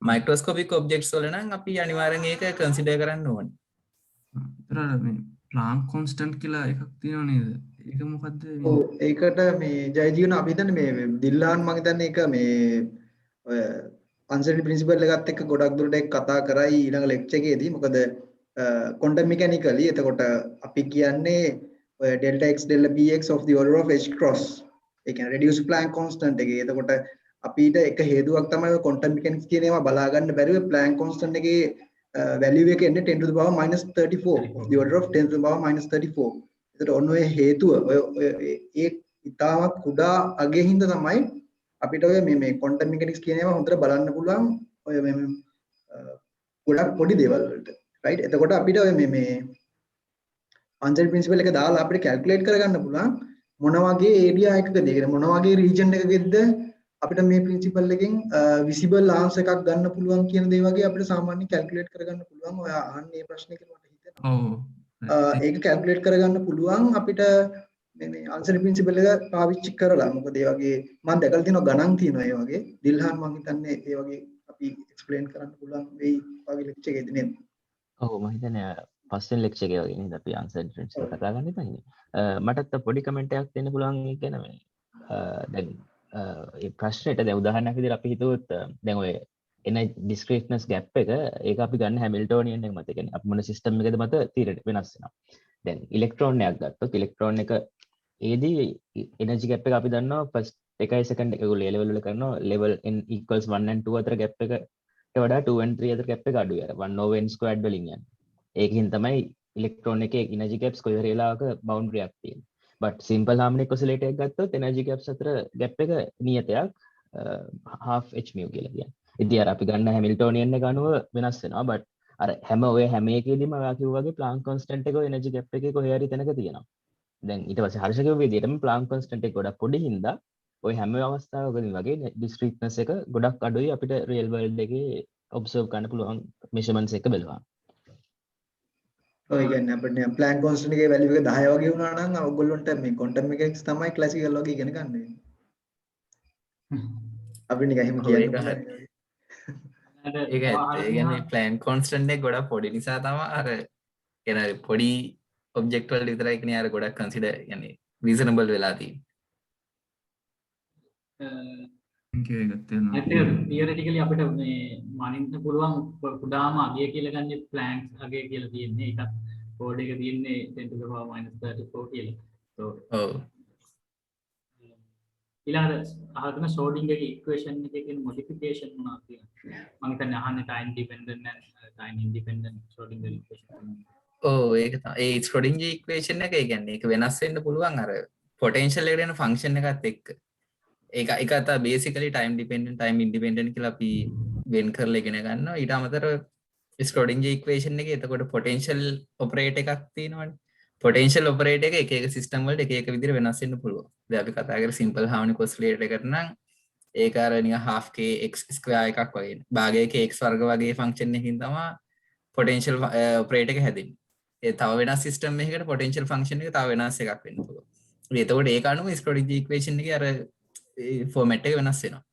මයික්‍රොස්කෝපික් ඔබ්ජෙක්ට්ස් වල නම් අපි අනිවාර්යෙන් ඒක කන්සිඩර් කරන්න ඕනේ. ඒතර මේ ප්ලාන්ක් කොන්ස්ටන්ට් කියලා එකක් තියෙනව නේද? ඒක මොකද්ද ඔව් ඒකට මේ ජයජීවන අපි හිතන්නේ මේ දිල්ලාන් මම හිතන්නේ ඒක මේ ඔය අන්සර්ටි ප්‍රින්සිපල් එකත් එක්ක ගොඩක් දුරට ඒක කතා කරයි ඊළඟ ලෙක්චර් එකේදී. මොකද ක්වොන්ටම් මෙකැනිකලි එතකොට අපි කියන්නේ ඔය delta x delta bx of the order of h cross. ඒ කියන්නේ reduced Planck constant එකේ. එතකොට අපිට එක හේතුවක් තමයි ඔය ක්වොන්ටම් මෙකැනික්ස් කියන ඒවා බලා ගන්න බැරිව Planck constant එකේ value එක එන්නේ 10 to the power minus 34 of the order of 10 to the power minus 34. එතකොට ඔන්න ඔය හේතුව ඔය ඒ ඉතාමත් කුඩා අගයේ හින්දා තමයි අපිට ඔය මේ ක්වොන්ටම් මෙකැනික්ස් කියන ඒවා හොඳට බලන්න පුළුවන් ඔය මේ ගොඩක් පොඩි දේවල් වලට රයිට්. එතකොට අපිට ඔය මේ අන්සර්ටි ප්‍රින්සිපල් එක දාලා අපිට කැල්කියුලේට් කරගන්න පුළුවන් මොන වගේ ඒරියා එකකද ඒ මොන වගේ රීජන් එකකද අපිට මේ ප්‍රින්සිපල් එකෙන් විසිබල් ආන්සර් එකක් ගන්න පුළුවන් කියන දේ වගේ අපිට සාමාන්‍ය කැල්කියුලේට් කරගන්න පුළුවන්. ඔය අහන්නේ ප්‍රශ්නේ කියලා මට හිතෙනවා. ඔව් ඒක කැල්කියුලේට් කරගන්න පුළුවන් අපිට මේ අන්සර්ටි ප්‍රින්සිපල් එක පාවිච්චි කරලා. මොකද ඒ වගේ මම දැකලා තියෙනවා ගණන් තියෙනවා ඒ වගේ. දිල්හාන් මම හිතන්නේ ඒ වගේ අපි එක්ස්ප්ලেইন කරන්න පුළුවන් වෙයි වගේ ලෙක්චර් එකේදී නේද? ඔව් මම හිතන්නේ පස්වෙනි ලෙක්චර් එකේ වගේ නේද අපි අන්සර්ටි ප්‍රින්සිපල් කතා කරන්න ඉතින්. මටත් පොඩි කමෙන්ට් එකක් දෙන්න පුළුවන් කියන මේ දැන් ඒ ප්‍රශ්නෙට දැන් උදාහරණයක් විදිහට අපි හිතුවොත් දැන් ඔය එන ඩිස්ක්‍රීට්නස් ගැප් එක ඒක අපි ගන්න හැමිල්ටෝනියන් එක මත. ඒ කියන්නේ අපි මොන සිස්ටම් එකද මත තීරණය වෙනස් වෙනවා. දැන් ඉලෙක්ට්‍රෝන එකක් ගත්තොත් ඉලෙක්ට්‍රෝන එක ඒදී එනර්ජි ගැප් එක අපි දන්නවා ෆස්ට් එකයි සෙකන්ඩ් එක ඒගොල්ලෝ ලෙවල් වල කරනවා ලෙවල් n equals 1 and 2 අතර ගැප් එකට වඩා 2 and 3 අතර ගැප් එක අඩුයි. අර 1 over n squared වලින් යන්නේ. ඒකෙන් තමයි ඉලෙක්ට්‍රෝන එකේ එනර්ජි ගැප්ස් කොයි හරි වෙලාවක බවුන්ඩරි එකක් තියෙන්නේ. but simple harmonic oscillator එකක් ගත්තොත් එනර්ජි ගැප්ස් අතර ගැප් එක නියතයක් half h mu කියලා කියන්නේ. ඉතින් අර අපි ගන්න හැමිල්ටෝනියන් එක අනුව වෙනස් වෙනවා. but අර හැම එකේදීම ඔයා කිව්වා වගේ Planck constant එක එනර්ජි ගැප් එකේ කොහේ හරි තැනක තියෙනවා. දැන් ඊට පස්සේ හර්ෂ කිව්ව විදිහටම Planck constant එක ගොඩක් පොඩි හින්දා ඔය හැම අවස්ථාවකදීම වගේ discreteness එක ගොඩක් අඩුයි අපිට real world එකේ observe කරන්න පුළුවන් measurements එක බලනවා. ඔය කියන්නේ අපිට Planck constant එකේ value එක 10 වගේ වුණා නම් ඔයගොල්ලන්ට මේ quantum mechanics තමයි classical වගේ ඉගෙන ගන්න වෙන්නේ. අපි නිකන් එහෙම කියන්නේ. ඒක ඒ කියන්නේ Planck constant එක ගොඩක් පොඩි නිසා තමයි අර කියන පොඩි ඔබ්ජෙක්ට් වල විතරයි කියන්නේ අර ගොඩක් කන්සිඩර් يعني රීසනබල් වෙලා තියෙන්නේ. තියරිටිකලි අපිට මේ මනින්න පුළුවන් කුඩාම අගය කියලා ගන්න ප්ලෑන්ක්ස් අගය කියලා තියෙන්නේ. ඒකත් කෝඩ් එක තියෙන්නේ 10 to the power minus 34 කියලා. so ඔව් ඊළඟට අහගෙන ෂෝඩින්ගර්ගේ ඉක්වේෂන් එකේ කියන මොඩිෆිකේෂන් මොනවද කියලා. මම හිතන්නේ අහන්නේ time dependent and time independent Schrodinger equation. ඔව් ඒක තමයි. ඒ ස්ක්‍රොඩින්ජර් ඉක්වේෂන් එක ඒ කියන්නේ ඒක වෙනස් වෙන්න පුළුවන් අර පොටෙන්ෂල් එකට එන ෆන්ක්ෂන් එකත් එක්ක. ඒක අත basically time dependent time independent කියලා අපි වෙන් කරලා ඉගෙන ගන්නවා. ඊට අමතරව ස්ක්‍රොඩින්ජර් ඉක්වේෂන් එකේ එතකොට පොටෙන්ෂල් ඔපරේට් එකක් තියෙනවනේ. පොටෙන්ෂල් ඔපරේට් එක එක සිස්ටම් වලට එක විදිහට වෙනස් වෙන්න පුළුවන්. දැන් අපි කතා කරේ සිම්පල් හාමොනික් ඔසිලේටර් එකට නම් ඒක අර නිකන් half k x square එකක් වගේ. භාගයක x වර්ග වගේ ෆන්ක්ෂන් එකකින් තමයි පොටෙන්ෂල් ඔපරේට් එක හැදෙන්නේ. ඒ තව වෙනස් සිස්ටම් එකකට පොටෙන්ෂල් ෆන්ක්ෂන් එක තව වෙනස් එකක් වෙන්න පුළුවන්. එතකොට ඒක අනුව ස්ක්‍රොඩින්ජර් ඉක්වේෂන් එකේ අර ෆෝමැට් එක වෙනස් වෙනවා.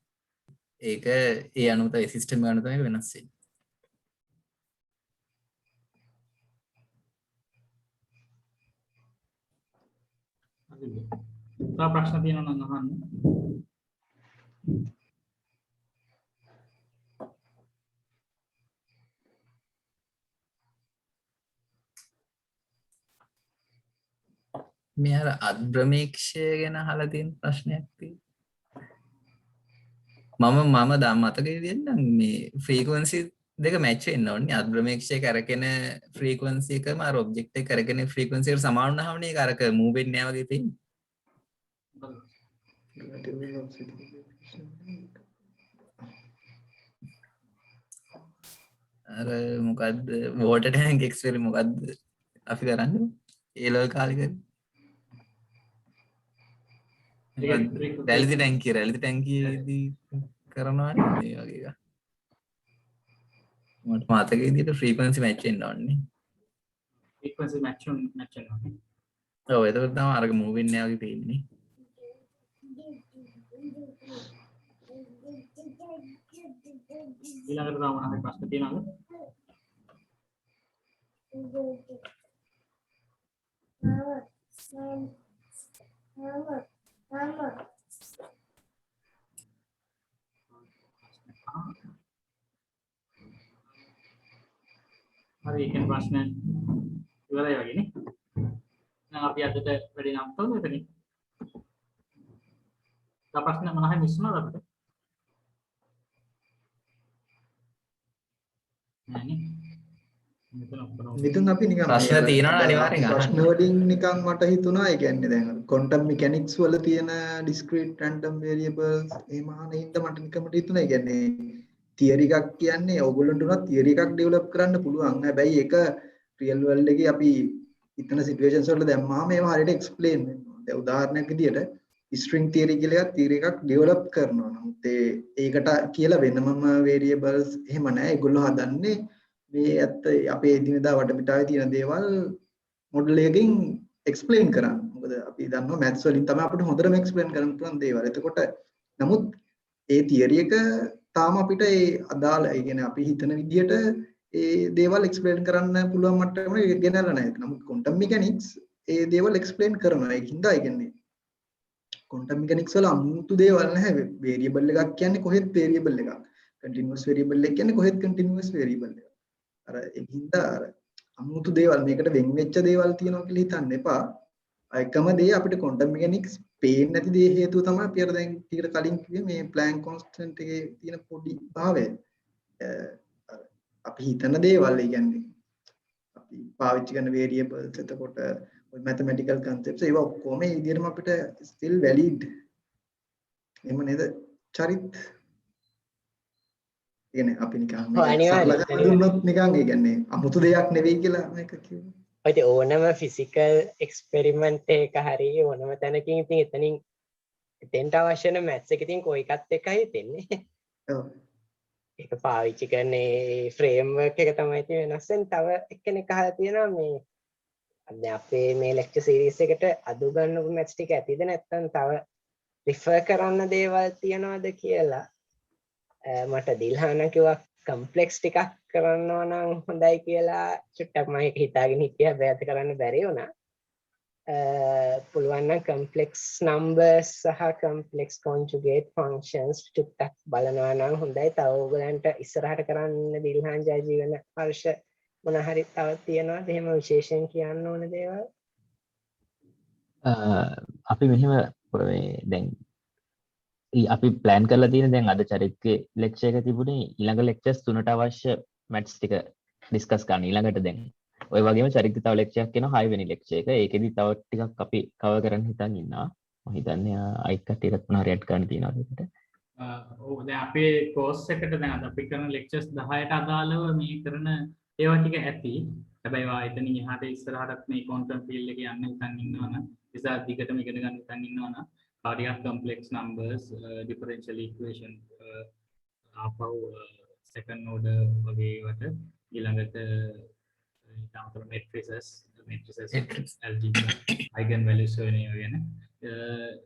ඒක ඒ අනුව තමයි සිස්ටම් එක අනුව තමයි වෙනස් වෙන්නේ. තව ප්‍රශ්න තියෙනවා නම් අහන්න. මේ අර අද්භ්‍රමීක්ෂය ගැන අහලා තියෙන ප්‍රශ්නයක් තියෙනවා. මම මතකයේ තියෙනවා මේ ෆ්‍රීකවන්සි දෙක මැච් වෙන්න ඕනේ. අද්භ්‍රමීක්ෂය කරගෙන ෆ්‍රීකවන්සි එකම අර ඔබ්ජෙක්ට් එක කරගෙන ෆ්‍රීකවන්සි එකට සමාන වුණාමනේ ඒක අරක මූව් වෙන්නේ නැහැ වගේ පේන්නේ. අර මොකද්ද වෝටර් ටැංක් එක්ස්පෙරිමන්ට් මොකද්ද අපි කරන්නේ? ඒ ලෝක කාලේ කරේ. රැලිති ටැංකියේදී කරනවානේ මේ වගේ එක. මට මතකයි විදිහට ෆ්‍රීකවන්සි මැච් වෙන්න ඕනේ. ෆ්‍රීකවන්සි මැච් වෙනවා. ඔව් එතකොට තමයි අරක මූව් වෙන්නේ නැහැ වගේ පේන්නේ. ඊළඟට තව මොනවද ප්‍රශ්න තියෙනවද? හරි ඒ කියන්නේ ප්‍රශ්න ඉවරයි වගේ නේ. දැන් අපි අදට වැඩි නම් තවද එතනින්. තව ප්‍රශ්න මොනවද මිස් වුණාද අපිට? නෑනේ. මෙතන ඔක්කොම මිතුන් අපි නිකන් ප්‍රශ්න තියෙනවනේ අනිවාර්යෙන් අහන්න. ප්‍රශ්න වලින් නිකන් මට හිතුණා ඒ කියන්නේ දැන් quantum mechanics වල තියෙන discrete random variables එහෙම අහන හින්දා මට නිකම්ට හිතුණා ඒ කියන්නේ theory එකක් කියන්නේ ඕගොල්ලන්ට උනත් theory එකක් develop කරන්න පුළුවන්. හැබැයි ඒක real world එකේ අපි ඉතන situations වලට දැම්මහම ඒවා හරියට explain වෙනවා. දැන් උදාහරණයක් විදියට string theory කියලා එකක් theory එකක් develop කරනවා. නමුත් ඒකට කියලා වෙනමම variables එහෙම නැහැ. ඒගොල්ලෝ හදන්නේ මේ ඇත්ත අපේ එදිනෙදා වටපිටාවේ තියෙන දේවල් මොඩල් එකකින් එක්ස්ප්ලেইন කරන්න. මොකද අපි දන්නවා මැත්ස් වලින් තමයි අපිට හොඳටම එක්ස්ප්ලেইন කරන්න පුළුවන් දේවල්. එතකොට නමුත් ඒ තියරි එක තාම අපිට ඒ අදාළ ඒ කියන්නේ අපි හිතන විදිහට ඒ දේවල් එක්ස්ප්ලেইন කරන්න පුළුවන් මට්ටමකට ගෙනල්ලා නැහැ. නමුත් quantum mechanics ඒ දේවල් එක්ස්ප්ලেইন කරනවා. ඒකින්ද ඒ කියන්නේ quantum mechanics වල අමුතු දේවල් නැහැ. variable එකක් කියන්නේ කොහෙත් variable එකක්. continuous variable එක කියන්නේ කොහෙත් continuous variable එකක්. අර ඒකින්ද අර අමුතු දේවල් මේකට වෙන් වෙච්ච දේවල් තියෙනවා කියලා හිතන්න එපා. එකම දේ අපිට quantum mechanics පේන්නේ නැති දේ හේතුව තමයි අපි අර දැන් ටිකට කලින් කිව්වේ මේ Planck constant එකේ තියෙන පොඩි භාවය. අපි හිතන දේවල් ඒ කියන්නේ අපි පාවිච්චි කරන variables එතකොට ඔය mathematical concepts ඒවා ඔක්කොම මේ විදිහටම අපිට still valid. එහෙම නේද? චරිත් කියන්නේ අපි නිකන් අනිවාර්යයෙන් දුන්නොත් නිකන් ඒ කියන්නේ අමුතු දෙයක් නෙවෙයි කියලා මේක කිව්වා. ඔය ඕනම ෆිසිකල් එක්ස්පෙරිමන්ට් එක හරි ඕනම තැනකින් ඉතින් එතනින් එතෙන්ට අවශ්‍ය වෙන මැත්ස් එක ඉතින් කොයි එකත් එකයි දෙන්නේ. ඔව්. ඒක පාවිච්චි කරන ඒ ෆ්‍රේම්වර්ක් එක තමයි ඉතින් වෙනස් වෙන. තව එක්කෙනෙක් අහලා තියෙනවා මේ දැන් අපේ මේ ලෙක්චර් සීරීස් එකට අදු ගන්නපු මැත්ස් ටික ඇතිද නැත්නම් තව රිෆර් කරන්න දේවල් තියනවද කියලා. මට දිල්හාන කිව්වා කම්ප්ලෙක්ස් ටිකක් කරනවා නම් හොඳයි කියලා. චුට්ටක් මම ඒක හිතාගෙන හිටියා. හැබැයි අද කරන්න බැරි වුණා. පුළුවන් නම් කම්ප්ලෙක්ස් නම්බර්ස් සහ කම්ප්ලෙක්ස් කොන්ජුගේට් ෆන්ක්ෂන්ස් චුට්ටක් බලනවා නම් හොඳයි. තව ඕගලන්ට ඉස්සරහට කරන්න දිල්හාන් ජයජීවන හර්ෂ මොන හරි තව තියනවාද එහෙම විශේෂයෙන් කියන්න ඕන දේවල්? අපි මෙහෙම දැන් අපි ප්ලෑන් කරලා තියෙන දැන් අද චරිත්ගේ ලෙක්චර් එක තිබුණේ ඊළඟ ලෙක්චර්ස් 3ට අවශ්‍ය මැත්ස් ටික ඩිස්කස් කරන්න ඊළඟට. දැන් ඔය වගේම චරිත තව ලෙක්චර් එකක් එනවා 6 වෙනි ලෙක්චර් එක. ඒකෙදි තව ටිකක් අපි කවර් කරන්න හිතන් ඉන්නවා. මම හිතන්නේ අයික් කට්ටියටත් මොනවා හරි ඇඩ් කරන්න තියෙනවා ඒකට. ඔව් දැන් අපේ කෝස් එකට දැන් අද අපි කරන ලෙක්චර්ස් 10ට අදාළව මේ කරන ඒවා ටික ඇති. හැබැයි වා එතනින් එහාට ඉස්සරහටත් මේ ක්වොන්ටම් ෆීල්ඩ් එකේ යන්න හිතන් ඉන්නවනම් ඉතින් දිගටම ඉගෙන ගන්න හිතන් ඉන්නවනම් cardiac complex numbers, differential equation, ආපහු second order වගේ වට ඊළඟට ඊටාමතර matrices algebra eigen values වෙන ඒවා ගැන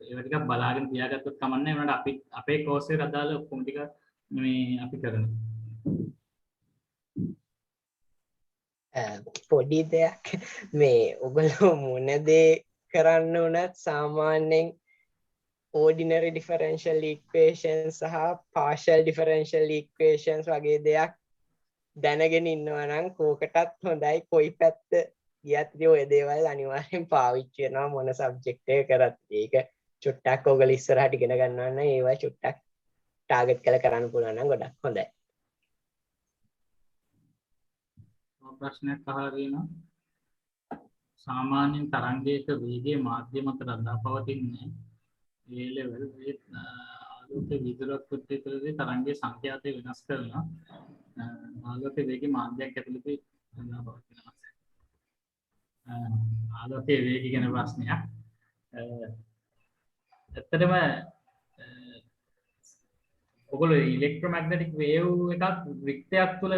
ඒවා ටිකක් බලාගෙන තියාගත්තොත් කමක් නැහැ. ඒනට අපි අපේ course එකට අදාළ ඔක්කොම ටික මේ අපි කරනවා. පොඩි දෙයක් මේ ඔයගොල්ලෝ මොන දේ කරන්න උනත් සාමාන්‍යයෙන් ordinary differential equations සහ partial differential equations වගේ දෙයක් දැනගෙන ඉන්නවා නම් කෝකටත් හොඳයි. කොයි පැත්ත ගියත් ඔය දේවල් අනිවාර්යෙන් පාවිච්චි කරනවා මොන සබ්ජෙක්ට් එක කරත්. ඒක චුට්ටක් ඔයගොල්ලෝ ඉස්සරහට ඉගෙන ගන්නවා නම් ඒවා චුට්ටක් ටාගට් කරලා කරන්න පුළුවන් නම් ගොඩක් හොඳයි. ප්‍රශ්නයක් අහලා තියෙනවා. සාමාන්‍යයෙන් තරංගයක වේගයේ මාධ්‍ය මත රඳා පවතින්නේ ඒ ලෙවල් ඒ ආලෝක විදුලක් ප්‍රතිපලදී තරංගයේ සංඛ්‍යාතය වෙනස් කරනවා. ආලෝක වේගයේ මාධ්‍යයක් ඇතුළතේ රඳා පවතිනවා. ආලෝකයේ වේගය ගැන ප්‍රශ්නයක්. ඇත්තටම ඔයගොල්ලෝ ඉලෙක්ට්‍රොමැග්නටික් වේව් එකක් රික්තයක් තුළ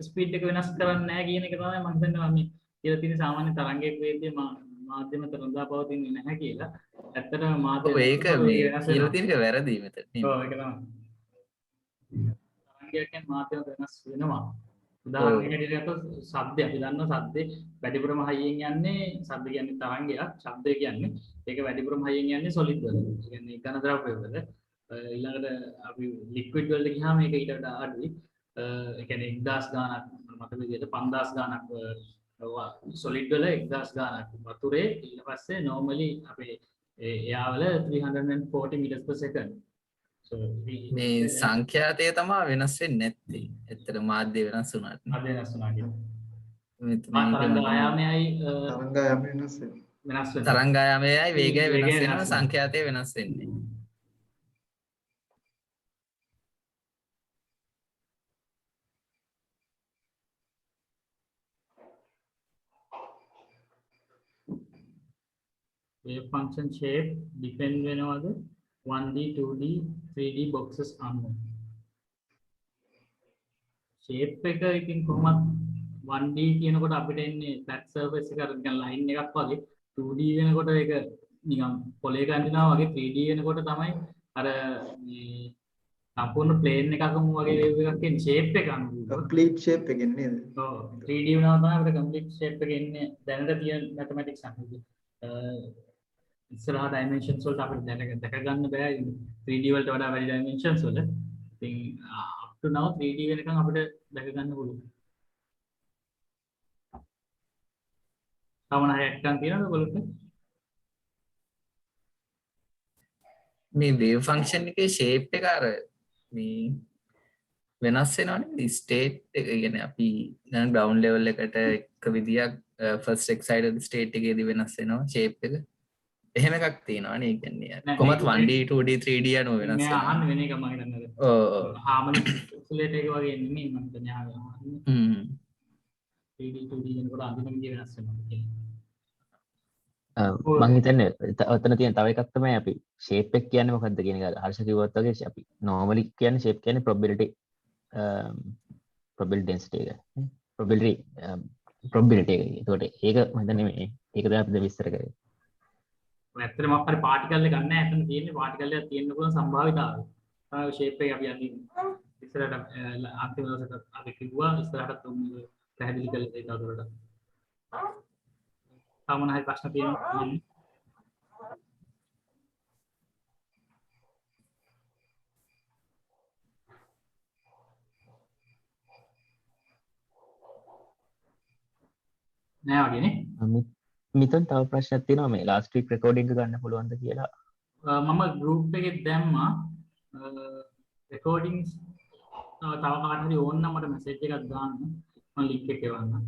ස්පීඩ් එක වෙනස් කරන්නේ නැහැ කියන එක තමයි මම හිතන්නේ මේ කියලා තියෙන සාමාන්‍ය තරංගයක වේගයේ මාධ්‍ය මත රඳා පවතින්නේ නැහැ කියලා. ඇත්තටම මාධ්‍ය ඒක මේ කියලා තියෙන එක වැරදි මෙතන. ඔව් ඒක තමයි. තරංගයකින් මාධ්‍ය වෙනස් වෙනවා. උදාහරණයකට ගත්තොත් ශබ්දය අපි දන්නවා ශබ්දේ වැඩිපුරම හයියෙන් යන්නේ ශබ්ද කියන්නේ තරංගයක්. ශබ්දය කියන්නේ ඒක වැඩිපුරම හයියෙන් යන්නේ solid වල. ඒ කියන්නේ ඝන ද්‍රව්‍ය වල. ඊළඟට අපි liquid වලට ගියාම මේක ඊට වඩා අඩුයි. ඒ කියන්නේ 1000 ගාණක් මට විදිහට 5000 ගාණක් solid වල 1000 ගාණක් වතුරේ ඊට පස්සේ normally අපේ එයාවල 340 meters per second. So මේ සංඛ්‍යාතය තමයි වෙනස් වෙන්නේ නැත්තේ. ඇත්තට මාධ්‍ය වෙනස් වුණාට. මාධ්‍ය වෙනස් වුණාට. තරංග ආයාමයයි වෙනස් වෙනවා. තරංගායාමයයි වේගය වෙනස් වෙනවා සංඛ්‍යාතය වෙනස් වෙන්නේ. wave function shape depend වෙනවද 1D 2D 3D boxes අනුව shape එක ඉතින් කොහොමද 1D කියනකොට අපිට එන්නේ flat surface එක අර නිකන් line එකක් වගේ 2D වෙනකොට ඒක නිකන් පොලේ ගන්නවා වගේ 3D වෙනකොට තමයි අර මේ සම්පූර්ණ plane එකකම වගේ wave එකක් එන්නේ shape එක අනුව complete shape එක එන්නේ නේද? ඔව් 3D වෙනවා තමයි අපිට complete shape එක එන්නේ දැනට තියෙන mathematics අනුව ඉස්සරහා dimensions වලට අපිට දැක ගන්න බෑ 3D වලට වඩා වැඩි dimensions වල. ඉතින් up to now 3D වෙනකන් අපිට දැක ගන්න පුළුවන්. තමන හැක්කන් තියෙනවද ඔයගොල්ලන්ට? මේ wave function එකේ shape එක අර මේ වෙනස් වෙනවනේ state එක කියන්නේ අපි දැන් ground level එකට එක විදියක් first excited state එකේදී වෙනස් වෙනවා shape එක. එහෙම එකක් තියෙනවා නේ කියන්නේ කොහොමද 1D 2D 3D අනුව වෙනස් නෑ වෙනවා. අහන්න වෙන එක මම හිතන්නේ. ඔව් harmonic oscillator එක වගේ නෙමෙයි මම හිතන්නේ ආවේ. 3D 2D වෙනකොට අඳින විදිය වෙනස් වෙනවා කියන්නේ. මං හිතන්නේ ඔතන තියෙන තව එකක් තමයි අපි shape එක කියන්නේ මොකක්ද කියන එක හර්ෂ කිව්වත් වගේ අපි normally කියන්නේ shape කියන්නේ probability density එක probability එක. ඒකට ඒක මම හිතන්නේ මේ ඒක තමයි අපි විස්තර කරේ. ඇත්තටම මොකක් හරි පාටිකල් එකක් නැහැ. එතන තියෙන්නේ පාටිකල් එකක් තියෙන්න පුළුවන් සම්භාවිතාවය. තමයි shape එක අපි අඳින්නේ. ඉස්සරහට අන්තිම දවසට අපි කිව්වා ඉස්සරහට පැහැදිලි කළ දෙයක් උඩට. තමන හරි ප්‍රශ්න තියෙනවා. නෑ වගේනේ. මිතන් තව ප්‍රශ්නයක් තියෙනවා මේ last week recording එක ගන්න පුළුවන්ද කියලා. මම group එකේ දැම්මා recordings තව කාට හරි ඕන නම් මට message එකක් දාන්න. මම link එක එවන්නම්.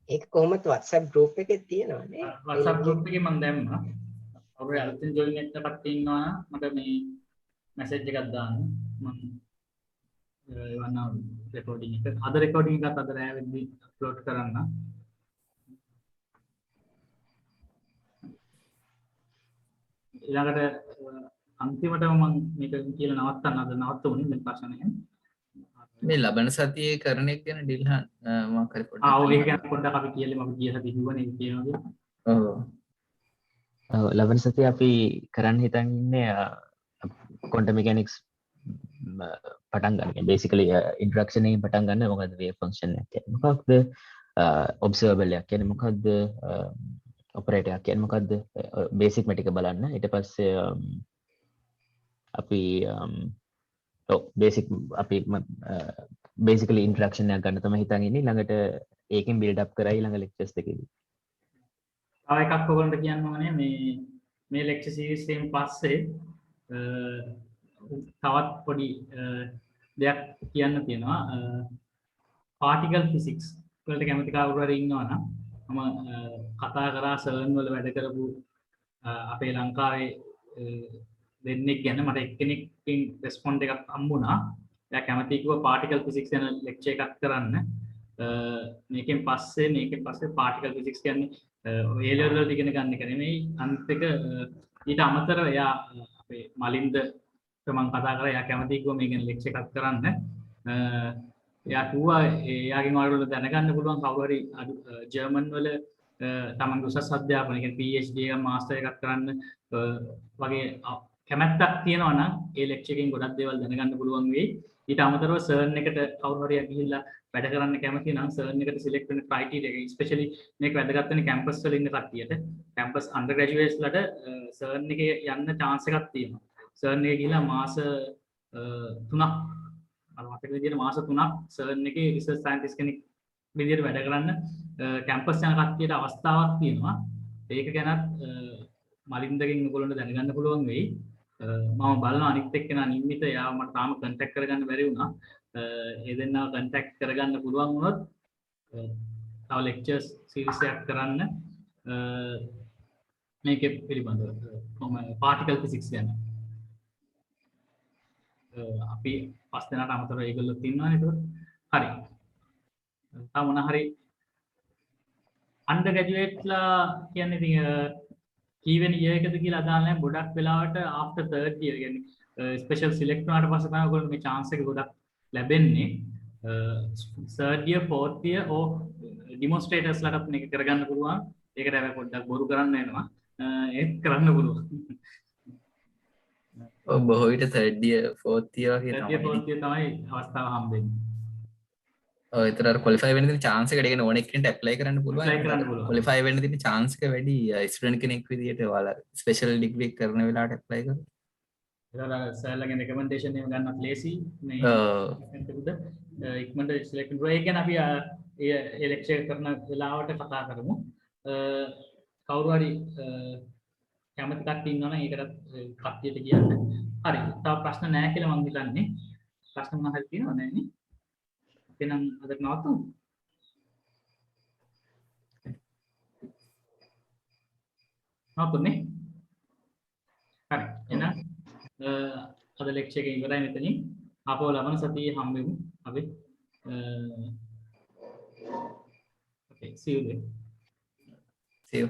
ඒක කොහොමද WhatsApp group එකේ තියෙනවනේ? WhatsApp group එකේ මම දැම්මා. අපේ අලුතින් join වෙච්ච කට්ටිය ඉන්නවා නම් මට මේ message එකක් දාන්න. මම එවන්නම් recording එක. අද recording එකත් අද රෑ වෙද්දී upload කරන්න. ඊළඟට අන්තිමටම මම මේක කියලා නවත්තන්න අද නවත්තුනේ මේ ප්‍රශ්නේ. මේ ලබන සතියේ කරන එක ගැන ඩිල්හන් මම කරේ පොඩ්ඩක්. ඔව් ඒක ගැන පොඩ්ඩක් අපි කියලෙමු අපි ගිය සතියේ කිව්වනේ ඒක කියනවා. ඔව්. ලබන සතියේ අපි කරන්න හිතන් ඉන්නේ quantum mechanics පටන් ගන්න. basically introduction එකෙන් පටන් ගන්න මොකද්ද wave function එක කියන්නේ මොකක්ද observable එකක් කියන්නේ මොකද්ද operator එකක් කියන්නේ මොකද්ද basic ටික බලන්න. ඊට පස්සේ අපි basically introduction එකක් ගන්න තමයි හිතන් ඉන්නේ. ළඟට ඒකෙන් build up කරයි ළඟ lectures දෙකේදී. තව එකක් ඔයගොල්ලන්ට කියන්න ඕනේ මේ lecture series එකෙන් පස්සේ තවත් පොඩි දෙයක් කියන්න තියෙනවා. particle physics වලට කැමති කවුරු හරි ඉන්නවා නම් මම කතා කරා CERN වල වැඩ කරපු අපේ ලංකාවේ දෙන්නෙක් ගැන මට එක්කෙනෙක්ගෙන් රෙස්පොන්ඩ් එකක් හම්බුණා. එයා කැමති කිව්වා particle physics ගැන lecture එකක් කරන්න. මේකෙන් පස්සේ particle physics කියන්නේ A level වල ඉගෙන ගන්න එක නෙමෙයි. අනිත් එක ඊට අමතරව එයා අපේ මලින්ද මම කතා කරා එයා කැමති කිව්වා මේ ගැන lecture එකක් කරන්න. එයා කිව්වා එයාගෙන් ඔයාලට දැනගන්න පුළුවන් කවුරු හරි ජර්මන් වල තමන්ගේ උසස් අධ්‍යාපනය කියන්නේ PhD එක මාස්ටර් එකක් කරන්න වගේ කැමැත්තක් තියෙනවා නම් ඒ ලෙක්චර් එකෙන් ගොඩක් දේවල් දැනගන්න පුළුවන් වෙයි. ඊට අමතරව සර්න් එකට කවුරු හරි ගිහිල්ලා වැඩ කරන්න කැමති නම් සර්න් එකට සිලෙක්ට් වෙන ක්‍රයිටීරියා එක ස්පෙෂලි මේක වැදගත් වෙන්නේ කැම්පස් වල ඉන්න කට්ටියට. කැම්පස් අන්ඩර් ග්‍රැජුවේට්ස් ලට සර්න් එකේ යන්න chance එකක් තියෙනවා. සර්න් එකේ ගිහිල්ලා මාස 3ක් අර මතක විදියට මාස 3ක් සර්න් එකේ රිසර්ච් සයන්ටිස්ට් කෙනෙක් විදියට වැඩ කරන්න කැම්පස් යන කට්ටියට අවස්ථාවක් තියෙනවා. ඒක ගැනත් මලින්දගෙන් ඔයගොල්ලන්ට දැනගන්න පුළුවන් වෙයි. මම බලනවා අනිත් එක්කෙනා නිම්මිත එයාව මට තාම කන්ටැක්ට් කරගන්න බැරි වුණා. ඒ දෙන්නා කන්ටැක්ට් කරගන්න පුළුවන් වුණොත් තව ලෙක්චර්ස් සීරීස් එකක් කරන්න මේකේ පිළිබඳව පාටිකල් ෆිසික්ස් ගැන. අපි පස් දෙනාට අමතරව ඒගොල්ලෝ ඉන්නවනේ ඒකට. හරි. තව මොන හරි අන්ඩර් ග්‍රැජුවේට්ලා කියන්නේ ඉතින් කීවෙන ඉයර් එකද කියලා අදාළ නැහැ. ගොඩක් වෙලාවට ආෆ්ටර් තර්ඩ් ඉයර් කියන්නේ ස්පෙෂල් සිලෙක්ට් වුණාට පස්සේ තමයි ඔයගොල්ලෝ මේ chance එක ගොඩක් ලැබෙන්නේ. third year fourth year ඕ ඩිමොන්ස්ට්‍රේටර්ස් ලටත් මේක කරගන්න පුළුවන්. ඒකට හැබැයි පොඩ්ඩක් බොරු කරන්න වෙනවා. ඒත් කරන්න පුළුවන්. ඔව් බොහෝ විට third year fourth year වගේ third year fourth year තමයි අවස්ථාව හම්බෙන්නේ. ඔව් ඒතර අර qualify වෙන්න තියෙන chance එක දෙගෙන ඕන එක්කෙනෙක්ට apply කරන්න පුළුවන්. Apply කරන්න පුළුවන්. qualify වෙන්න තියෙන chance එක වැඩි student කෙනෙක් විදියට ඔයාලා special degree කරන වෙලාවට apply කරලා. ඒතර සර්ලගෙන් recommendation එක ගන්නත් ලේසි. මේ ඉක්මනට select කරලා ඒ කියන්නේ අපි ඒ lecture කරන වෙලාවට කතා කරමු. කවුරු හරි කැමති කට්ටිය ඉන්නවනම් ඒකට කට්ටියට කියන්න. හරි. තව ප්‍රශ්න නැහැ කියලා මම හිතන්නේ. ප්‍රශ්න මොනවා හරි තියෙනවද නැන්නේ? එහෙනම් අද නවතුමු. නවතුනේ. හරි. එහෙනම් අද ලෙක්චර් එක ඉවරයි මෙතනින්. ආපහු ලබන සතියේ හම්බෙමු අපි. Okay, see you then. See you.